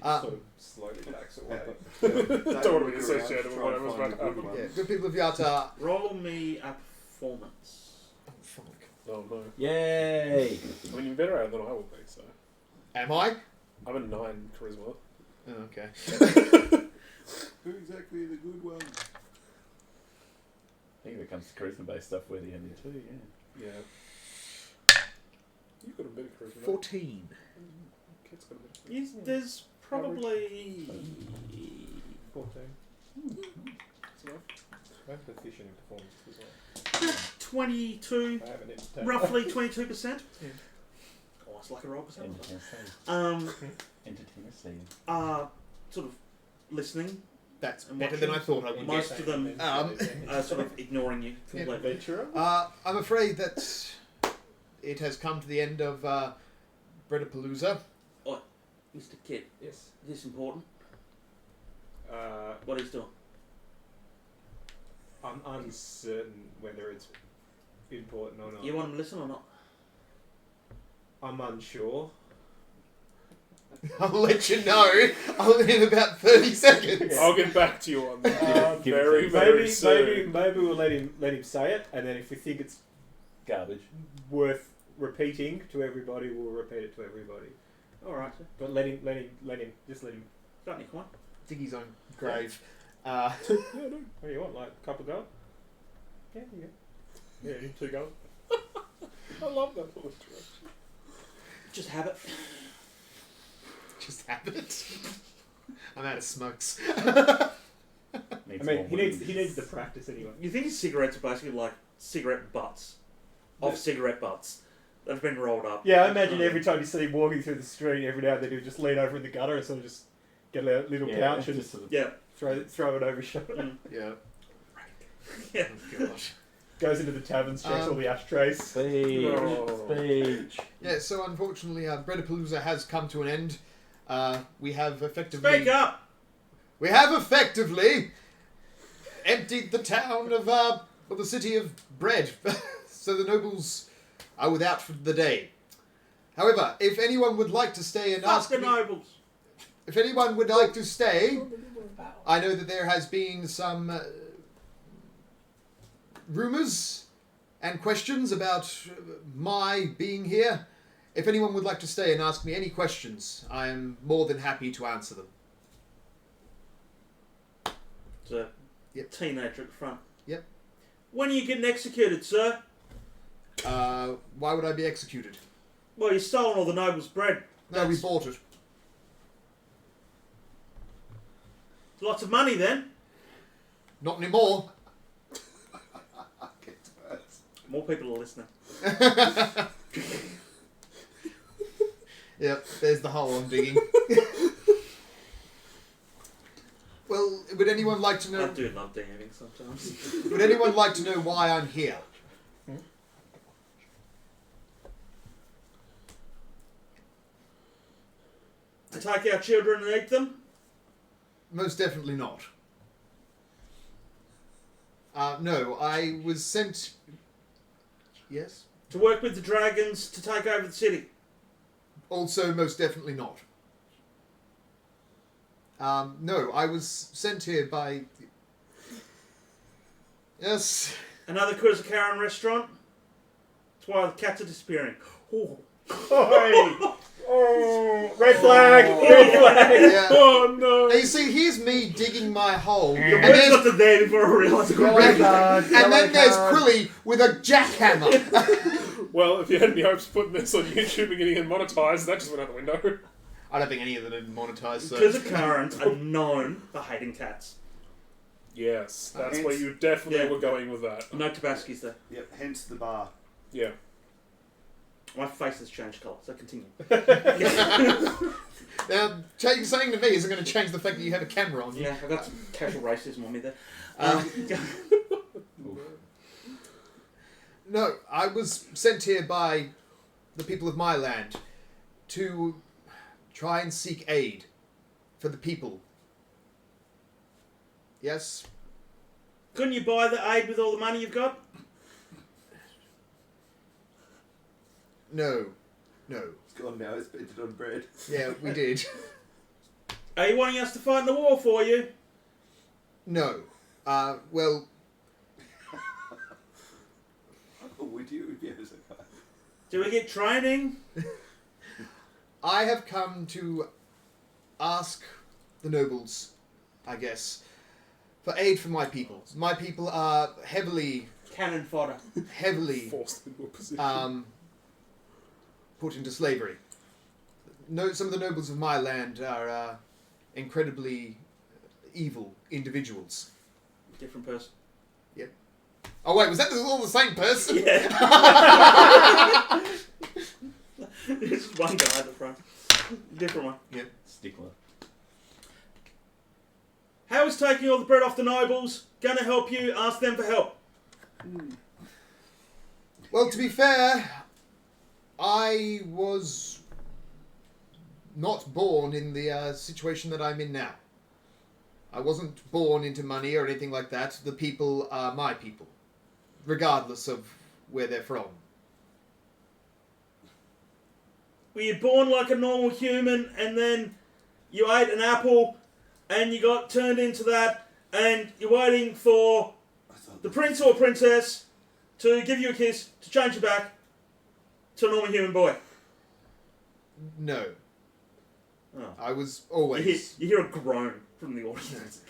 Sort of slowly backs away. Don't want to be associated with whatever's about to happen. Yeah, good people of Yata. Roll me a performance. Oh, fuck. Oh no. Yay! I mean, you're better at it than I will be, so. Am I? I'm a 9 charisma. Oh, okay. Who exactly are the good ones? I think when it comes to charisma-based stuff, we're the only two, yeah. Yeah. You've got a bit of charisma. 14. Kid's got a bit of charisma. There's probably 14. That's enough. I'm proficient in performance as well. 22, I haven't entertained. roughly 22%. Yeah. Oh, it's like a roll percent. Entertainer Sort of listening. That's And better watching. than I thought I would Most get. of them sort of ignoring you completely. Adventurer? I'm afraid that it has come to the end of Breadapalooza. Mr. Kid, Yes. is this important? Uh, What he's doing? I'm uncertain whether it's important or not. You want him to listen or not? I'm unsure. I'll let you know in about 30 seconds. I'll get back to you on that. Very, very Maybe, soon. maybe we'll let him say it, and then if we think it's Garbage. worth repeating to everybody, we'll repeat it to everybody. Alright, sir. But let him. Just let him. Got any coin? Dig his own grave. Yeah, no. What do you want? Like a cup of gold? Yeah, you go. Yeah, 2 gold. I love that little direction. Just have it. Just have it. I'm out of smokes. I mean, he needs the practice anyway. You think cigarettes are basically like cigarette butts. Of cigarette butts. That have been rolled up. Yeah, I imagine every time you see him walking through the street, every now and then he'll just lean over in the gutter and sort of just get a little pouch and just sort of, Yeah. throw it over his shoulder. Mm. Yeah. Yeah. Oh, gosh. Goes into the taverns, checks all the ashtrays. speech, Oh. speech. Yeah, so unfortunately, Breadapalooza has come to an end. We have effectively... Speak up! We have effectively emptied the town of the city of bread, so the nobles are without for the day. However, if anyone would like to stay and Fuck ask the me, nobles. if anyone would like to stay, I know that there has been some rumours and questions about my being here. If anyone would like to stay and ask me any questions, I am more than happy to answer them. Sir. Yep. Teenager at the front. Yep. When are you getting executed, sir? Why would I be executed? Well, you've stolen all the nobles' bread. No, we bought it. Lots of money then. Not anymore. More people are listening. Yep, there's the hole I'm digging. Well, would anyone like to I know? do love DMing sometimes. Would anyone like to know why I'm here? To take our children and eat them? Most definitely not. No, I was sent. Yes. To work with the dragons to take over the city? Also, most definitely not. No, I was sent here by. Yes. Another Kuzakaran restaurant? That's why the cats are disappearing. Oh. Oh, red flag! Red flag! Yeah. Oh no! Now you see, here's me digging my hole, Your and words there's got to there before I realised I got Yellow red. card, and yellow then there's card. Quilly with a jackhammer. Well, if you had any hopes of putting this on YouTube and getting it monetized, that just went out the window. I don't think any of them are monetized. So. Kuzakarans are known for hating cats. Yes, that's Hence- where you definitely Yeah. were going with that. No Tabaskis there. Yep, hence the bar. Yeah. My face has changed colour, so continue. Now, saying to me isn't going to change the fact that you have a camera on you. Yeah, I've got some casual racism on me there. No, I was sent here by the people of my land to try and seek aid for the people. Yes? Couldn't you buy the aid with all the money you've got? No. No. It's gone now, it's painted on bread. Yeah, we did. Are you wanting us to fight in the war for you? No. Well, Oh, would you? Would be ever so kind. Do we get training? I have come to ask the nobles, I guess, for aid for my people. My people are heavily Cannon fodder. Forced into a position. Put into slavery. No, some of the nobles of my land are incredibly evil individuals. Different person. Oh wait, was that all the same person? Yeah. There's just one guy at the front. Different one. Stickler. How is taking all the bread off the nobles going to help you? Ask them for help. Well, to be fair, I was not born in the situation that I'm in now. I wasn't born into money or anything like that. The people are my people, regardless of where they're from. Were you born like a normal human and then you ate an apple and you got turned into that and you're waiting for the prince or princess to give you a kiss to change you back to a normal human boy? No. Oh. I was You always... hear a groan from the audience.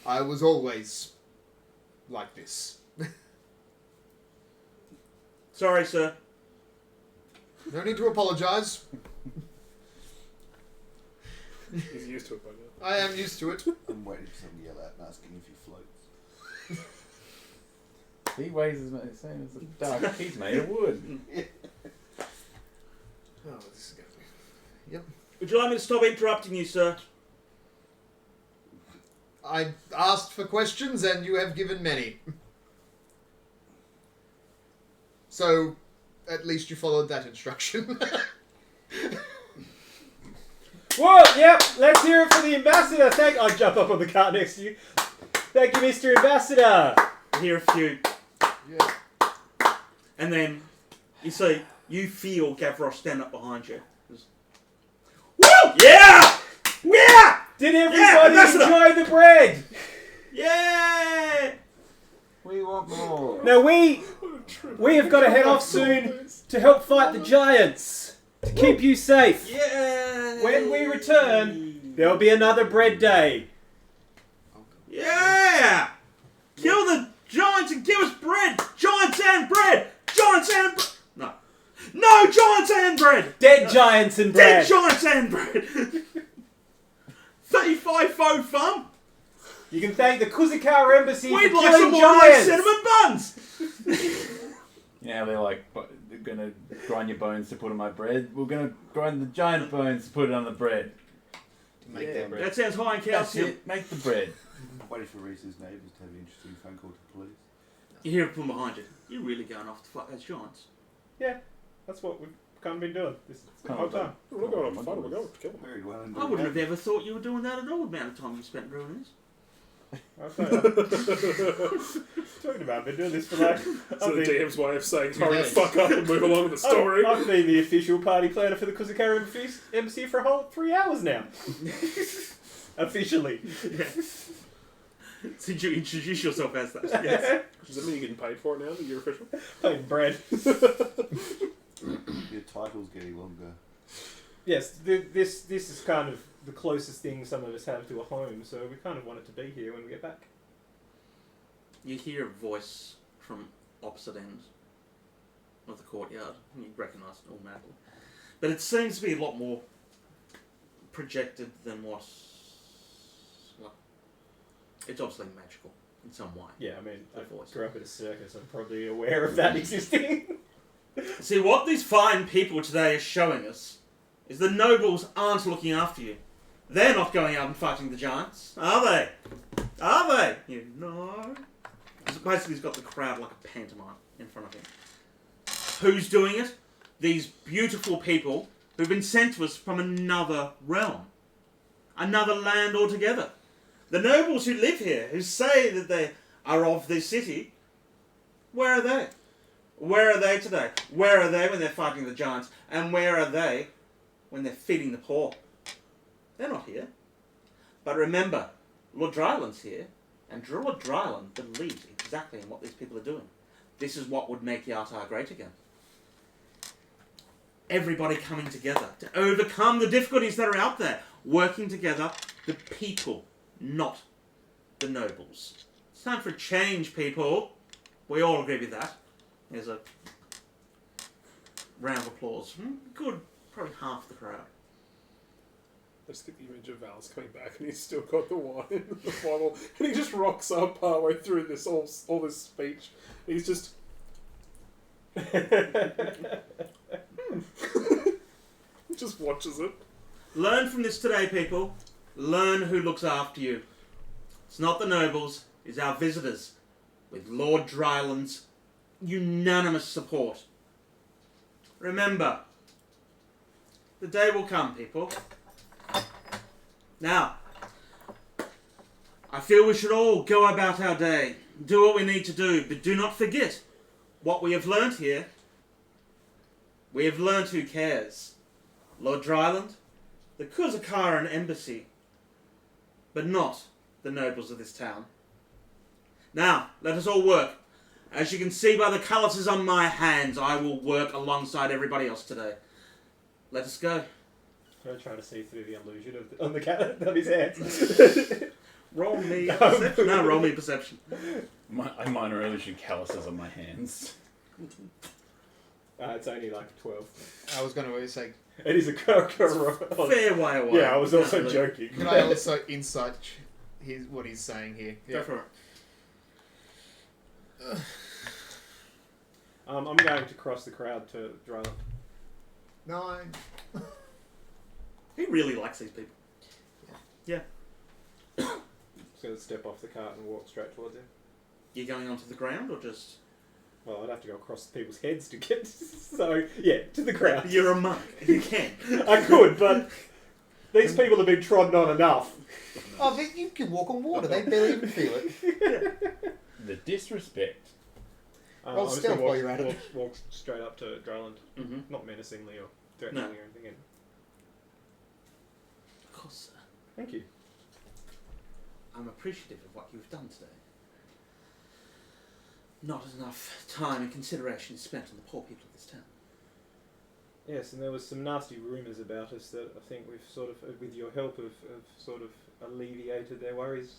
I was always like this. Sorry, sir. No need to apologise. He's used to it by now. I am used to it. I'm waiting for someone to yell out and asking if he floats. He weighs as much the same as the duck. He's made of wood. Oh, this is going to be... Yep. Would you like me to stop interrupting you, sir? I asked for questions and you have given many. So, at least you followed that instruction. Whoa, yep, let's hear it for the ambassador. I'll jump up on the cart next to you. Thank you, Mr. Ambassador. Hear a few, Yeah. and then you feel Gavroche stand up behind you. Woo! Yeah! Yeah! Did everybody Ambassador! enjoy the bread? Yeah! We want more. Now we have got to head off soon to help fight the giants, to keep you safe. Yeah! When we return, there'll be another bread day. Yeah! Kill the giants and give us bread! Giants and bread! Giants and bread! No. No giants and bread! Dead giants and bread. Dead giants and bread! 35 faux fun! You can thank the Kuzikawa Embassy We'd for like some killing more of those giants. cinnamon buns! Yeah, they're like, they're gonna grind your bones to put on my bread. We're gonna grind the giant bones to put it on the bread. To make Yeah, their bread. That sounds high in That's calcium. it. Make the bread. I'm waiting for Reese's neighbours to have an interesting phone call to the police. You hear it from behind you. You're really going off to fight those giants. That's what we've kind of been doing this Kind whole of time. We're not going to fight, we're going to kill them. Very well and I wouldn't have ever thought you were doing that at all, the amount of time you spent doing this. Talking about, I've been doing this for like. So the DM's way of saying, hurry the days. fuck up and move along with the story. I've been the official party planner for the Kuzikawa Embassy for a whole 3 hours now. Officially. Since you introduce yourself as that. Yes. Does that mean you're getting paid for it now that you're official? Paying bread. Your title's getting longer. Yes, this is kind of the closest thing some of us have to a home, so we kind of want it to be here when we get back. You hear a voice from opposite ends of the courtyard, and you recognise it automatically. But it seems to be a lot more projected than what... Well, it's obviously magical in some way. Yeah, I mean, I The voice. grew up at a circus, I'm probably aware of that existing. See, what these fine people today are showing us is the nobles aren't looking after you. They're not going out and fighting the giants, are they? Are they? You know. Basically, he's got the crowd like a pantomime in front of him. Who's doing it? These beautiful people who've been sent to us from another realm. Another land altogether. The nobles who live here, who say that they are of this city, where are they? Where are they today? Where are they when they're fighting the giants? And where are they when they're feeding the poor? They're not here. But remember, Lord Dryland's here, and Lord Dryland believes exactly in what these people are doing. This is what would make Yartar great again. Everybody coming together to overcome the difficulties that are out there. Working together, the people, not the nobles. It's time for a change, people. We all agree with that. There's a round of applause. Good, probably half the crowd. I just get the image of Val's coming back and he's still got the wine in the bottle and he just rocks up partway through this all this speech. And he's just just watches it. Learn from this today, people. Learn who looks after you. It's not the nobles, it's our visitors, with Lord Dryland's unanimous support. Remember, the day will come, people. Now, I feel we should all go about our day, do what we need to do, but do not forget what we have learnt here. We have learnt who cares. Lord Dryland, the Kuzikaran Embassy, but not the nobles of this town. Now, let us all work. As you can see by the calluses on my hands, I will work alongside everybody else today. Let us go. I'm trying to see through the illusion on the cat on his hands. Roll me perception. No, roll me perception. I minor illusion calluses on my hands. It's only like 12. I was going to say, It is a character. Fair way away. Yeah, I was also Absolutely. joking. can I also insight what he's saying here? Go for it. I'm going to cross the crowd to Dryland. 9. He really likes these people. Just going to step off the cart and walk straight towards him. You going onto the ground or just... Well, I'd have to go across people's heads to get... So, yeah, to the crowd. You're a monk. You can. I could, but... These people have been trodden on enough. Oh, but you can walk on water. They barely even feel it. The disrespect. Well, I'm just stealth gonna while you're at it. walk straight up to Droland, Mm-hmm. not menacingly or threateningly No. or anything. Of course, sir. Thank you. I'm appreciative of what you've done today. Not enough time and consideration is spent on the poor people of this town. Yes, and there was some nasty rumours about us that I think we've sort of, with your help, have sort of alleviated their worries.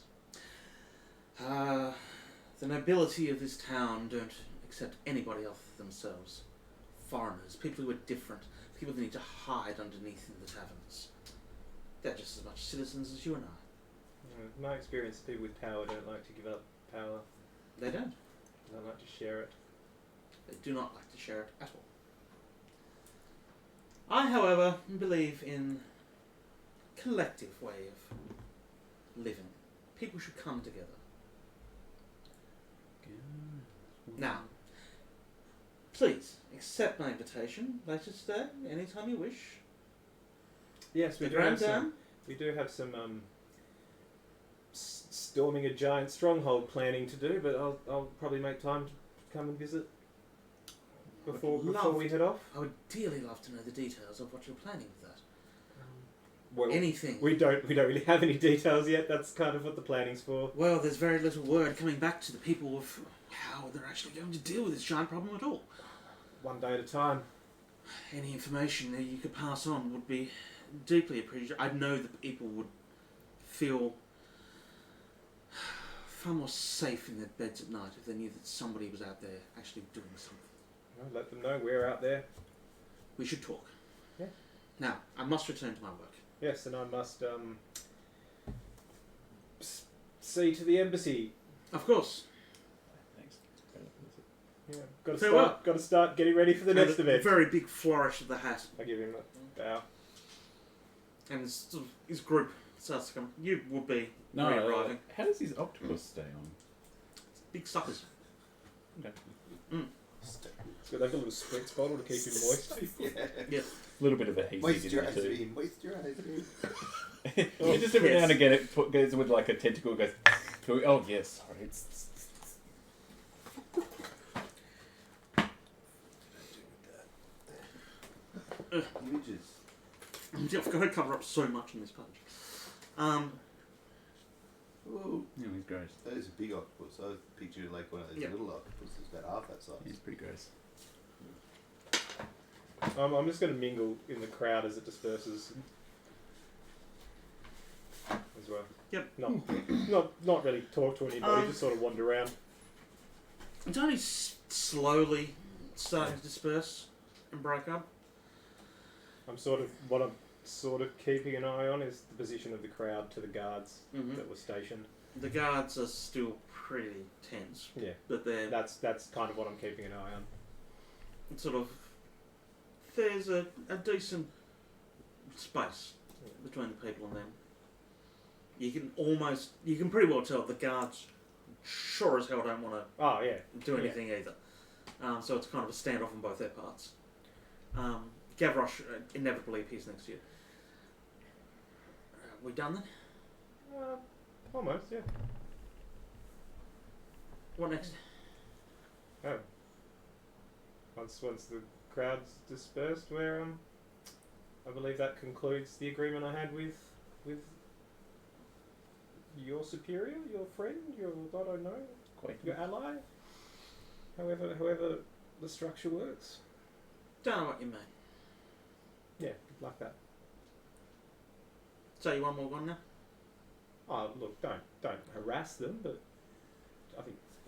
The nobility of this town don't accept anybody else themselves. Foreigners, people who are different, people who need to hide underneath in the taverns. They're just as much citizens as you and I. My experience, people with power don't like to give up power. They don't. They don't like to share it. They do not like to share it at all. I, however, believe in a collective way of living. People should come together. Now, please accept my invitation later today, anytime you wish. Yes, we The do Grand have some. Dam. We do have some storming a giant stronghold planning to do, but I'll probably make time to come and visit before we head off. I would dearly love to know the details of what you're planning with that. Well, Anything. we don't really have any details yet. That's kind of what the planning's for. Well, there's very little word coming back to the people of how they're actually going to deal with this giant problem at all. One day at a time. Any information that you could pass on would be deeply appreciated. I know that people would feel far more safe in their beds at night if they knew that somebody was out there actually doing something. Well, let them know we're out there. We should talk. Yeah. Now, I must return to my work. Yes, and I must see to the embassy. Of course. Thanks. Yeah, Farewell. got to start getting ready for the next A event. very big flourish of the hat. I give him a bow. And his group starts to come. You would be No, re-arriving. how does his octopus stay on? Big suckers. Okay. It's got like a little spritz bottle to keep him moist. Yeah. A little bit of a hazy Moisturize too. him, moisturize him. You just every Yes. now and again it goes with like a tentacle goes. Oh yes, sorry. It's Images. I've got to cover up so much on this page. Whoa. yeah, he's gross. That is a big octopus. I pictured like one of those Yeah. little octopuses, about half that size. He's pretty gross. I'm just going to mingle in the crowd as it disperses. As well. Yep. Not really talk to anybody. Um, Just sort of wander around. It's only slowly starting to disperse and break up. I'm sort of keeping an eye on is the position of the crowd to the guards that were stationed. The guards are still pretty tense, Yeah, but they're that's kind of what I'm keeping an eye on. sort of. There's a decent space between the people and them. You can pretty well tell the guards sure as hell don't want to Oh yeah, do anything either. So it's kind of a standoff on both their parts. Gavroche inevitably appears next to you. We done then? almost yeah. What next? Oh, once the crowd's dispersed, where I believe that concludes the agreement I had with your superior, your friend, your I don't know, your ally. However the structure works. Don't know what you mean. Yeah, like that. So you want more gone now? Oh look, don't harass them, but I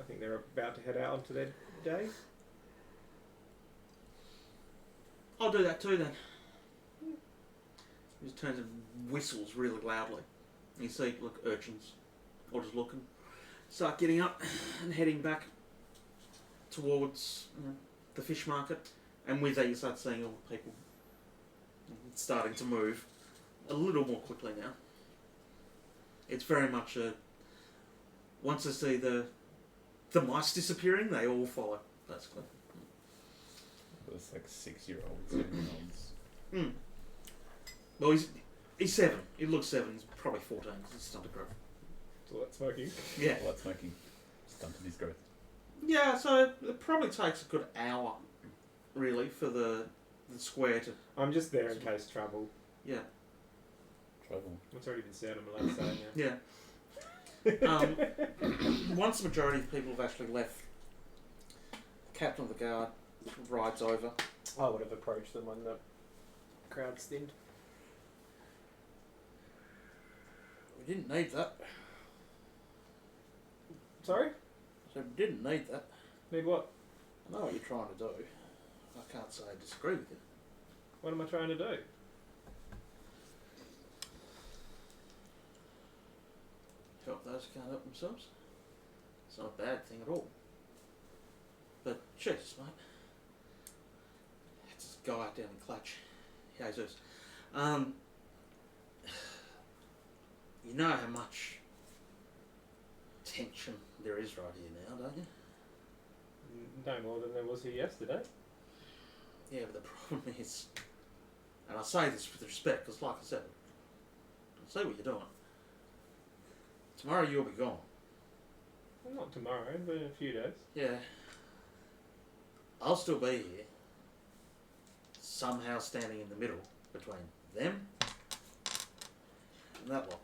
think they're about to head out onto their day. I'll do that too then. He just turns and whistles really loudly. You see, look, urchins, or just looking, start getting up and heading back towards the fish market, and with that you start seeing all the people starting to move a little more quickly now. It's very much a once they see the mice disappearing, they all follow basically. It's like 6-year-olds, 7-year-olds. Well, He's 7. He looks 7. He's probably 14 because he's stunted growth. So what's smoking? Yeah. Blood smoking. Stunted his growth. Yeah, so it probably takes a good hour, really, for the square to... I'm just there in case trouble. Yeah. Trouble. It's already been said, I'm allowed to say it now. Yeah. Once the majority of people have actually left, the captain of the guard rides over. I would have approached them when the crowd's thinned. We didn't need that. Sorry? So we didn't need that. Need what? I know what you're trying to do. I can't say I disagree with you. What am I trying to do? Help those who can't help themselves. It's not a bad thing at all. But Jesus, mate. It's this guy down in Clutch. Jesus. You know how much tension there is right here now, don't you? No more than there was here yesterday. Yeah, but the problem is, and I say this with respect, because like I said, I see what you're doing. Tomorrow you'll be gone. Well, not tomorrow, but in a few days. Yeah. I'll still be here, somehow standing in the middle between them and that lot.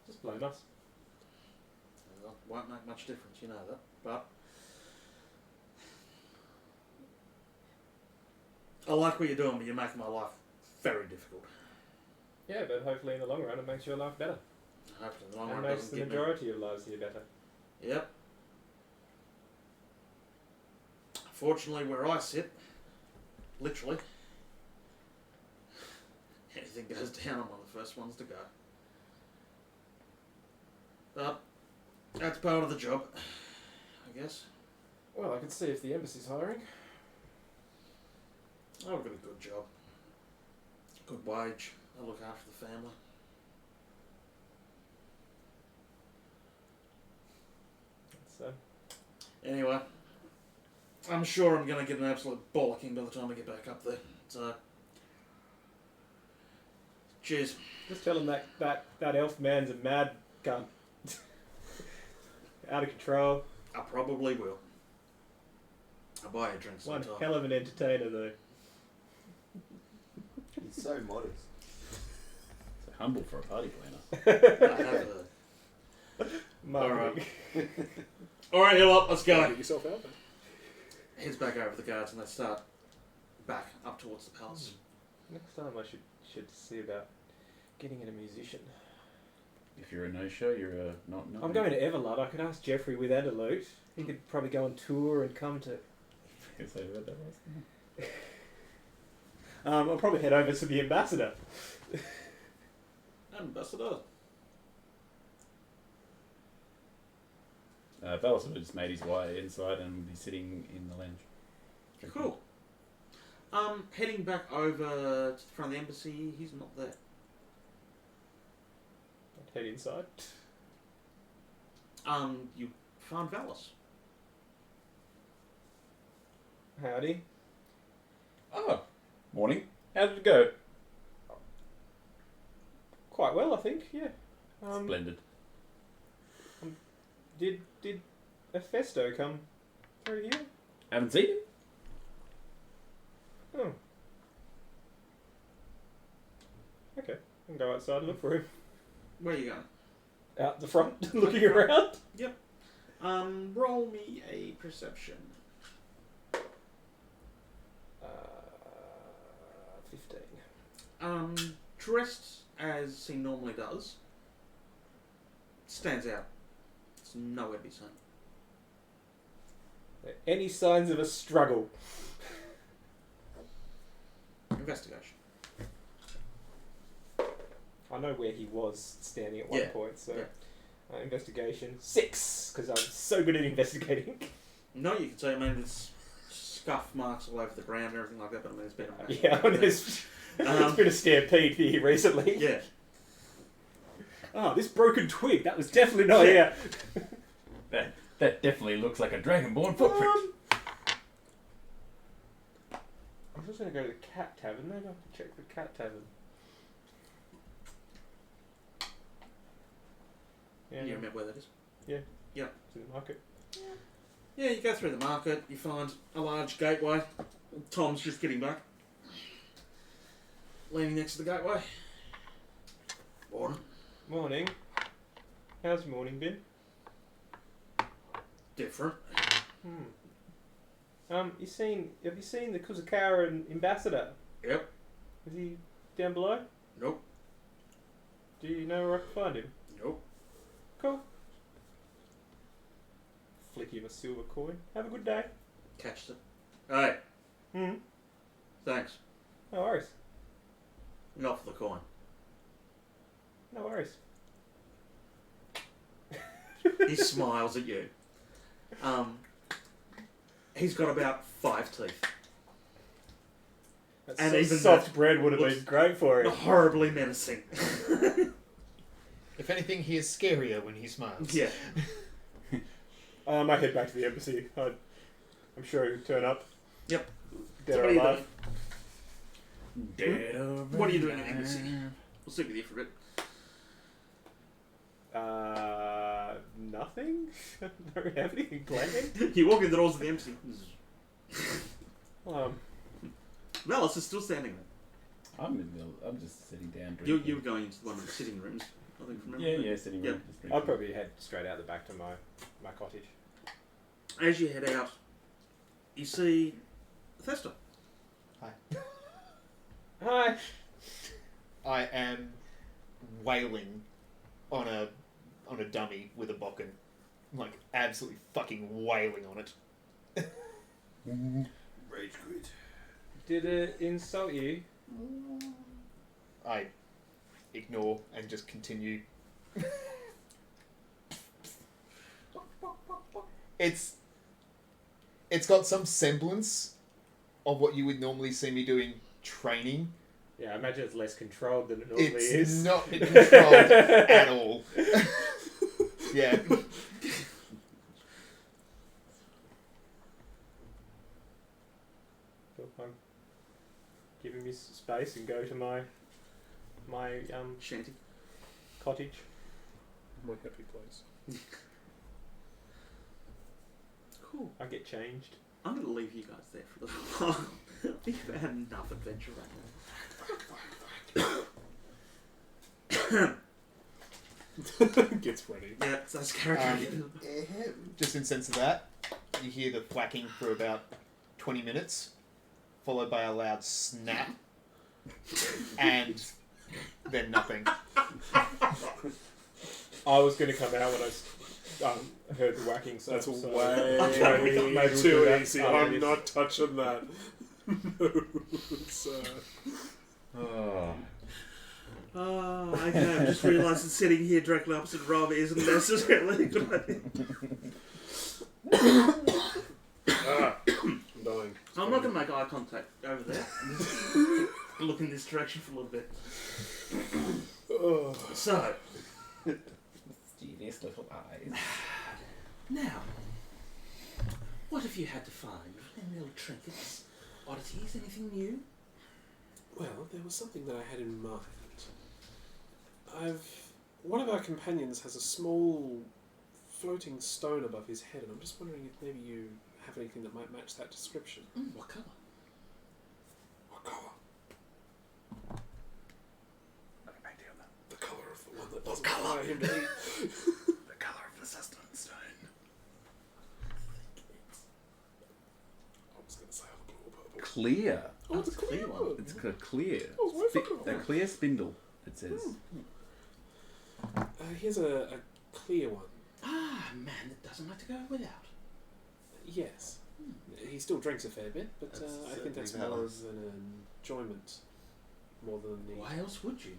Just blame us. It won't make much difference, you know that, but I like what you're doing, but you're making my life very difficult. Yeah, but hopefully in the long run it makes your life better. Hopefully in the long And run makes doesn't the give me... majority of lives here better. Yep. Fortunately, where I sit, literally, anything goes down, I'm one of the first ones to go. But that's part of the job, I guess. Well, I can see if the embassy's hiring. I've got a good job, good wage. I look after the family. So, Anyway, I'm sure I'm going to get an absolute bollocking by the time I get back up there. So, cheers. just tell them that elf man's a mad cunt. Out of control. I probably will. I'll buy you a drink One sometime. hell of an entertainer though. He's so modest. So humble for a party planner. I have a... Marketing. Alright, Hill up, let's go. Get yourself out there. Heads back over the guards and they start back up towards the palace. Next time I should see about getting in a musician. If you're a no-show, you're a not. I'm going to Everlard. I could ask Jeffrey with Adelote. He could probably go on tour and come to. Say what that was. I'll probably head over to the ambassador. Ambassador. Valis just made his way inside and will be sitting in the lounge. drinking. Cool. Heading back over to the front of the embassy, he's not there. Head inside. You find Valis. Howdy. Oh, morning. How did it go? Quite well, I think. Yeah. Splendid. Did Athesto come through here? Haven't seen him? Oh. Okay. I can go outside and look for him. Where are you going? Out the front, looking around. Roll me a perception. 15. Dressed as he normally does, stands out. It's nowhere to be seen. Any signs of a struggle? Investigation. I know where he was standing at one Yeah. point, so Yeah. investigation 6 because I'm so good at investigating. No, you can say, I mean, there's scuff marks all over the ground and everything like that, but I mean, it's been a mess. Yeah, it's been a stampede here recently. Yeah. Oh, this broken twig, that was definitely not here. That definitely looks like a dragonborn footprint. just going to go to the cat tavern. Maybe I have to check the cat tavern. Yeah, You remember where that is? it's in the market. Yeah, you go through the market, you find a large gateway. Tom's just getting back. Leaning next to the gateway. Morning. Morning. How's your morning been? Different. Have you seen the Kusakaran ambassador? Yep. Is he down below? Nope. Do you know where I can find him? Nope. Cool. Flick him a silver coin. Have a good day. Catched it. Hey, Hmm. thanks. No worries. Not for the coin. No worries. He smiles at you. He's got about 5 teeth. That And even soft that bread would have looks been great for him. Horribly menacing. If anything, he is scarier when he smiles. Yeah. I might head back to the embassy. I'm sure he'll turn up. Yep. Dead So or what are you alive. Dead or What are you doing in the alive. embassy? We'll stick with you for a bit. Nothing? Don't have anything planned. You walk in the doors of the embassy. Malice is still standing there. I'm just sitting down drinking. You were going into one of the sitting rooms, I think, from memory. Yeah, sitting Yep. room. Just I'll drinking. probably head straight out the back to my cottage. As you head out, you see Athesto. Hi. I am wailing on a dummy with a bokken. Like, absolutely fucking wailing on it. Rage quit. Did it insult you? I ignore and just continue. It's got some semblance of what you would normally see me doing training. Yeah, I imagine it's less controlled than it normally It's is. not controlled at all. Yeah. So I'm giving me space and go to my Shanty. cottage. My happy place. Cool. I get changed. I'm going to leave you guys there for a little while. You've had enough adventure right now. Gets ready. Yeah, so that's character. Just in sense of that, you hear the thwacking for about 20 minutes, followed by a loud snap, and then nothing. I was going to come out when I heard the whacking stuff. That's so way maybe we'll do too that easy. after I'm this. not touching that. No, it's, Oh. Oh, okay. I've just realised that sitting here directly opposite Rob isn't necessarily a good idea. I'm dying. I'm not going to make eye contact over there. I'm just look in this direction for a little bit. So, Genius little eyes. now, what have you had to find? Any little trinkets, oddities, anything new? Well, there was something that I had in mind. One of our companions has a small floating stone above his head, and I'm just wondering if maybe you have anything that might match that description. What colour? What colour? The colour of the one that doesn't require him to eat. The colour of the sustenance stone. I was going to say either blue or purple. Clear. Oh, it's a clear one. It's clear. Oh, it's very cool. A clear spindle, it says. Here's a clear one. Ah, a man that doesn't like to go without. Yes. He still drinks a fair bit, but That's I think that's certainly more valid. of an enjoyment more than the... Why else would you?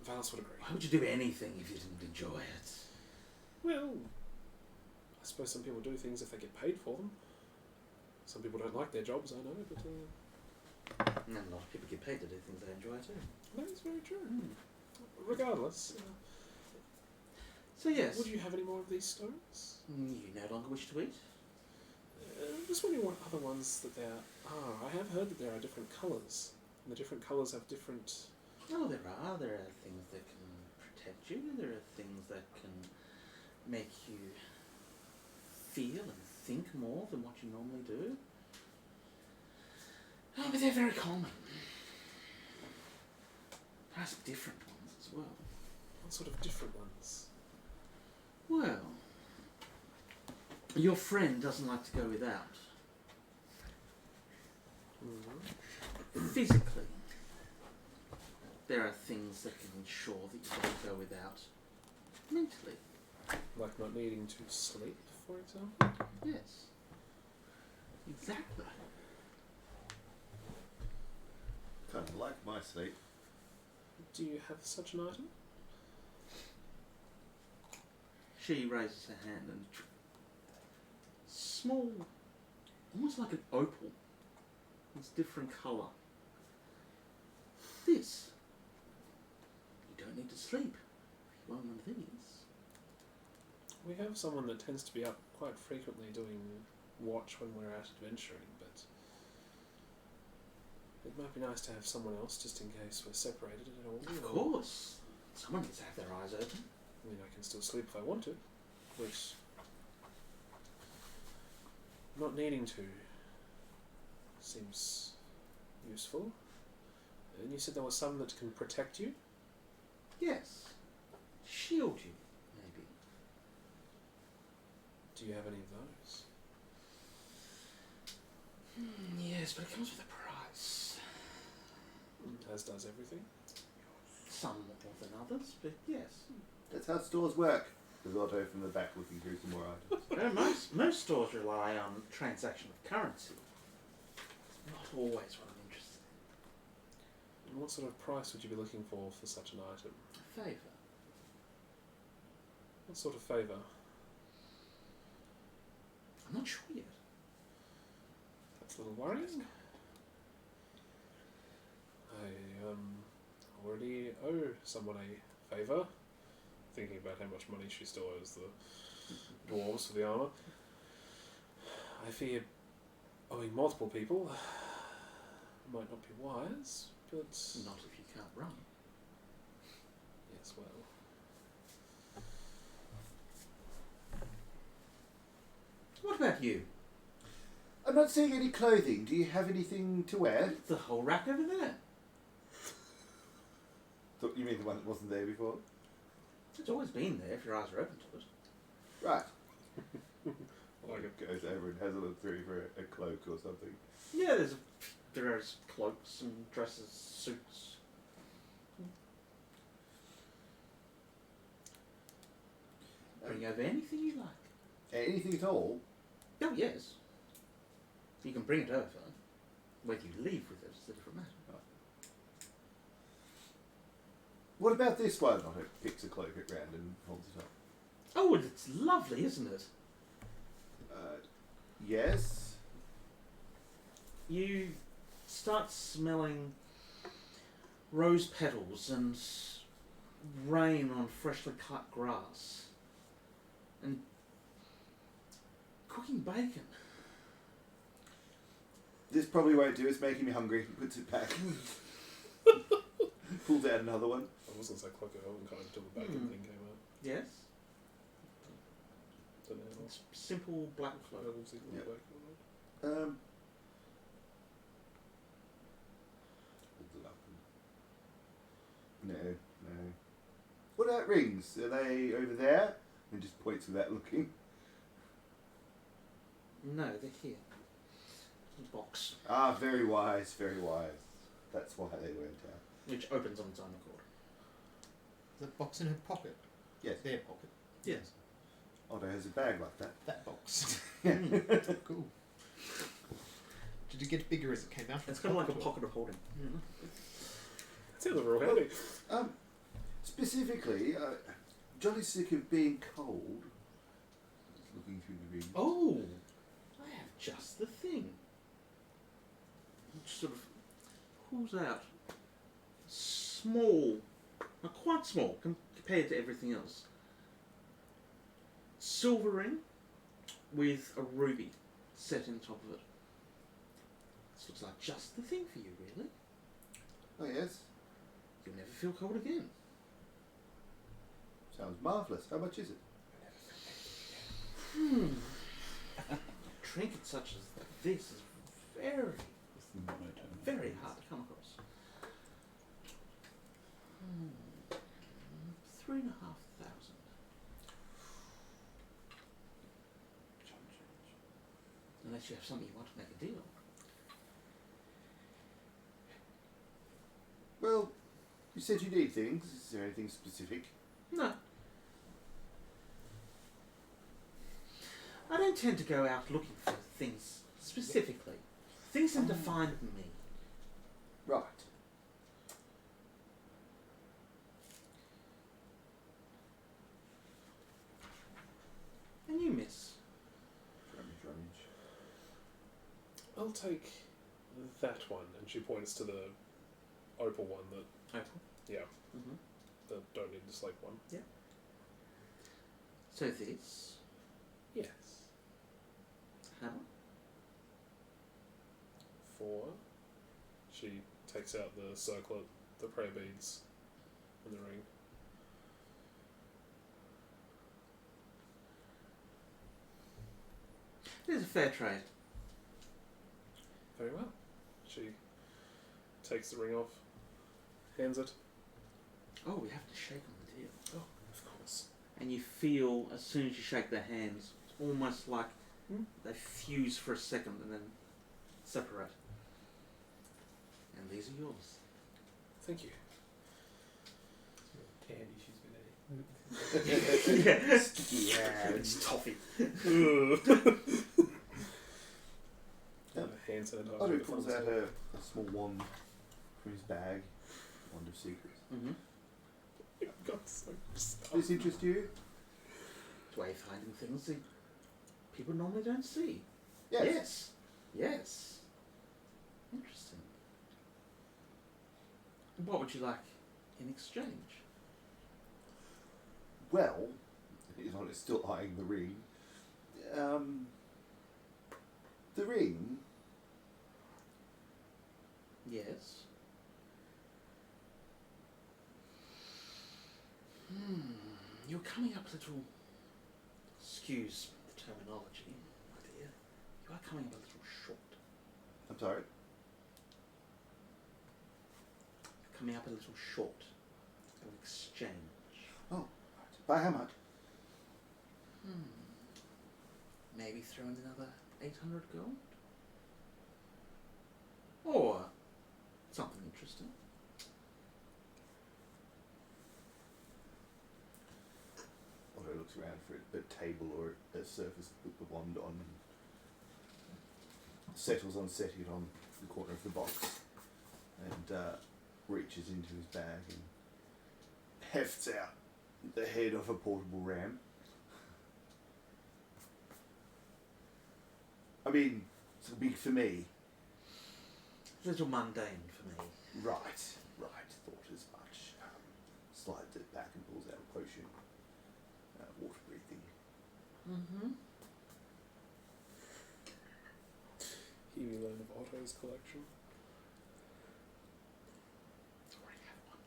Valis would agree. Why would you do anything if you didn't enjoy it? Well, I suppose some people do things if they get paid for them. Some people don't like their jobs, I know, but And a lot of people get paid to do things they enjoy too. that is very true. Regardless, So yes, would you have any more of these stones? you no longer wish to eat? just wondering what other ones that there are. I have heard that there are different colours, and the different colours have different. Oh, there are. There are things that can protect you. There are things that can make you feel and think more than what you normally do. Oh, but they're very common. There are some different ones as well. What sort of different ones? Well, your friend doesn't like to go without. Physically, there are things that can ensure that you don't go without. Mentally, Like not needing to sleep, for example? yes. Exactly. Kind of like my sleep. Do you have such an item? She raises her hand and small, almost like an opal. It's different colour. This. You don't need to sleep if you want one of these. We have someone that tends to be up quite frequently doing watch when we're out adventuring, but it might be nice to have someone else just in case we're separated at all. Of course. Someone needs to have their eyes open. I mean, I can still sleep if I want to, which not needing to seems useful. And you said there was some that can protect you? Yes. Shield you, maybe. Do you have any of those? Yes, but it comes with a price. As does everything. Some more than others, but yes. That's how stores work. There's Otto from the back looking through some more items. Most stores rely on transaction of currency. It's not always what I'm interested And what sort of price would you be looking for such an item? in. A favour. What sort of favour? I'm not sure yet. That's a little worrying. I already owe someone a favour. Thinking about how much money she still owes the dwarves for the armour. I fear owing multiple people might not be wise, but Not if you can't run. yes, well. What about you? I'm not seeing any clothing. Do you have anything to wear? The whole rack over there. You mean the one that wasn't there before? It's always been there if your eyes are open to it. Right. Like it. Goes over and has a look through for a cloak or something. Yeah, there's various cloaks and dresses, suits. Bring over anything you like. Anything at all? Oh, yes. You can bring it over. Whether you leave with it is a different matter. What about this one? Otto picks a cloak at random and holds it up. Oh, and it's lovely, isn't it? Yes. You start smelling rose petals and rain on freshly cut grass and cooking bacon. This probably won't do. It's making me hungry. Puts it back. Pulls out another one. I was going to say clock it over kind of until the bacon thing came out. Yes, Don't know how it's simple black cloak. levels it Yep. bacon. Pulls it up. No. What about rings? Are they over there? And just points without looking. No, they're here. In a box, Ah, very wise, very wise. That's why they weren't out. which opens on its own accord. The box in her pocket. Yes. Their pocket. Yes. Otto has a bag like that. That box. Mm. Cool. Did it get bigger as it came out? It's from kind of the like a pocket of holding. That sounds real handy. Specifically, Johnny's sick of being cold. Just looking through the ring. Oh, I have just the thing. Which sort of pulls out small, quite small compared to everything else. Silver ring with a ruby set in the top of it. This looks like just the thing for you, really. Oh yes, You'll never feel cold again. sounds marvellous. How much is it? Trinkets such as this is very, It's the monotone. very hard to come across. 3,500. Unless you have something you want to make a deal. Well, you said you need things. Is there anything specific? No. I don't tend to go out looking for things specifically. Things tend to find me. Right. And you, miss. Rummage. I'll take that one, and she points to the opal one that Mm-hmm. the don't need to sleep one. So this. Yes. Hammer. 4. She takes out the circlet, the prayer beads, and the ring. It is a fair trade. Very well. She takes the ring off, hands it. Oh, we have to shake on the deal. Oh, of course. And you feel, as soon as you shake their hands, it's almost like they fuse for a second and then separate. And these are yours. Thank you. Candy she's been eating. Yeah. Yeah. It's toffee. Hand sanitizer. Otto with the pulls thumbs out up. a small wand from his bag. Wand of secrets. Mm-hmm. You've got so much stuff. Does this interest you? It's a way of finding things that people normally don't see. Yes. Yes. Interesting. What would you like in exchange? Well, he's on it, still eyeing the ring. The ring. Yes. You're coming up a little. Excuse the terminology, my dear. You are coming up a little short. I'm sorry. You're coming up a little short of exchange. Oh, by how much? Maybe throw in another 800 gold? Or something interesting. Otto looks around for a table or a surface to put the wand on. Settles on setting it on the corner of the box and reaches into his bag and hefts out the head of a portable ram. I mean, it's big for me. A little mundane for me. Right, thought as much. Slides it back and pulls out a potion. Water breathing. Mm-hmm. Here we learn of Otto's collection. Already have one.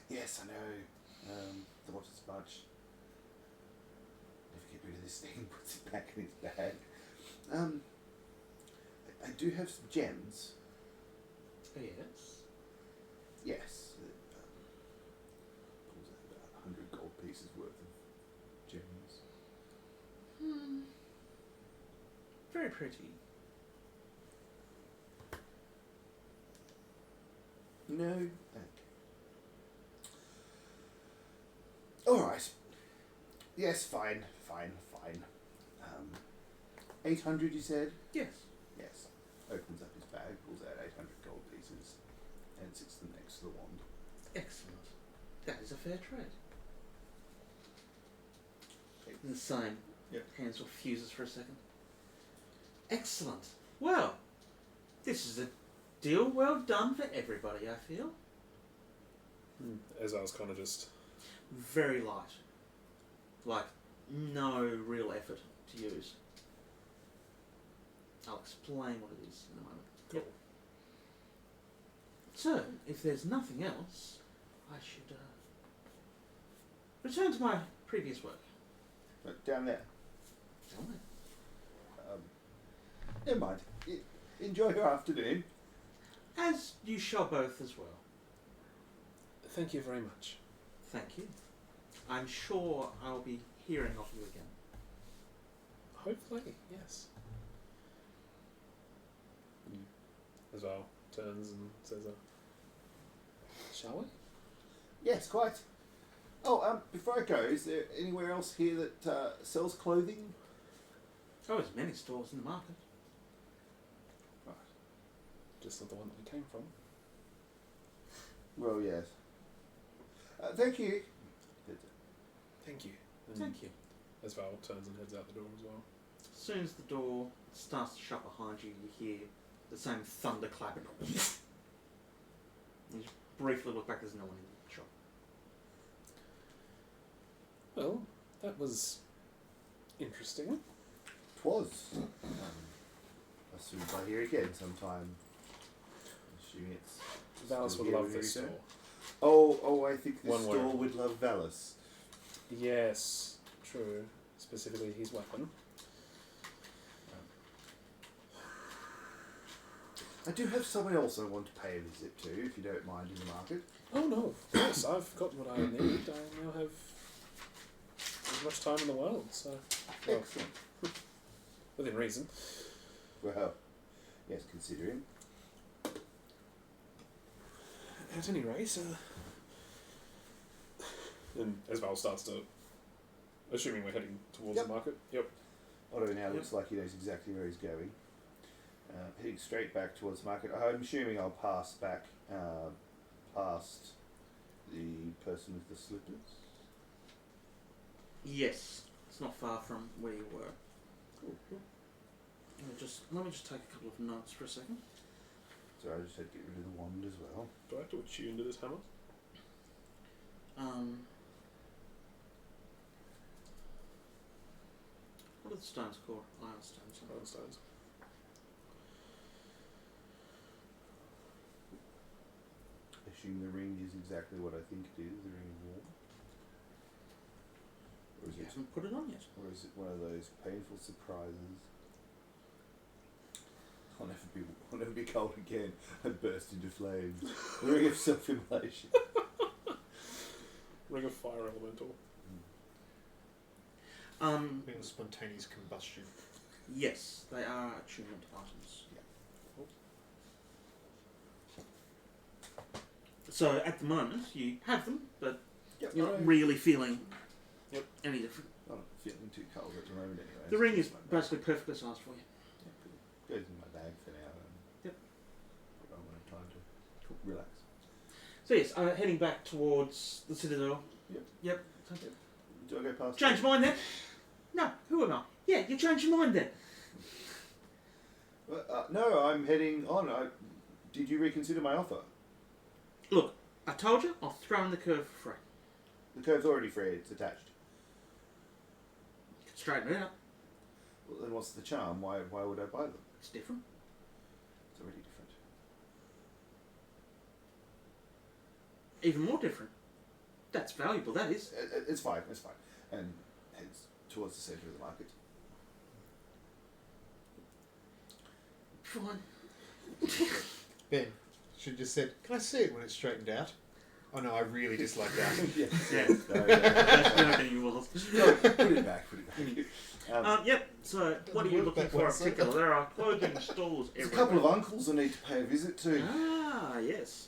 Yes, I know. Thought as much. Never get rid of this thing, puts it back in his bag. I do have some gems. Yes. Yes. Pulls out about 100 gold pieces worth of gems. Very pretty. No, thank you. Alright. Yes, fine. 800 you said? Yes. Yes. Opens up his bag, pulls out 800 gold pieces, and sits them next to the wand. Excellent. That is a fair trade. The same. Yep. Hands will fuses for a second. Excellent. Well, this is a deal well done for everybody, I feel. As I was kind of just... Very light. Like, no real effort to use. explain what it is in a moment. Cool. Yep. So, if there's nothing else, I should return to my previous work. Down there. Somewhere. Never mind. Enjoy your afternoon. As you shall both as well. Thank you very much. Thank you. I'm sure I'll be hearing of you again. Hopefully, yes. Esvele turns and says, shall we? Yes, quite. Oh, before I go, is there anywhere else here that sells clothing? Oh, there's many stores in the market. Right. Just not the one that we came from. Well, yes. Thank you. Thank you. And Thank you. Esvele turns and heads out the door as well. As soon as the door starts to shut behind you, you hear the same thunderclap. You just briefly look back, there's no one in the shop. Well, that was interesting. Twas. As soon as I hear again sometime. Assuming it's... Valis still would here love when this we store. return. Oh, I think the One store word. would love Valis. Yes, true. Specifically his weapon. I do have someone else I want to pay a visit to, if you don't mind, in the market. Oh no, of course, I've got what I need. I now have as much time in the world, so... Well, Excellent. within reason. Well, yes, considering. At any rate, and Esvele starts to... Assuming we're heading towards Yep. the market. Yep. Otto now looks like he knows exactly where he's going. Heading straight back towards the market. I'm assuming I'll pass back past the person with the slippers. Yes, it's not far from where you were. Cool. Let me just take a couple of notes for a second. So I just had to get rid of the wand as well. Do I have to attune to this hammer? What are the stones called? Iron stones. Iron stones. I assume the ring is exactly what I think it is, the ring of war. Or is You it, haven't put it on yet. or is it one of those painful surprises? I'll never be cold again and burst into flames. The ring of self-immolation. Ring of fire elemental. Being spontaneous combustion. Yes, they are attunement items. So at the moment you have them, but Yep, you're not I'm really feeling Yep. any different. not feeling too cold at the moment anyway. The so ring it's is my bag. basically perfectly sized for you. Yeah, cool. Goes in my bag for now. And Yep. I want to time to relax. So yes, heading back towards the Citadel. Yep. Yep. Do I go past? Change your mind then? No, who am I? Yeah, you change your mind then. No, I'm heading on. Did you reconsider my offer? Look, I told you, I'll throw in the curve for free. The curve's already free. It's attached. You can straighten it out. Well, then what's the charm? Why would I buy them? It's different. It's already different. Even more different. That's valuable, that is. It's fine. It's fine. And heads towards the centre of the market. Fine. Ben, should have just said, can I see it when it's straightened out? Oh no, I really dislike that. Yeah. Yeah. No, That's no getting you was. no, put it back. Yep, so what are you work looking that for well, in sir. particular? There are clothing stores There's a everywhere. couple of uncles I need to pay a visit to. Ah, yes.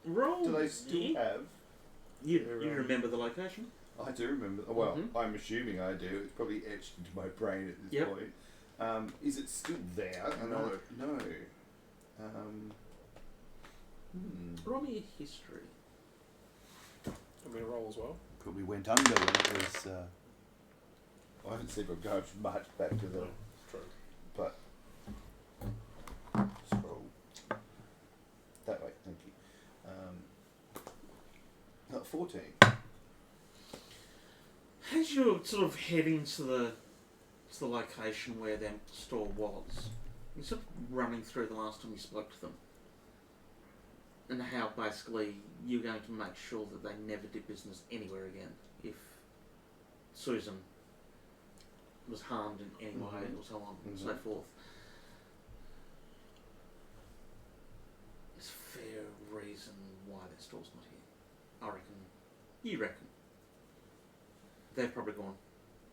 Roll. Do they still have? You remember the location? I do remember. Well, Mhm. I'm assuming I do. It's probably etched into my brain at this Yep. point. Is it still there? No. No. Roll me a history. I'm going to roll as well. Probably went under when it was. I haven't seen it go much back to the. True. But scroll that way. Thank you. 14. As you're sort of heading to the location where their store was, You're sort of running through the last time you spoke to them. And how basically you're going to make sure that they never did business anywhere again if Susan was harmed in any way or so on and so forth. There's fair reason why their store's not here. I reckon. You reckon. They've probably gone,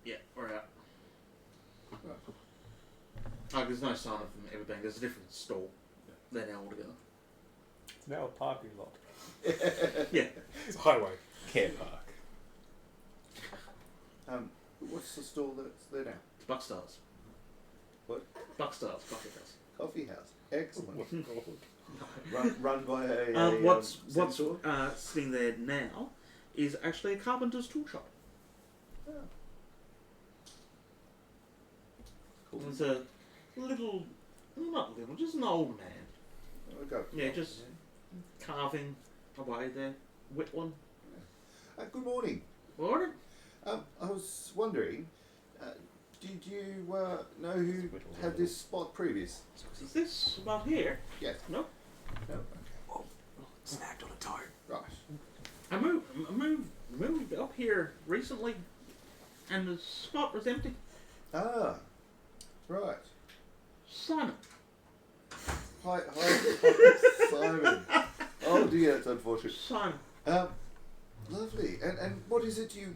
yeah, we're out. Like, there's no sign of them ever being. There's a different store. They're now all together. It's now a parking lot. Yeah. It's a highway. Care park. What's the store that's there now? Buckstars. What? Buckstars, Coffee House. Coffee house. Excellent. Oh, run by a What's centaur? sitting there now is actually a carpenter's tool shop. Oh. Cool. There's a little, not little, just an old man. I'll go. Yeah, just carving away there, whittling. Good morning. Morning. I was wondering, did you know who had this spot previous? Is this about here? Yes. No. No. Okay. Oh, snagged on a toe. Right. I moved up here recently, and the spot was empty. Ah. Right. Simon. Hi, Simon. Oh dear, that's unfortunate. Simon. Lovely. And what is it you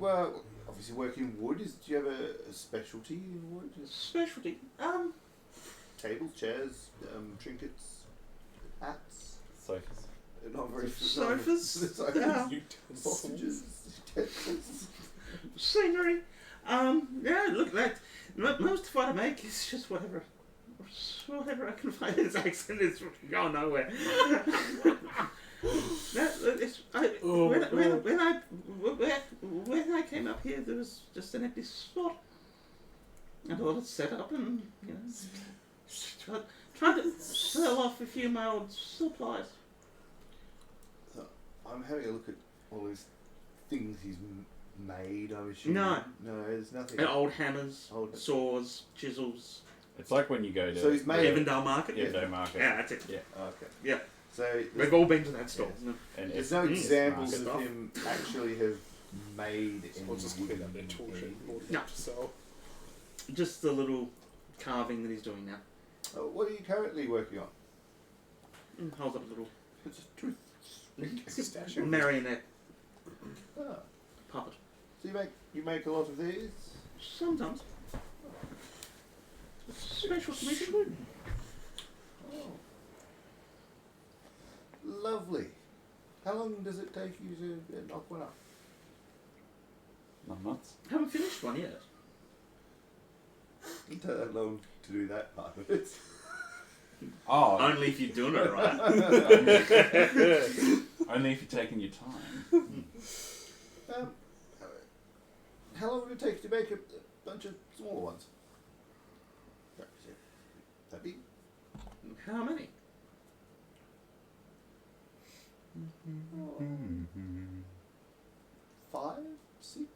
obviously work in wood? Do you have a specialty in wood? Specialty. Tables, chairs, trinkets, hats. Sofas. Not very. Sofas. Sausages, utensils. Scenery. Yeah, look, that most of what I make is just whatever I can find. His accent is going nowhere. When I came up here, there was just an empty spot. And all it's set up and, you know, trying to sell off a few of my old supplies. So, I'm having a look at all these things he's made, I'm assuming. No, there's nothing. and old hammers, Old- saws, chisels. It's like when you go to So he's made. Avondale Market. yeah, Day Market. Yeah, that's it. Yeah. Okay. Yeah. So We've all been to that store. Yes. And there's it's no Mm. examples market of stuff. him actually have made any We'll just clean up their tool shed anything. more than No. to sell. Just the little carving that he's doing now. What are you currently working on? Hold up a little It's a truth. Statue. marionette Ah, puppet. so you make a lot of these? Sometimes. Special commission wood. Oh. Lovely. How long does it take you to knock one up? 9 months. Haven't finished one yet. It doesn't take that long to do that part of it. Oh, Only if you're doing it right. only if you're taking your time. How long would it take to make a bunch of smaller ones? That big? How many? 5, 6?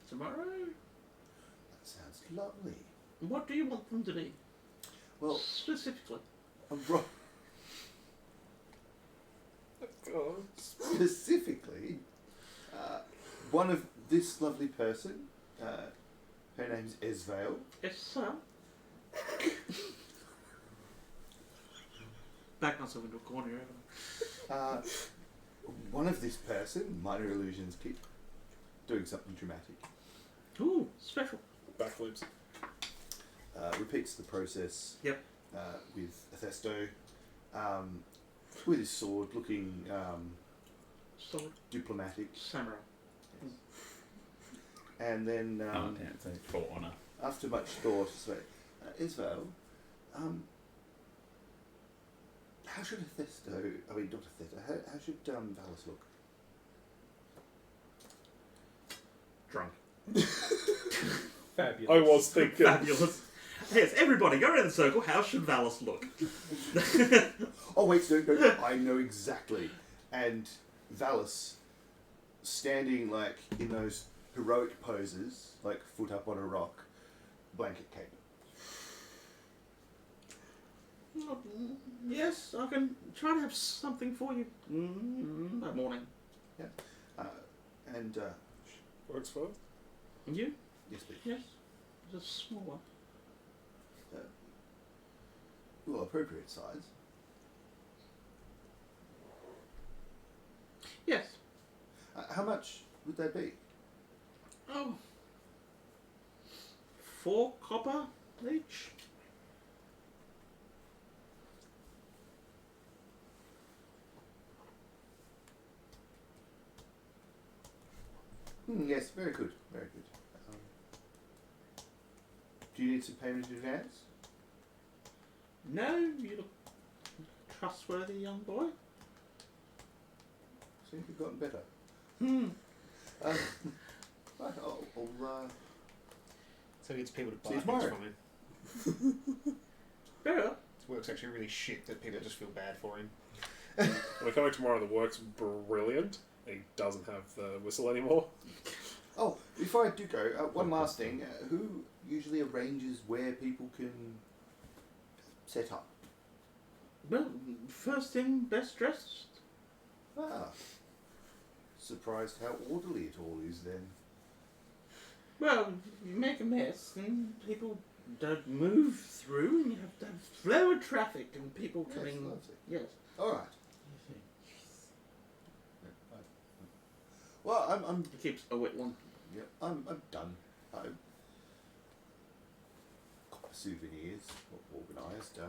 Tomorrow? That sounds lovely. What do you want them to be? Well, Specifically. Specifically, one of this lovely person, her name's Esvele. Yes, sir. Back myself into a corner here. One of this person, minor illusions kit, doing something dramatic. Ooh, special. Backflips. Repeats the process. Yep. With Athesto, with his sword, looking Sword. diplomatic, Samurai. and then Oh, damn, it's only for honour. after much thought, it's like, Isval, how should Athesto? I mean, not Athesto. How should Valis look? Drunk. Fabulous. I was thinking. Fabulous. Yes, everybody, go around the circle. How should Valis look? Oh wait, no, I know exactly. And Valis, standing in those heroic poses, foot up on a rock, blanket cape. Yes, I can try to have something for you that morning. And Works for us. And you? yes, please. Yes. It's a small one. Well, appropriate size. Yes. How much would that be? Oh. 4 copper each. Yes, very good, very good. Do you need some payment in advance? No, you look trustworthy, young boy. Seems you've gotten better. Right, I'll So he gets people to buy See you things tomorrow. from him. Better. His work's actually really shit that people just feel bad for him. We're coming tomorrow. The work's brilliant. He doesn't have the whistle anymore. Oh, before I do go, one last thing. Who usually arranges where people can set up? Well, first in, best dressed. Ah. Surprised how orderly it all is then. Well, you make a mess and people don't move through and you have to have flow of traffic and people Yes, coming. lovely. Yes. Alright. Well, I'm He keeps a wet one. yeah, I'm done. I've got my souvenirs organised.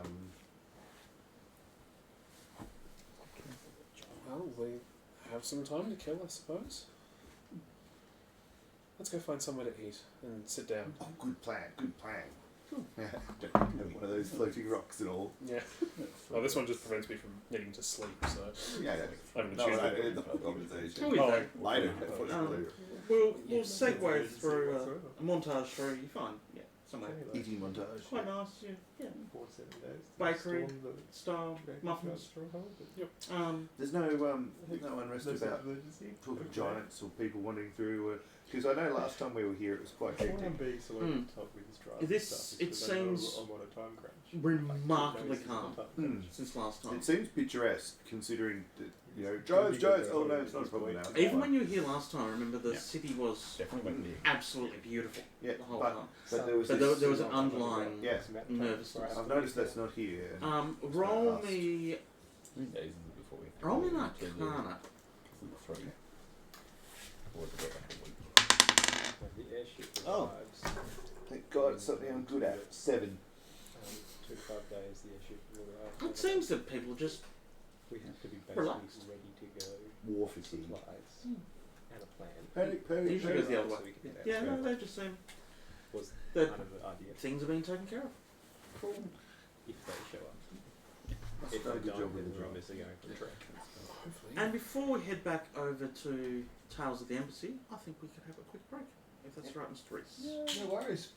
Well, we have some time to kill, I suppose. Let's go find somewhere to eat and sit down. Oh, good plan, good plan. Yeah, don't have one of those floating rocks and all. Yeah. Well, this one just prevents me from needing to sleep, so Yeah, I haven't no, choose no, it. the whole conversation. Oh, yeah. I don't have floating Um, rocks. We'll segue through a montage through. You find, yeah, somewhere. Eating montage. Quite nice, yeah. 4 to 7 days. Bakery. Storm the Style muffins. stronghold, There's no unrest about talking giants or people wandering through. Because I know last time we were here it was quite That's why hectic. I'm being so over the top with this drive. This- and stuff, it is 'cause I know seems I'm on a time crunch. Remarkably Like, 2 days is calm on a time Hmm. crunch. since last time. It seems picturesque considering that, you know, It's giants, bigger giants. than Oh no, what it's not a it problem is. now. Even when you were here last time, remember the Yeah. city was Definitely won't be. absolutely beautiful Yeah, the whole but time. there was But this. there was an underlying Yeah. nervousness. I've noticed that's not here. Roll Fast. me, 3 days is it before we. roll me an have to do Arcana. 3. Or to go back a week. The airship Oh. arrives. Thank God, it's something I'm good at. 7. 2 to 5 days, the airship will arrive. It seems that people just We have to be basically Relaxed. ready to go. War fatigue. Supplies Hmm. and a plan. Panic, panic, Usually goes panic. the other way. So we can get out yeah, straight no, away. they just seem Was that kind of the idea. things are being taken care of. Cool. If they show up. Must If have done a they good job don't, with then the the drive. rumours are going to trek. Hopefully. And before we head back over to Tales of the Embassy, I think we could have a quick break, if that's right, Mr. Reese. No worries.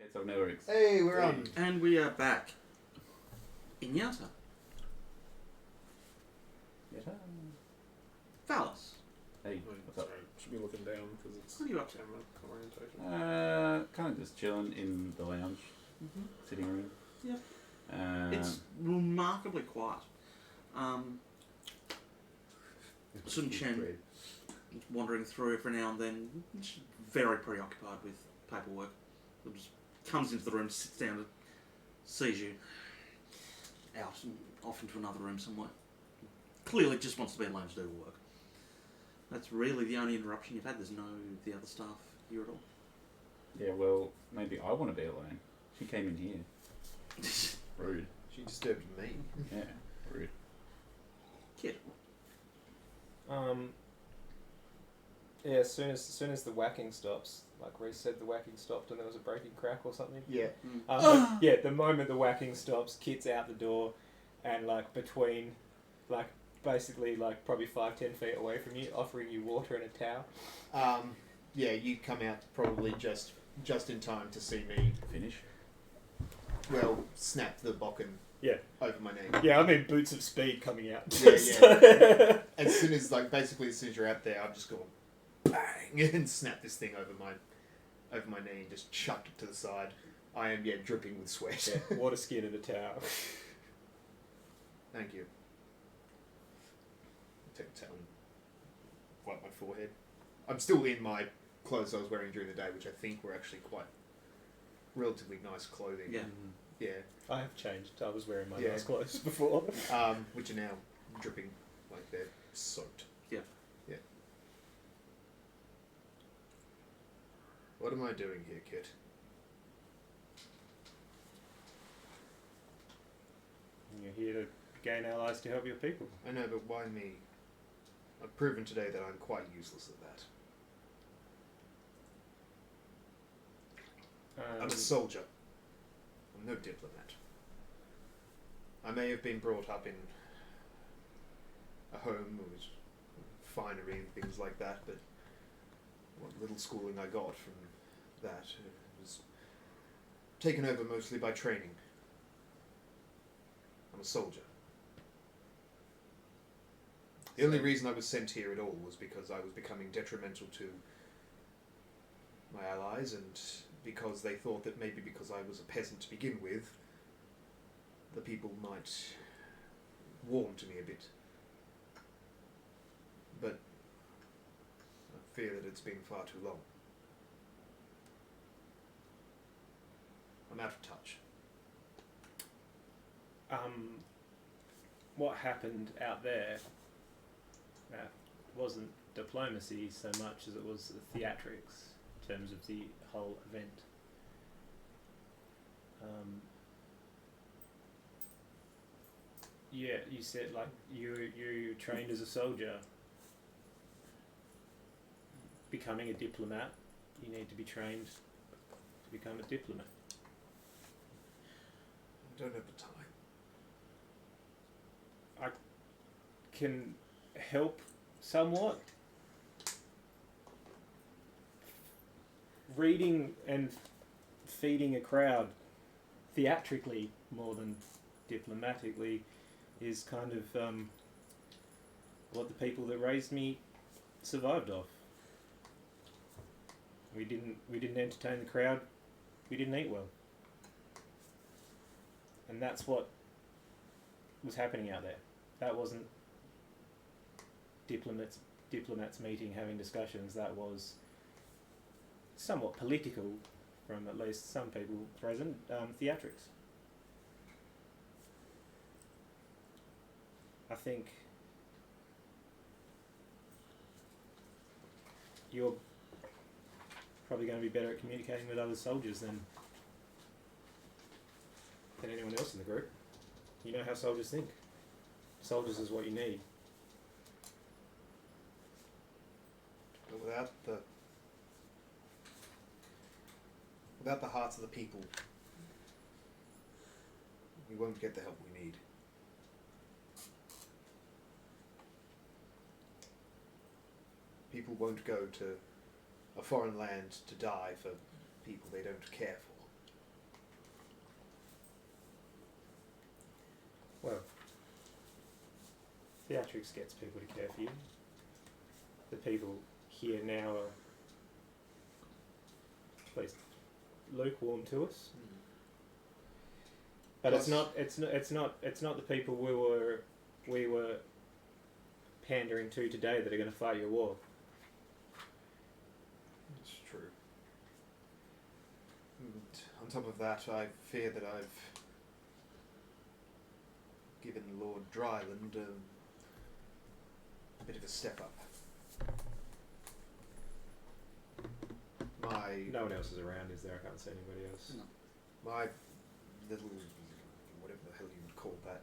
It's of Neurix. Hey, we're on. And we are back in Yata. Valis, Hey, Oh, what's up? sorry, should be looking down because it's what are you up to? camera orientation. Kind of just chilling in the lounge, sitting room. Yep. Uh, It's remarkably quiet. Sun Chen wandering through every now and then, just very preoccupied with paperwork. It just comes into the room, sits down, and sees you out and off into another room somewhere. Clearly just wants to be alone to do work. That's really the only interruption you've had. There's no the other staff here at all. yeah, well, maybe I want to be alone. She came in here. Rude. She disturbed me. Yeah, rude. Kid. Yeah, as soon as the whacking stops, like Reese said, the whacking stopped and there was a breaking crack or something. Yeah. But yeah, the moment the whacking stops, Kit's out the door, and like between, like basically like probably 5-10 feet away from you, offering you water and a towel. Yeah, you come out probably just in time to see me, Finish. well, snap the bokken Yeah. over my knee. Yeah, I mean boots of speed coming out. Yeah. As soon as you're out there, I'm just going bang and snap this thing over my knee and just chucked it to the side. I am dripping with sweat. Yeah, water skin and a towel. Thank you. Take a towel and wipe my forehead. I'm still in my clothes I was wearing during the day, which I think were actually quite relatively nice clothing. Yeah. Yeah. I have changed. I was wearing my Yeah. nice clothes before. Which are now dripping like they're soaked. Yeah. Yeah. What am I doing here, Kit? You're here to gain allies to help your people. I know, but why me? I've proven today that I'm quite useless at that. I'm a soldier. I'm no diplomat. I may have been brought up in a home with finery and things like that, but what little schooling I got from that was taken over mostly by training. I'm a soldier. The only reason I was sent here at all was because I was becoming detrimental to my allies, and because they thought that maybe because I was a peasant to begin with, the people might warm to me a bit. But I fear that it's been far too long. I'm out of touch. What happened out there wasn't diplomacy so much as it was theatrics in terms of the whole event. Yeah, you said like you trained as a soldier. Becoming a diplomat, you need to be trained to become a diplomat. I don't have the time. Can help somewhat. Reading and feeding a crowd theatrically more than diplomatically is kind of what the people that raised me survived off. We didn't entertain the crowd. We didn't eat well. And that's what was happening out there. That wasn't diplomats meeting, having discussions. That was somewhat political from at least some people present, theatrics. I think you're probably going to be better at communicating with other soldiers than anyone else in the group. You know how soldiers think. Soldiers is what you need. But without the hearts of the people, we won't get the help we need. People won't go to a foreign land to die for people they don't care for. Theatrics gets people to care for you. The people here now are at least lukewarm to us. But Plus- it's not the people we were pandering to today that are going to fight your war. It's true. And on top of that, I fear that I've given Lord Dryland a bit of a step up. No one else is around, is there? I can't see anybody else. No. My little, whatever the hell you would call that,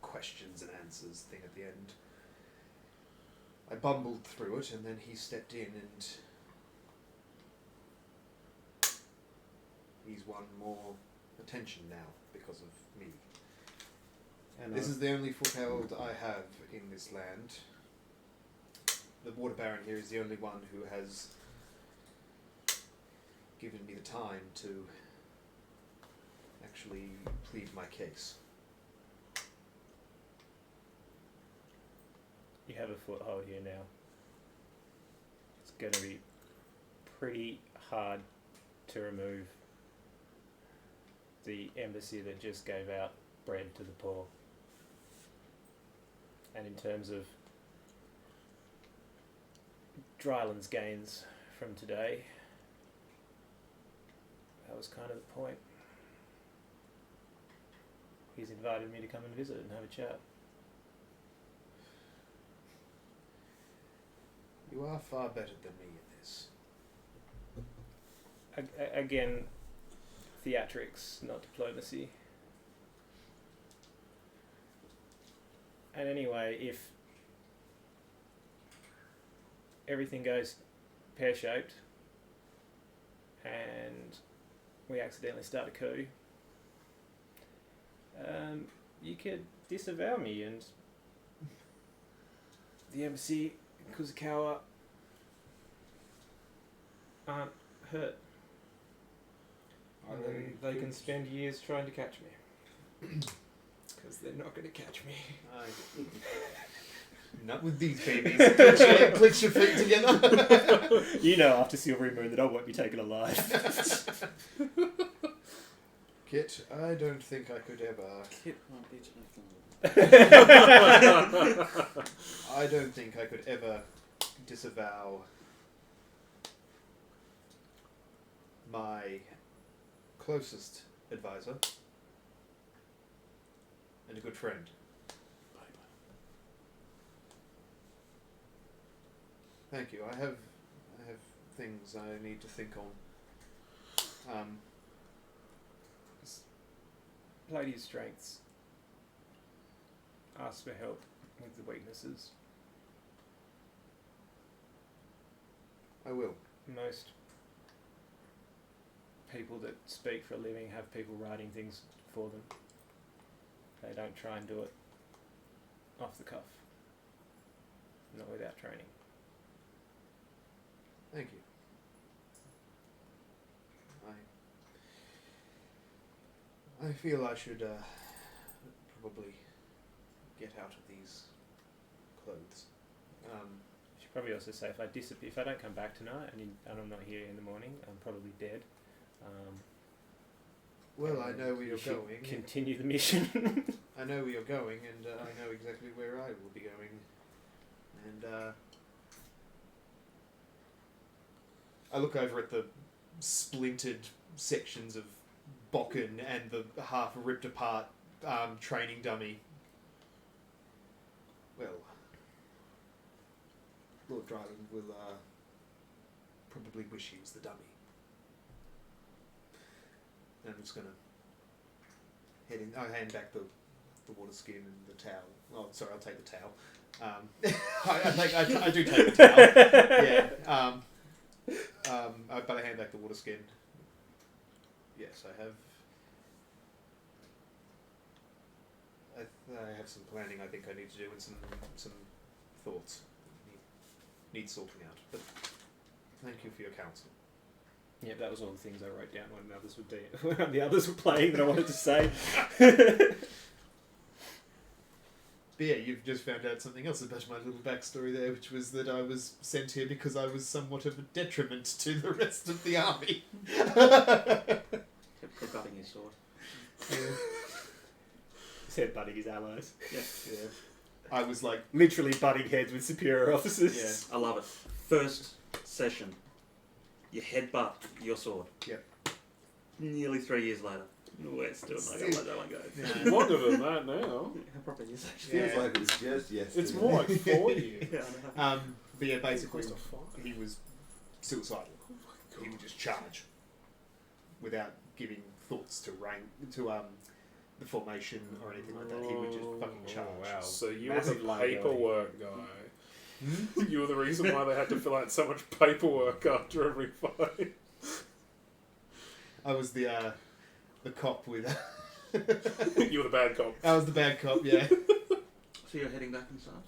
questions and answers thing at the end. I bumbled through it, and then he stepped in, and he's won more attention now because of me. And This is the only foothold I have in this land. The Water Baron here is the only one who has given me the time to actually plead my case. you have a foothold here now. It's going to be pretty hard to remove the embassy that just gave out bread to the poor. And in terms of Dryland's gains from today, that was kind of the point. He's invited me to come and visit and have a chat. You are far better than me at this. Again, theatrics, not diplomacy. And anyway, if everything goes pear-shaped and we accidentally start a coup, you could disavow me and the embassy in Kusakawa aren't hurt. And then they can spend years trying to catch me. Because they're not going to catch me. Not with these babies. Clicks your feet together. You know after Silvery Moon that I won't be taken alive. Kit, I don't think I could ever. Kit won't be I don't think I could ever disavow my closest advisor and a good friend. Thank you. I have things I need to think on. Play to your strengths. Ask for help with the weaknesses. I will. Most people that speak for a living have people writing things for them. They don't try and do it off the cuff. Not without training. Thank you. I feel I should probably get out of these clothes. I should probably also say if I don't come back tonight and I'm not here in the morning, I'm probably dead. Well, I know where you're you should going. Continue the mission. I know where you're going, and I know exactly where I will be going. And I look over at the splintered sections of Bokken and the half ripped apart training dummy. Well, Lord Dryland will probably wish he was the dummy. And I'm just gonna hand back the water skin and the towel. Oh, sorry, I'll take the towel. I do take the towel. Yeah. But I hand back the water skin. Yes, I have. I have some planning I think I need to do and some thoughts need sorting out. But thank you for your counsel. Yeah, that was all the things I wrote down when the others when the others were playing that I wanted to say. But yeah, you've just found out something else about my little backstory there, which was that I was sent here because I was somewhat of a detriment to the rest of the army. Kept cutting his sword. Said butting his allies. Yeah. Yeah. I was like, Literally butting heads with superior officers. Yeah, I love it. First session, you headbutt your sword. Yep. Nearly 3 years later, we're still not gonna let that one go. Yeah. Longer than that now. How proper is actually? Feels Yeah. like it's just yesterday. It's more like 4 years. Yeah, I know. but yeah, basically, Close to 5. he was suicidal. He would just charge without giving thoughts to the formation or anything like that. He would just fucking charge. wow. So you were Massive the liability. paperwork guy. You were the reason why they had to fill out so much paperwork after every fight. I was the cop with. You were the bad cop. I was the bad cop. Yeah. So you're heading back inside?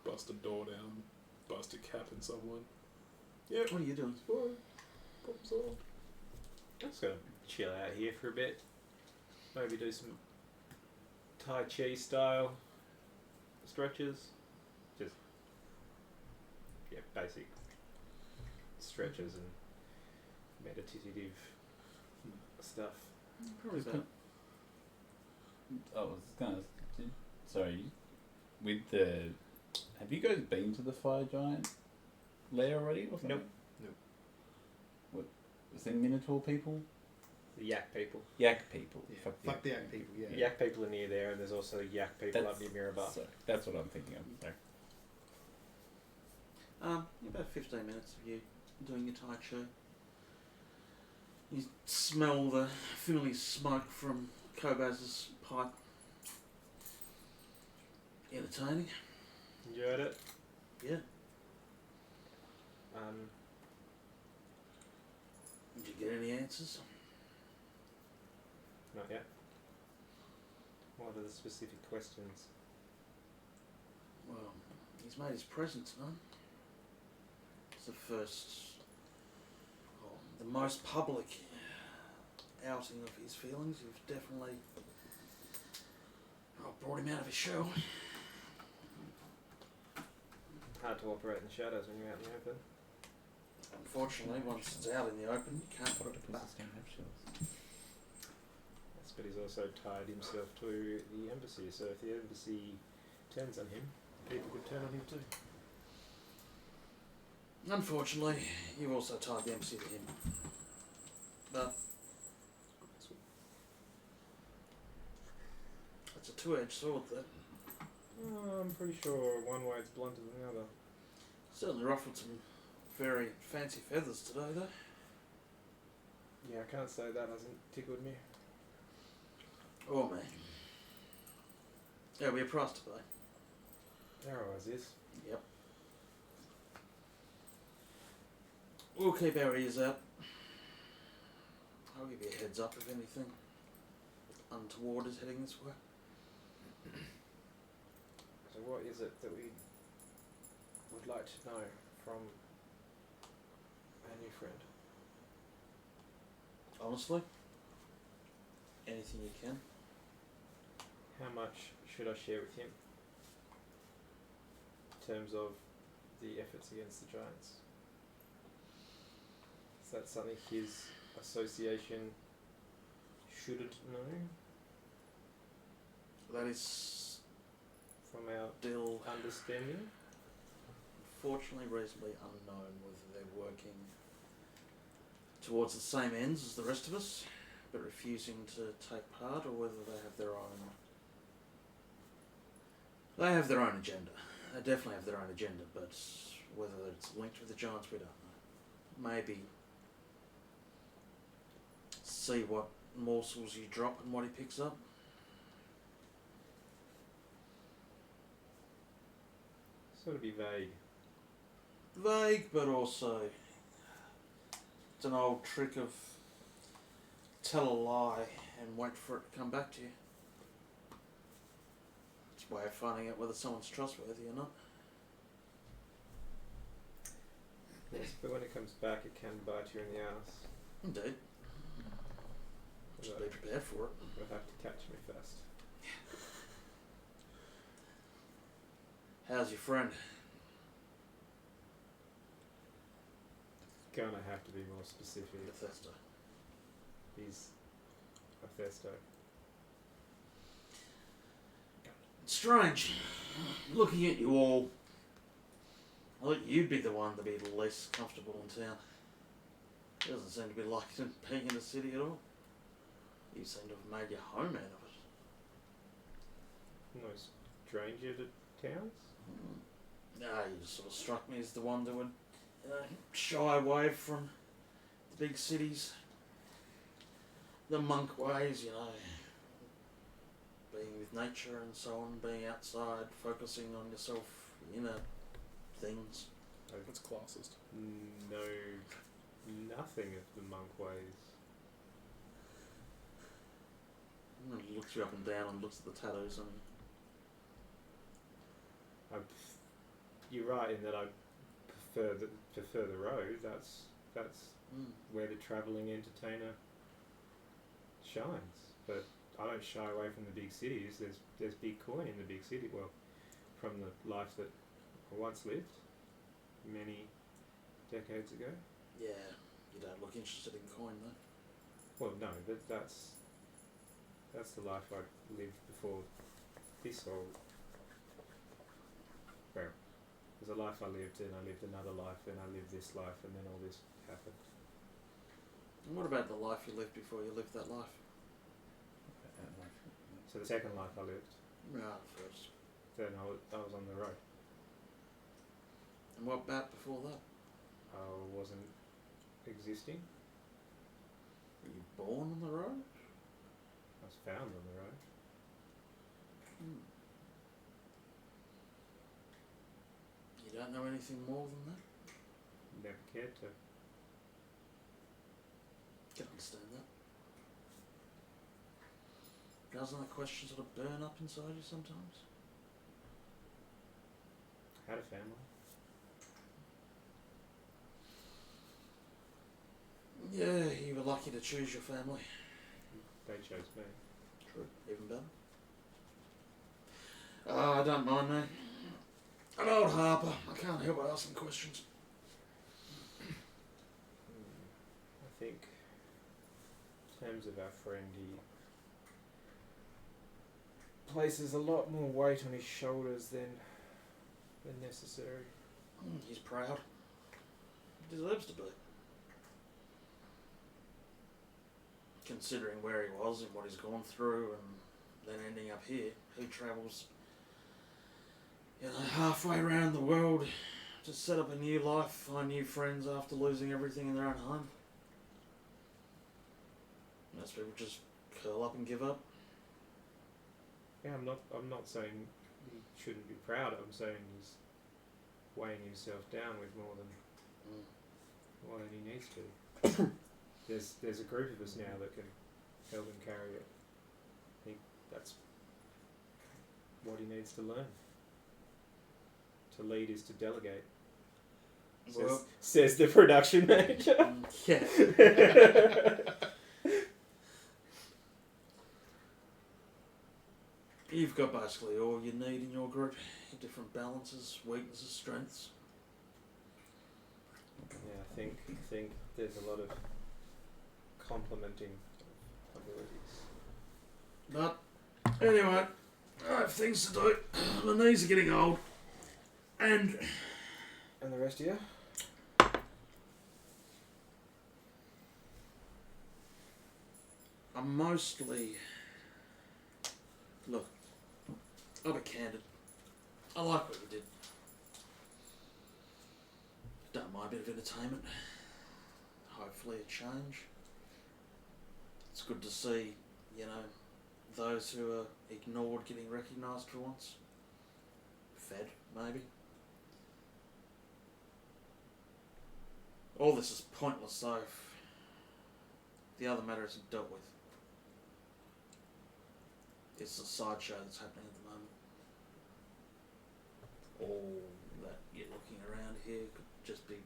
Bust a door down. Bust a cap in someone. Yep. What are you doing? Problem solved. I'm just gonna chill out here for a bit. Maybe do some Tai Chi style stretches. Just basic stretches and meditative stuff. Probably Just about. I was gonna. Sorry. With the. Have you guys been to the fire giant lair already or something? Nope. What? Was there Minotaur people? The yak people. Yak people. Yeah. Fuck Fuck the yak people. Yeah. Yak people are near there, and there's also yak people up near Mirabar. Sorry, that's what I'm thinking of. Sorry. About 15 minutes of you doing your Tai Chi. You smell the familiar smoke from Kobaz's pipe. Entertaining. Enjoyed it. Yeah. Did you get any answers? Not yet. What are the specific questions? Well, he's made his presence known. It's the first, the most public outing of his feelings. You've definitely brought him out of his shell. Hard to operate in the shadows when you're out in the open. Unfortunately, once it's out in the open, you can't put it back. Yes, but he's also tied himself to the embassy, so if the embassy turns on him, people could turn on him too. Unfortunately, you've also tied the embassy to him. But it's a two-edged sword, that. I'm pretty sure one way it's blunter than the other. Certainly ruffled some very fancy feathers today, though. Yeah, I can't say that hasn't tickled me. Oh, man. There'll be a price to pay. There always is. Yep. We'll keep our ears out. I'll give you a heads up if anything untoward is heading this way. So what is it that we would like to know from our new friend? Honestly, anything you can. How much should I share with him in terms of the efforts against the Giants? Is that something his association shouldn't know That is from our still, understanding? unfortunately, reasonably unknown whether they're working towards the same ends as the rest of us, but refusing to take part, or whether they have their own. They have their own agenda. They definitely have their own agenda, but whether it's linked with the Giants, we don't know. Maybe see what morsels you drop and what he picks up. Sort of be vague. Vague, but also it's an old trick of tell a lie and wait for it to come back to you. It's a way of finding out whether someone's trustworthy or not. Yes, but when it comes back, it can bite you in the ass. Indeed. Just be prepared for it. You'll have to catch me first. How's your friend? Gonna have to be more specific. Athesto. He's Athesto. It's strange. Looking at you all, I thought you'd be the one to be less comfortable in town. It doesn't seem to be liking being in the city at all. You seem to have made your home out of it. No stranger to towns? No, you just sort of struck me as the one that would shy away from the big cities. The monk ways, you know. Being with nature and so on, being outside, focusing on yourself, inner things. That's classist. No, nothing of the monk ways. And he looks you up and down and looks at the tattoos and You're right in that I prefer the road. That's where the travelling entertainer shines. But I don't shy away from the big cities. There's big coin in the big city. Well, from the life that I once lived many decades ago. yeah, you don't look interested in coin though. Well, no, that's the life I lived before this whole. Well, there's a life I lived, and I lived another life, and I lived this life, and then all this happened. And what about the life you lived before you lived that life? So the second life I lived, Right, first. then I was on the road. And what about before that? I wasn't existing. Were you born on the road? I was found on the road. You don't know anything more than that? Never cared to. Can understand that. Doesn't that question sort of burn up inside you sometimes? Had a family. Yeah, you were lucky to choose your family. They chose me. True. Even better. I don't mind, mate. An old harper. I can't help but asking questions. I think, in terms of our friend, he places a lot more weight on his shoulders than necessary. He's proud. He deserves to be. Considering where he was and what he's gone through and then ending up here, who travels, halfway around the world to set up a new life, find new friends after losing everything in their own home? Most people just curl up and give up. Yeah, I'm not saying he shouldn't be proud. I'm saying he's weighing himself down with more than he needs to. There's a group of us now that can help him carry it. I think that's what he needs to learn. To lead is to delegate. Says the production manager. Yeah. You've got basically all you need in your group. Your different balances, weaknesses, strengths. Yeah, I think there's a lot of complementing abilities. But anyway, I have things to do. My knees are getting old. And the rest of you? I'm mostly... Look, I'll be candid. I like what you did. Don't mind a bit of entertainment. Hopefully a change. It's good to see, those who are ignored getting recognised for once. Fed, maybe. All this is pointless though if the other matter isn't dealt with. It's a sideshow that's happening at the moment. All that you're looking around here could just be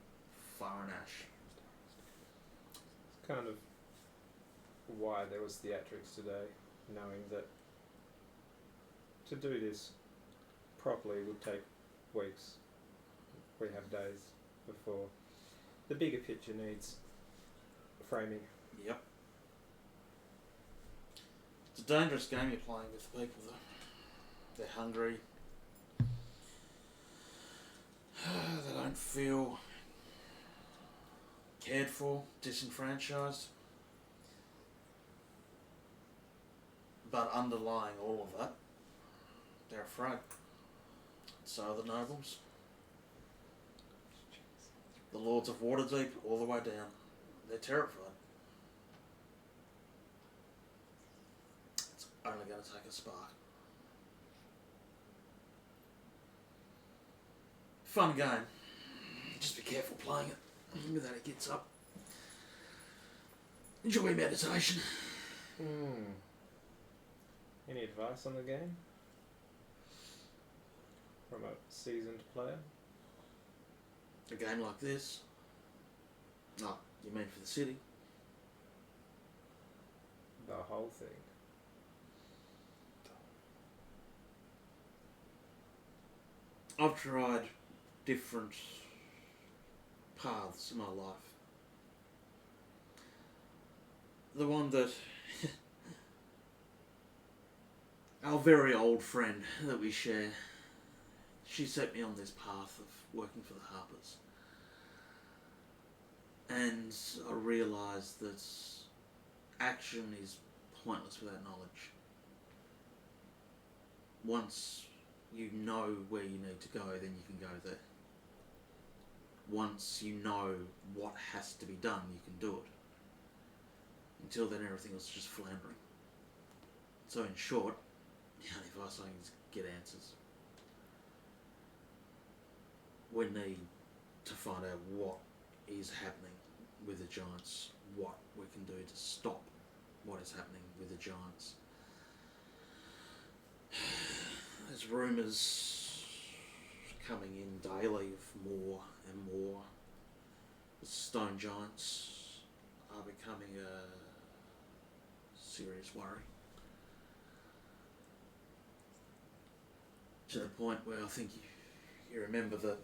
fire and ash. It's kind of why there was theatrics today, knowing that to do this properly would take weeks. We have days before. The bigger picture needs framing. Yep. It's a dangerous game you're playing with people, though. They're hungry. They don't feel cared for, disenfranchised. But underlying all of that, they're afraid. So are the nobles. The lords of Waterdeep, all the way down. They're terrified. It's only going to take a spark. Fun game. Just be careful playing it. Look at that, it gets up. Enjoy meditation. Any advice on the game? From a seasoned player? A game like this? No, you mean for the city? The whole thing. I've tried different paths in my life. The one that our very old friend that we share, she set me on this path of working for the Harpers. And I realised that action is pointless without knowledge. Once you know where you need to go, then you can go there. Once you know what has to be done, you can do it. Until then, everything else is just floundering. So in short, the only advice I can is get answers. We need to find out what is happening with the giants, what we can do to stop what is happening with the giants. There's rumours coming in daily of more and more. The stone giants are becoming a serious worry. To the point where I think you remember the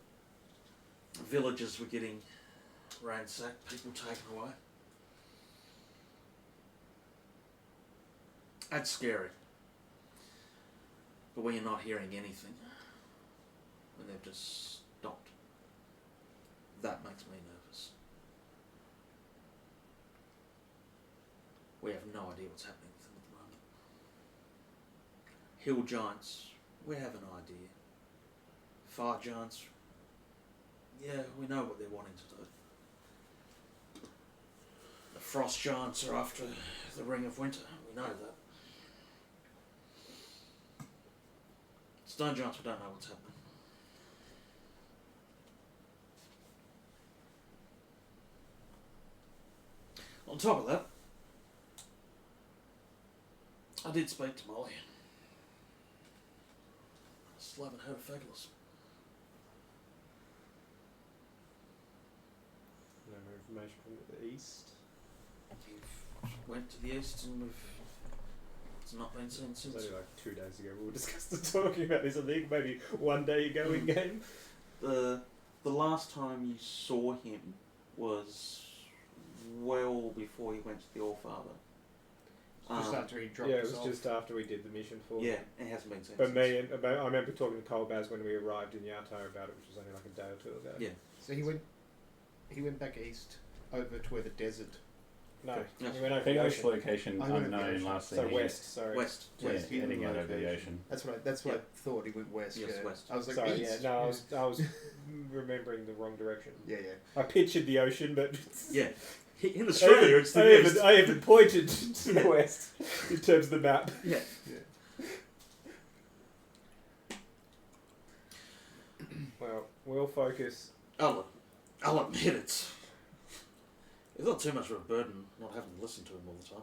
villages were getting ransacked, people taken away. That's scary. But when you're not hearing anything, when they've just stopped, that makes me nervous. We have no idea what's happening with them at the moment. Hill giants, we have an idea. Fire giants, yeah, we know what they're wanting to do. The frost giants are after the Ring of Winter, we know that. Stone giants, we don't know what's happening. On top of that, I did speak to Molly. I still haven't heard of Fegulus. No more information from the east. He went to the east and it's not been seen It was since. only like 2 days ago we were discussing talking about this. I think maybe one day ago in game. The last time you saw him was well before he went to the Allfather. Just after he dropped Yeah, it us was off. just after we did the mission for Yeah, them. it hasn't been seen But since. I remember talking to Colbaz when we arrived in Yatar about it, which was only like a day or two ago. Yeah. So he went back east over to where the desert. No, Yes. we went over the Fegulus ocean. location I went over the unknown ocean. last So thing. west, sorry. West. Yeah, West, he heading out over the location. ocean. That's what Yeah. I thought. He went west. Yes, yeah. west. I was like, Sorry, east. yeah, no, I was remembering the wrong direction. Yeah, yeah. I pictured the ocean, but Yeah. In Australia, it's the east. I even pointed to the west in terms of the map. Yeah. Well, we'll focus. I'll admit it's not too much of a burden not having to listen to him all the time.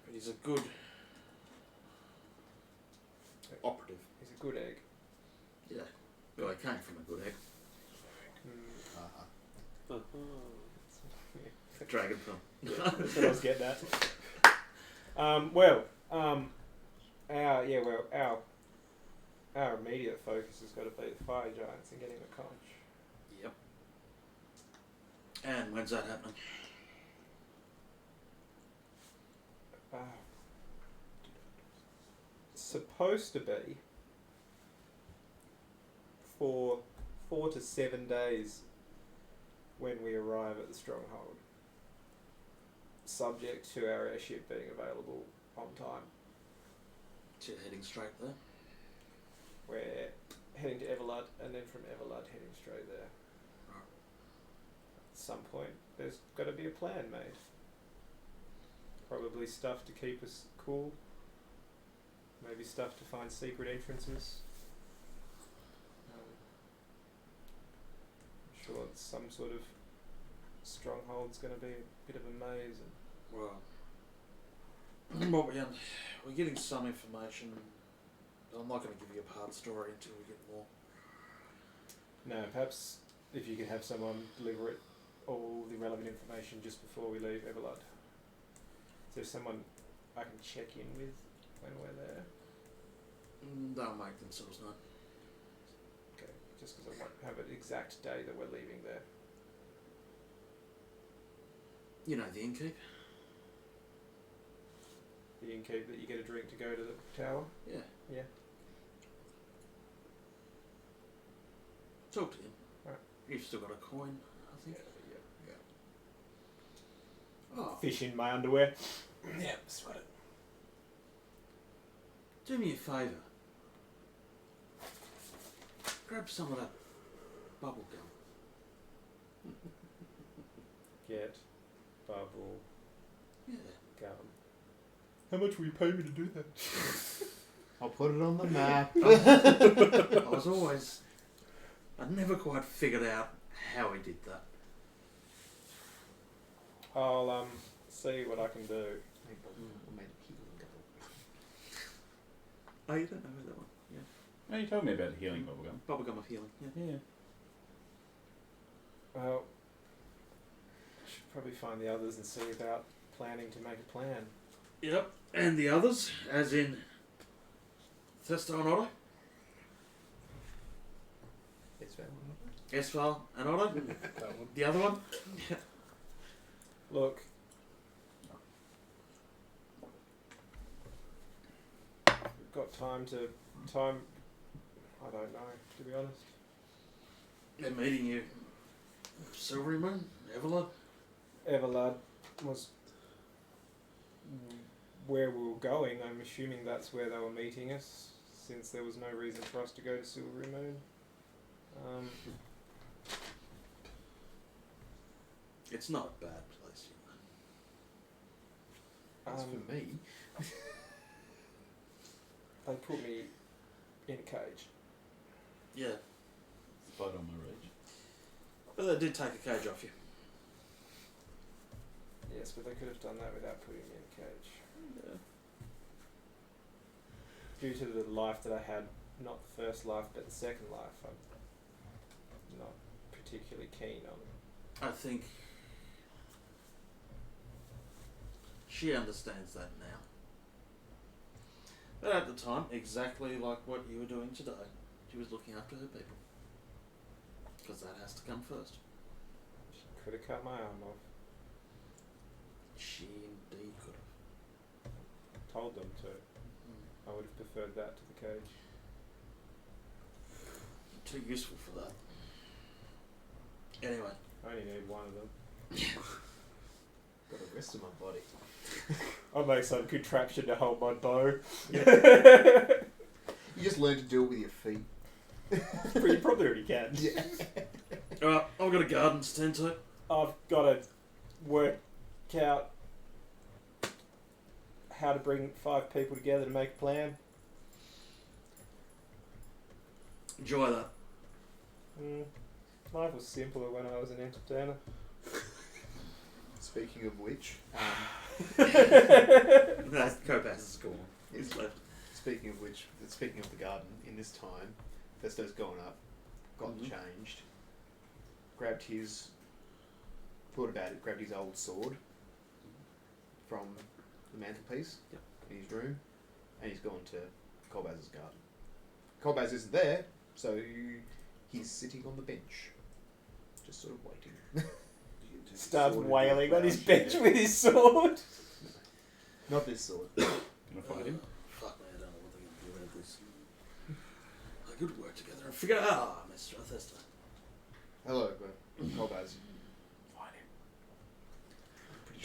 But he's a good operative. He's a good egg. Yeah. Well, he came from a good egg. Uh-huh. Dragon film. Yeah, that's what I was getting at. our immediate focus has got to be the fire giants and getting the conch. Yep. And when's that happening? Supposed to be for 4 to 7 days when we arrive at the stronghold, subject to our airship being available on time. So you're heading straight there? We're heading to Everlud, and then from Everlud heading straight there. Right. At some point, there's got to be a plan made. Probably stuff to keep us cool. Maybe stuff to find secret entrances. I'm sure some sort of stronghold's going to be a bit of a maze. And well, we're getting some information. I'm not going to give you a part story until we get more. No, perhaps if you could have someone deliver it all the relevant information just before we leave Everlud. Is there someone I can check in with when we're there? They'll make themselves known. Okay, just because I won't have an exact day that we're leaving there. You know the innkeep? The innkeep that you get a drink to go to the tower? Yeah. Yeah. Talk to him. Right. You've still got a coin, I think. Yeah. Oh, Fish in my underwear. Yeah, sweat it. do me a favour. Grab some of that bubble gum. Get bubble Yeah. gum. How much will you pay me to do that? I'll put it on the map. I never quite figured out how he did that. I'll see what I can do. Oh, you don't know that one? Yeah. Oh, you told me about the healing bubblegum. Bubblegum of healing. Yeah. Yeah. Well, I should probably find the others and see about planning to make a plan. Yep. And the others, as in Athesto and Otto? Esvele and Otto? That one. The other one? Look, we've got time. I don't know, to be honest. They're meeting you. Silvery Moon? Everlud? Everlud was where we were going. I'm assuming that's where they were meeting us, since there was no reason for us to go to Silvery Moon. It's not a bad place, As for me, They put me in a cage. Yeah. Spite on my rage. But they did take a cage off you. Yes, but they could have done that without putting me in a cage. Yeah. Due to the life that I had, not the first life, but the second life, I'm not particularly keen on. I think she understands that now. But at the time, exactly like what you were doing today, she was looking after her people. Because that has to come first. She could have cut my arm off. She indeed could have. Told them to. I would have preferred that to the cage. Too useful for that. Anyway. I only need one of them. got the rest of my body. I'll make some contraption to hold my bow. You just learn to do it with your feet. You probably already can. Yeah. Alright, I've got a garden to tend to. I've got to work out how to bring 5 people together to make a plan. Enjoy that. Life was simpler when I was an entertainer. Speaking of which, That Copas is gone. He's left. speaking of the garden, in this time, Festo's gone up, gotten changed, grabbed his old sword from the mantelpiece in his room, and he's gone to Colbaz's garden. Corbaz isn't there, so he's sitting on the bench, just sort of waiting. Starts wailing on his bench with his sword. Not this sword. Gonna fight him? Fuck me, I don't know what they're going to do about this. I could work together and figure out. Mr. Athesto. Hello, Corbaz.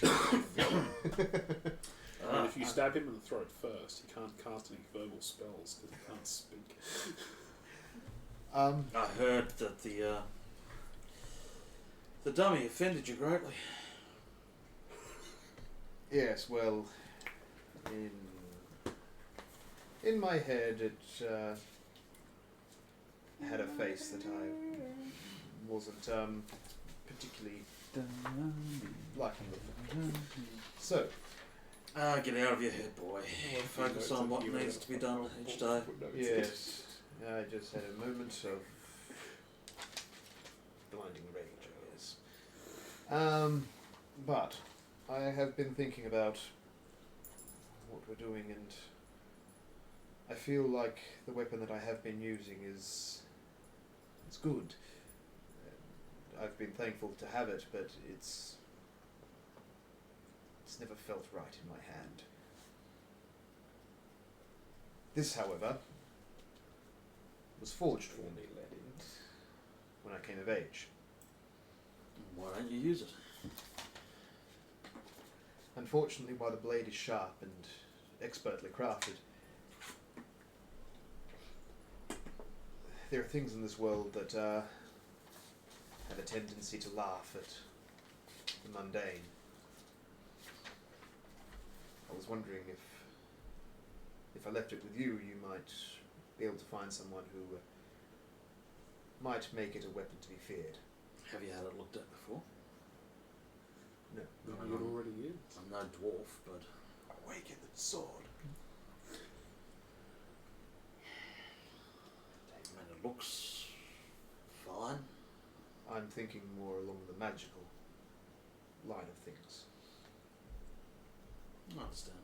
I mean, if you stab him in the throat first, he can't cast any verbal spells because he can't speak. I heard that the dummy offended you greatly. Yes, well, in my head it had a face that I wasn't particularly liking. So, Get out of your head, boy. Focus on what needs to be done each day. yes, I just had a moment of blinding rage, I guess. But I have been thinking about what we're doing, and I feel like the weapon that I have been using it's good. I've been thankful to have it, but it's never felt right in my hand. This, however, was forged for me when I came of age. Why don't you use it? Unfortunately, while the blade is sharp and expertly crafted, there are things in this world that have a tendency to laugh at the mundane. I was wondering if I left it with you, you might be able to find someone who might make it a weapon to be feared. Have you had it looked at before? No. Maybe it already is. I'm no dwarf, but Awaken the sword. I mean, it looks fine. I'm thinking more along the magical line of things. I understand.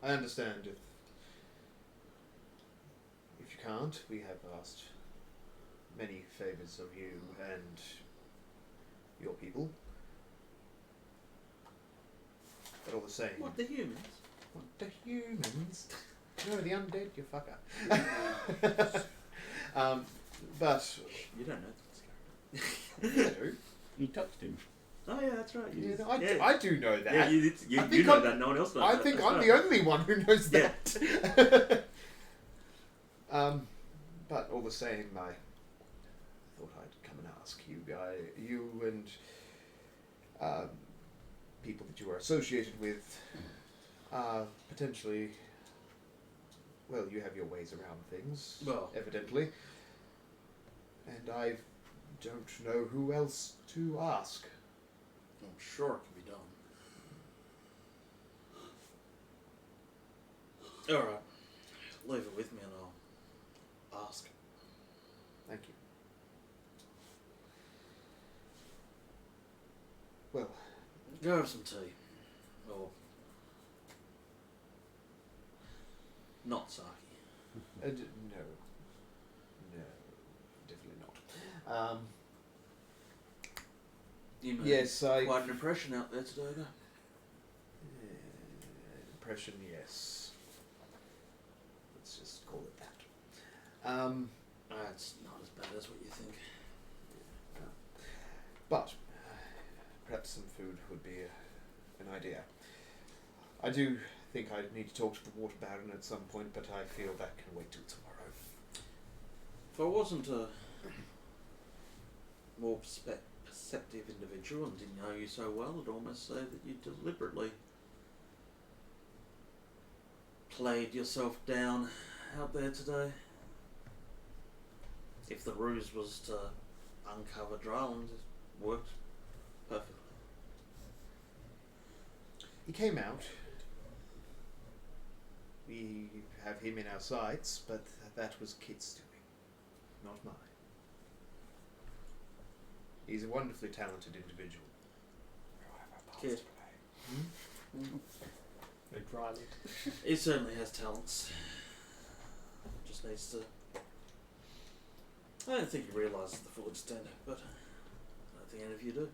I understand if you can't, we have asked many favours of you and your people. But all the same... What, the humans? What, the humans? No, the undead, you fucker. But... You don't know this character. I do. You touched him. Oh yeah, that's right. Yeah, no, I do know that. Yeah, you think know I'm- that. No one else knows I that. think That's I'm right. the only one who knows Yeah. that. But all the same, I thought I'd come and ask you and people that you are associated with, potentially. Well, you have your ways around things, Well. evidently, and I don't know who else to ask. I'm sure it can be done. Alright. Leave it with me and I'll ask. Thank you. Well, Go have some tea. Or... not sake. no, definitely not. You made Yes, quite an impression out there today, though. Impression, yes. Let's just call it that. It's not as bad as what you think. But perhaps some food would be an idea. I do think I need to talk to the Water Baron at some point, but I feel that can wait till tomorrow. If I wasn't a more perceptive individual and didn't know you so well, I'd almost say that you deliberately played yourself down out there today. If the ruse was to uncover Drowland, it worked perfectly. He came out. We have him in our sights, but that was Kit's doing, not mine. He's a wonderfully talented individual. Kit. Red Ryland. He certainly has talents. Just needs to. I don't think he realises the full extent, but I don't think any of you do.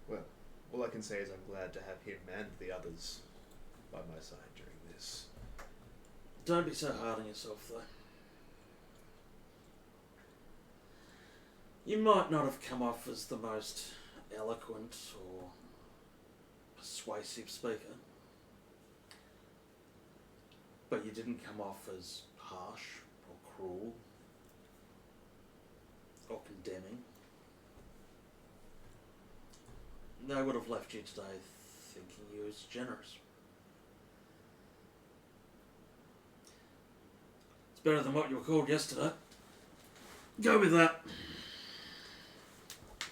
Well, all I can say is I'm glad to have him and the others by my side during this. Don't be so hard on yourself, though. You might not have come off as the most eloquent or persuasive speaker, but you didn't come off as harsh or cruel or condemning. They would have left you today thinking you was generous. It's better than what you were called yesterday. Go with that.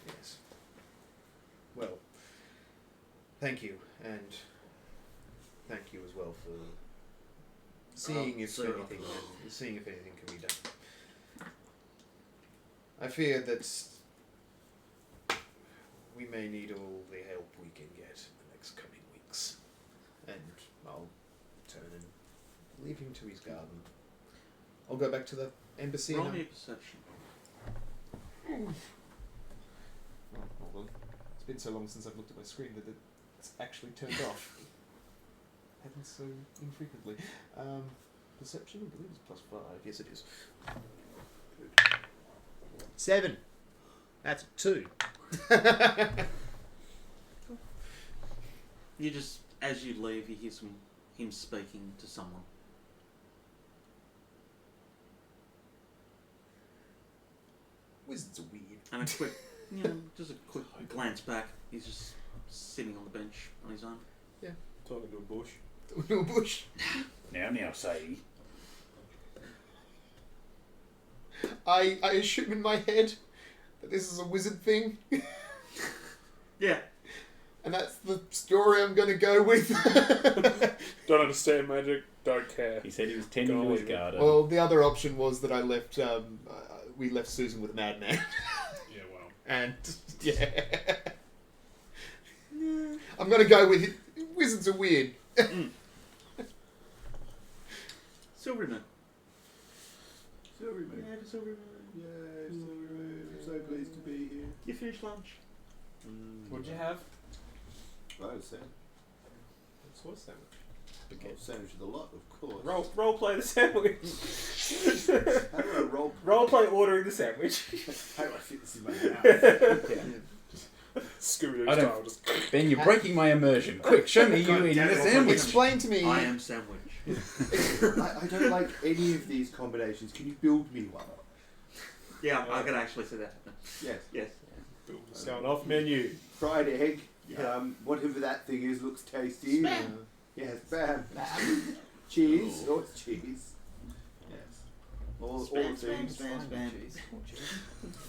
Yes. Well, thank you, and thank you as well for seeing if anything can be done. I fear that we may need all the help we can get in the next coming weeks, and I'll turn and leave him to his garden. I'll go back to the embassy. Roll me a perception. Oh, hold on. It's been so long since I've looked at my screen that it's actually turned off. Happens so infrequently. Perception, I believe, is +5. Yes, it is. 7. That's 2. You just, as you leave, you hear him speaking to someone. Wizards are weird. And a quick, just a quick glance back. He's just sitting on the bench on his own. Talking to a bush. No bush. Now, say. I assume in my head that this is a wizard thing, Yeah. and that's the story I'm going to go with. Don't understand magic, don't care. He said he was tending to his garden. Well, the other option was that I left. We left Susan with Madman, Yeah, well. and yeah, I'm going to go with it. Wizards are weird. Silveryman. Silveryman. Yeah, the Silveryman. Yay, Silveryman. I'm so pleased to be here. You finished lunch? What'd you have? Right, Sam. What's that? Oh, sandwich with a lot, of course. Role play the sandwich. How do I roll? Role play ordering the sandwich. How do I fit this in my mouth? Scooby-Doo I don't- style, just... Ben, you're breaking my immersion. Quick, show me you eating a sandwich. Explain to me. I am sandwich. I don't like any of these combinations. Can you build me one? Yeah, I can actually see that happen. Yes. Yes. Sound off menu. Fried egg. Yeah. Whatever that thing is looks tasty. Spam. Yes, spam. Cheese. Oh, it's cheese. Yes. All Spam, things. spam. Cheese.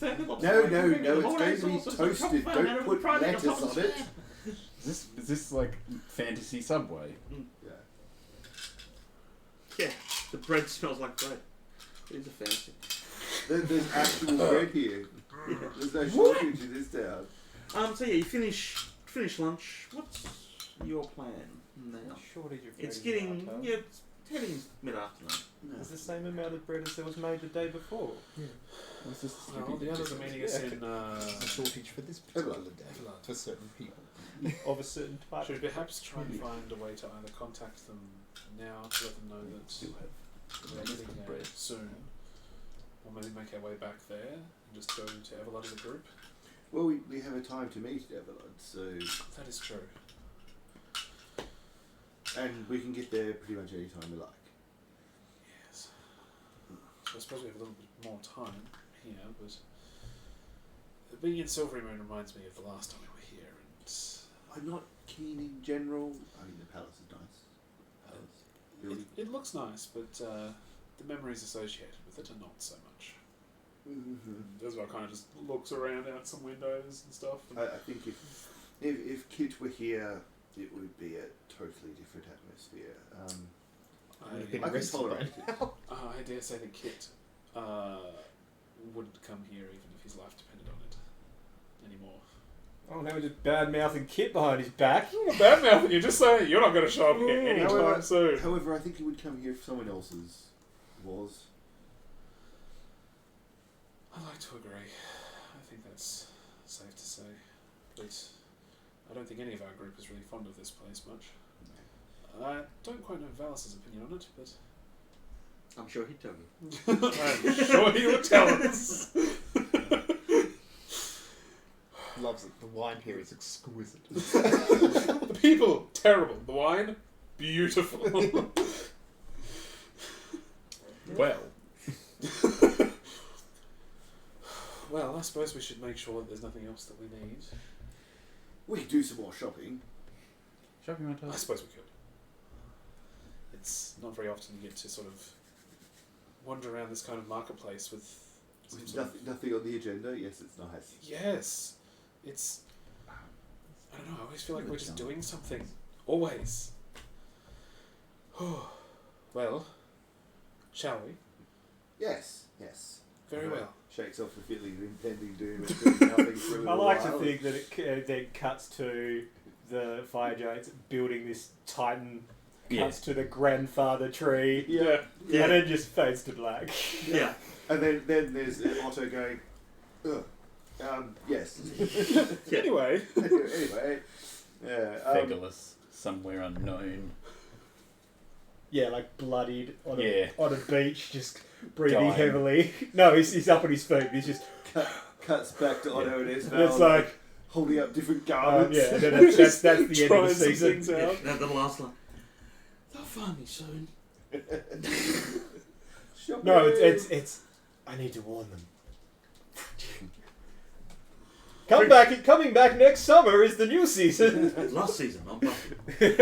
No, it's going to be toasted. Don't put lettuce on it. Is this like fantasy Subway? Yeah. Yeah, the bread smells like bread. It is a fancy. There's actual bread here. There's no shortage in this town. So yeah, you finish lunch. What's your plan now? Shortage of It's bread in getting Arto. it's heading mid-afternoon. It's the same amount of bread as there was made the day before. What's this? Well, the others are meeting us in... There's a shortage for this particular day for certain people. Of a certain type. Should we perhaps try and find a way to either contact them now to let them know that we're getting there soon, or maybe make our way back there and just go to Everlard as a group? Well, we have a time to meet at Everlard, so... That is true. And we can get there pretty much any time we like. Yes. So I suppose we have a little bit more time here, but being in Silverymoon reminds me of the last time we were here, and I'm not keen in general. I mean, the palace is nice. Palace. Building. it looks nice, but the memories associated with it are not so much. Mm-hmm. Isabel kind of just looks around out some windows and stuff. And I think if Kit were here, it would be a totally different atmosphere. I've been I can arrested tolerate right now. I dare say that Kit wouldn't come here even if his life depended on it anymore. Oh, now we're just bad-mouthing Kit behind his back. I'm not bad mouthing you, just saying you're not going to show up here anytime However- soon. However, I think he would come here if someone else's was. I like to agree. I think that's safe to say. But I don't think any of our group is really fond of this place much. I don't quite know Valis' opinion on it, but I'm sure he'd tell you. I'm sure he would tell us. Loves it. The wine here is exquisite. The people, terrible. The wine, beautiful. Well, Well, I suppose we should make sure that there's nothing else that we need. We could do some more shopping. shopping I rentals. suppose we could. It's not very often you get to sort of wander around this kind of marketplace with some With sort of... nothing on the agenda. Yes, it's nice. Yes. It's... I don't know, I always feel like we're just doing something. Always. Well, shall we? Yes, yes. Very well. Shakes off the feeling of impending doom and doing nothing for a I little like while. to think that it then cuts to the fire giants building this titan, cuts to the grandfather tree, Yeah. and then just fades to black. Yeah. And then there's Otto going, ugh. Yes. Yeah. Anyway. Anyway. Yeah. Fegulous, somewhere unknown. Yeah, like bloodied on Yeah. a beach, just breathing Dying. heavily. No, he's up on his feet. He's just Cuts back to Otto and Esvele. it's like holding up different garments. yeah. And then that's the end of Trying the some season. things out. That the last line. They'll find me soon. Shopping. No, it's. I need to warn them. Coming back next summer is the new season. Last season, I'm Buffy. Here's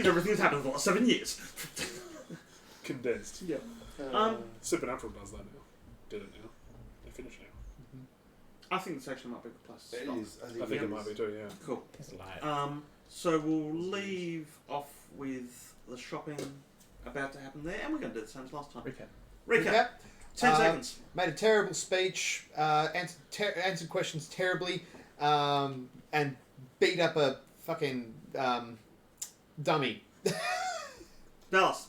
everything that's happened in the last 7 years. Condensed. Yeah. Uh, Supernatural does that now. Did it now. They finished now. I think this actually might be the place to it stop. is. I think it might be too, yeah. Cool. It's light. So we'll leave off with the shopping about to happen there, and we're going to do the same as last time. Recap. 10 seconds. Made a terrible speech, answered questions terribly, and beat up a fucking dummy. Dallas.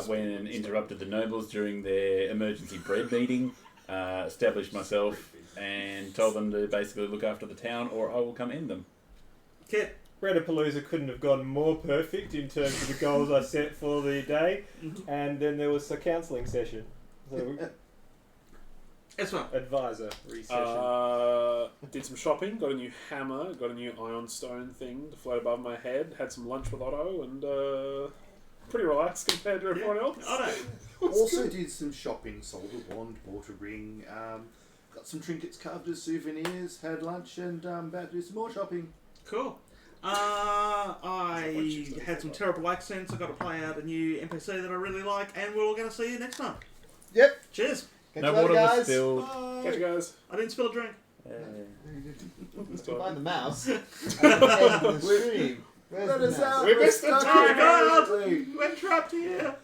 When interrupted the nobles during their emergency bread meeting, established myself and told them to basically look after the town or I will come end them. Kit. Redapalooza couldn't have gone more perfect in terms of the goals I set for the day, and then there was a counselling session. So Esvele. advisor recession. Did some shopping, got a new hammer, got a new iron stone thing to float above my head, had some lunch with Otto, and pretty relaxed compared to everyone else. Otto. Also did some shopping, sold a wand, bought a ring, got some trinkets carved as souvenirs, had lunch, and about to do some more shopping. Cool. I had some terrible accents. I got to play out a new NPC that I really like, and we're all going to see you next time. Yep. Cheers. Catch No you later, water was guys. spilled. Bye. Catch you guys. I didn't spill a drink. Find the mouse. Where's the stream? Where's Let the us mouse? out. We We're missed the stuck time. here. We're trapped here.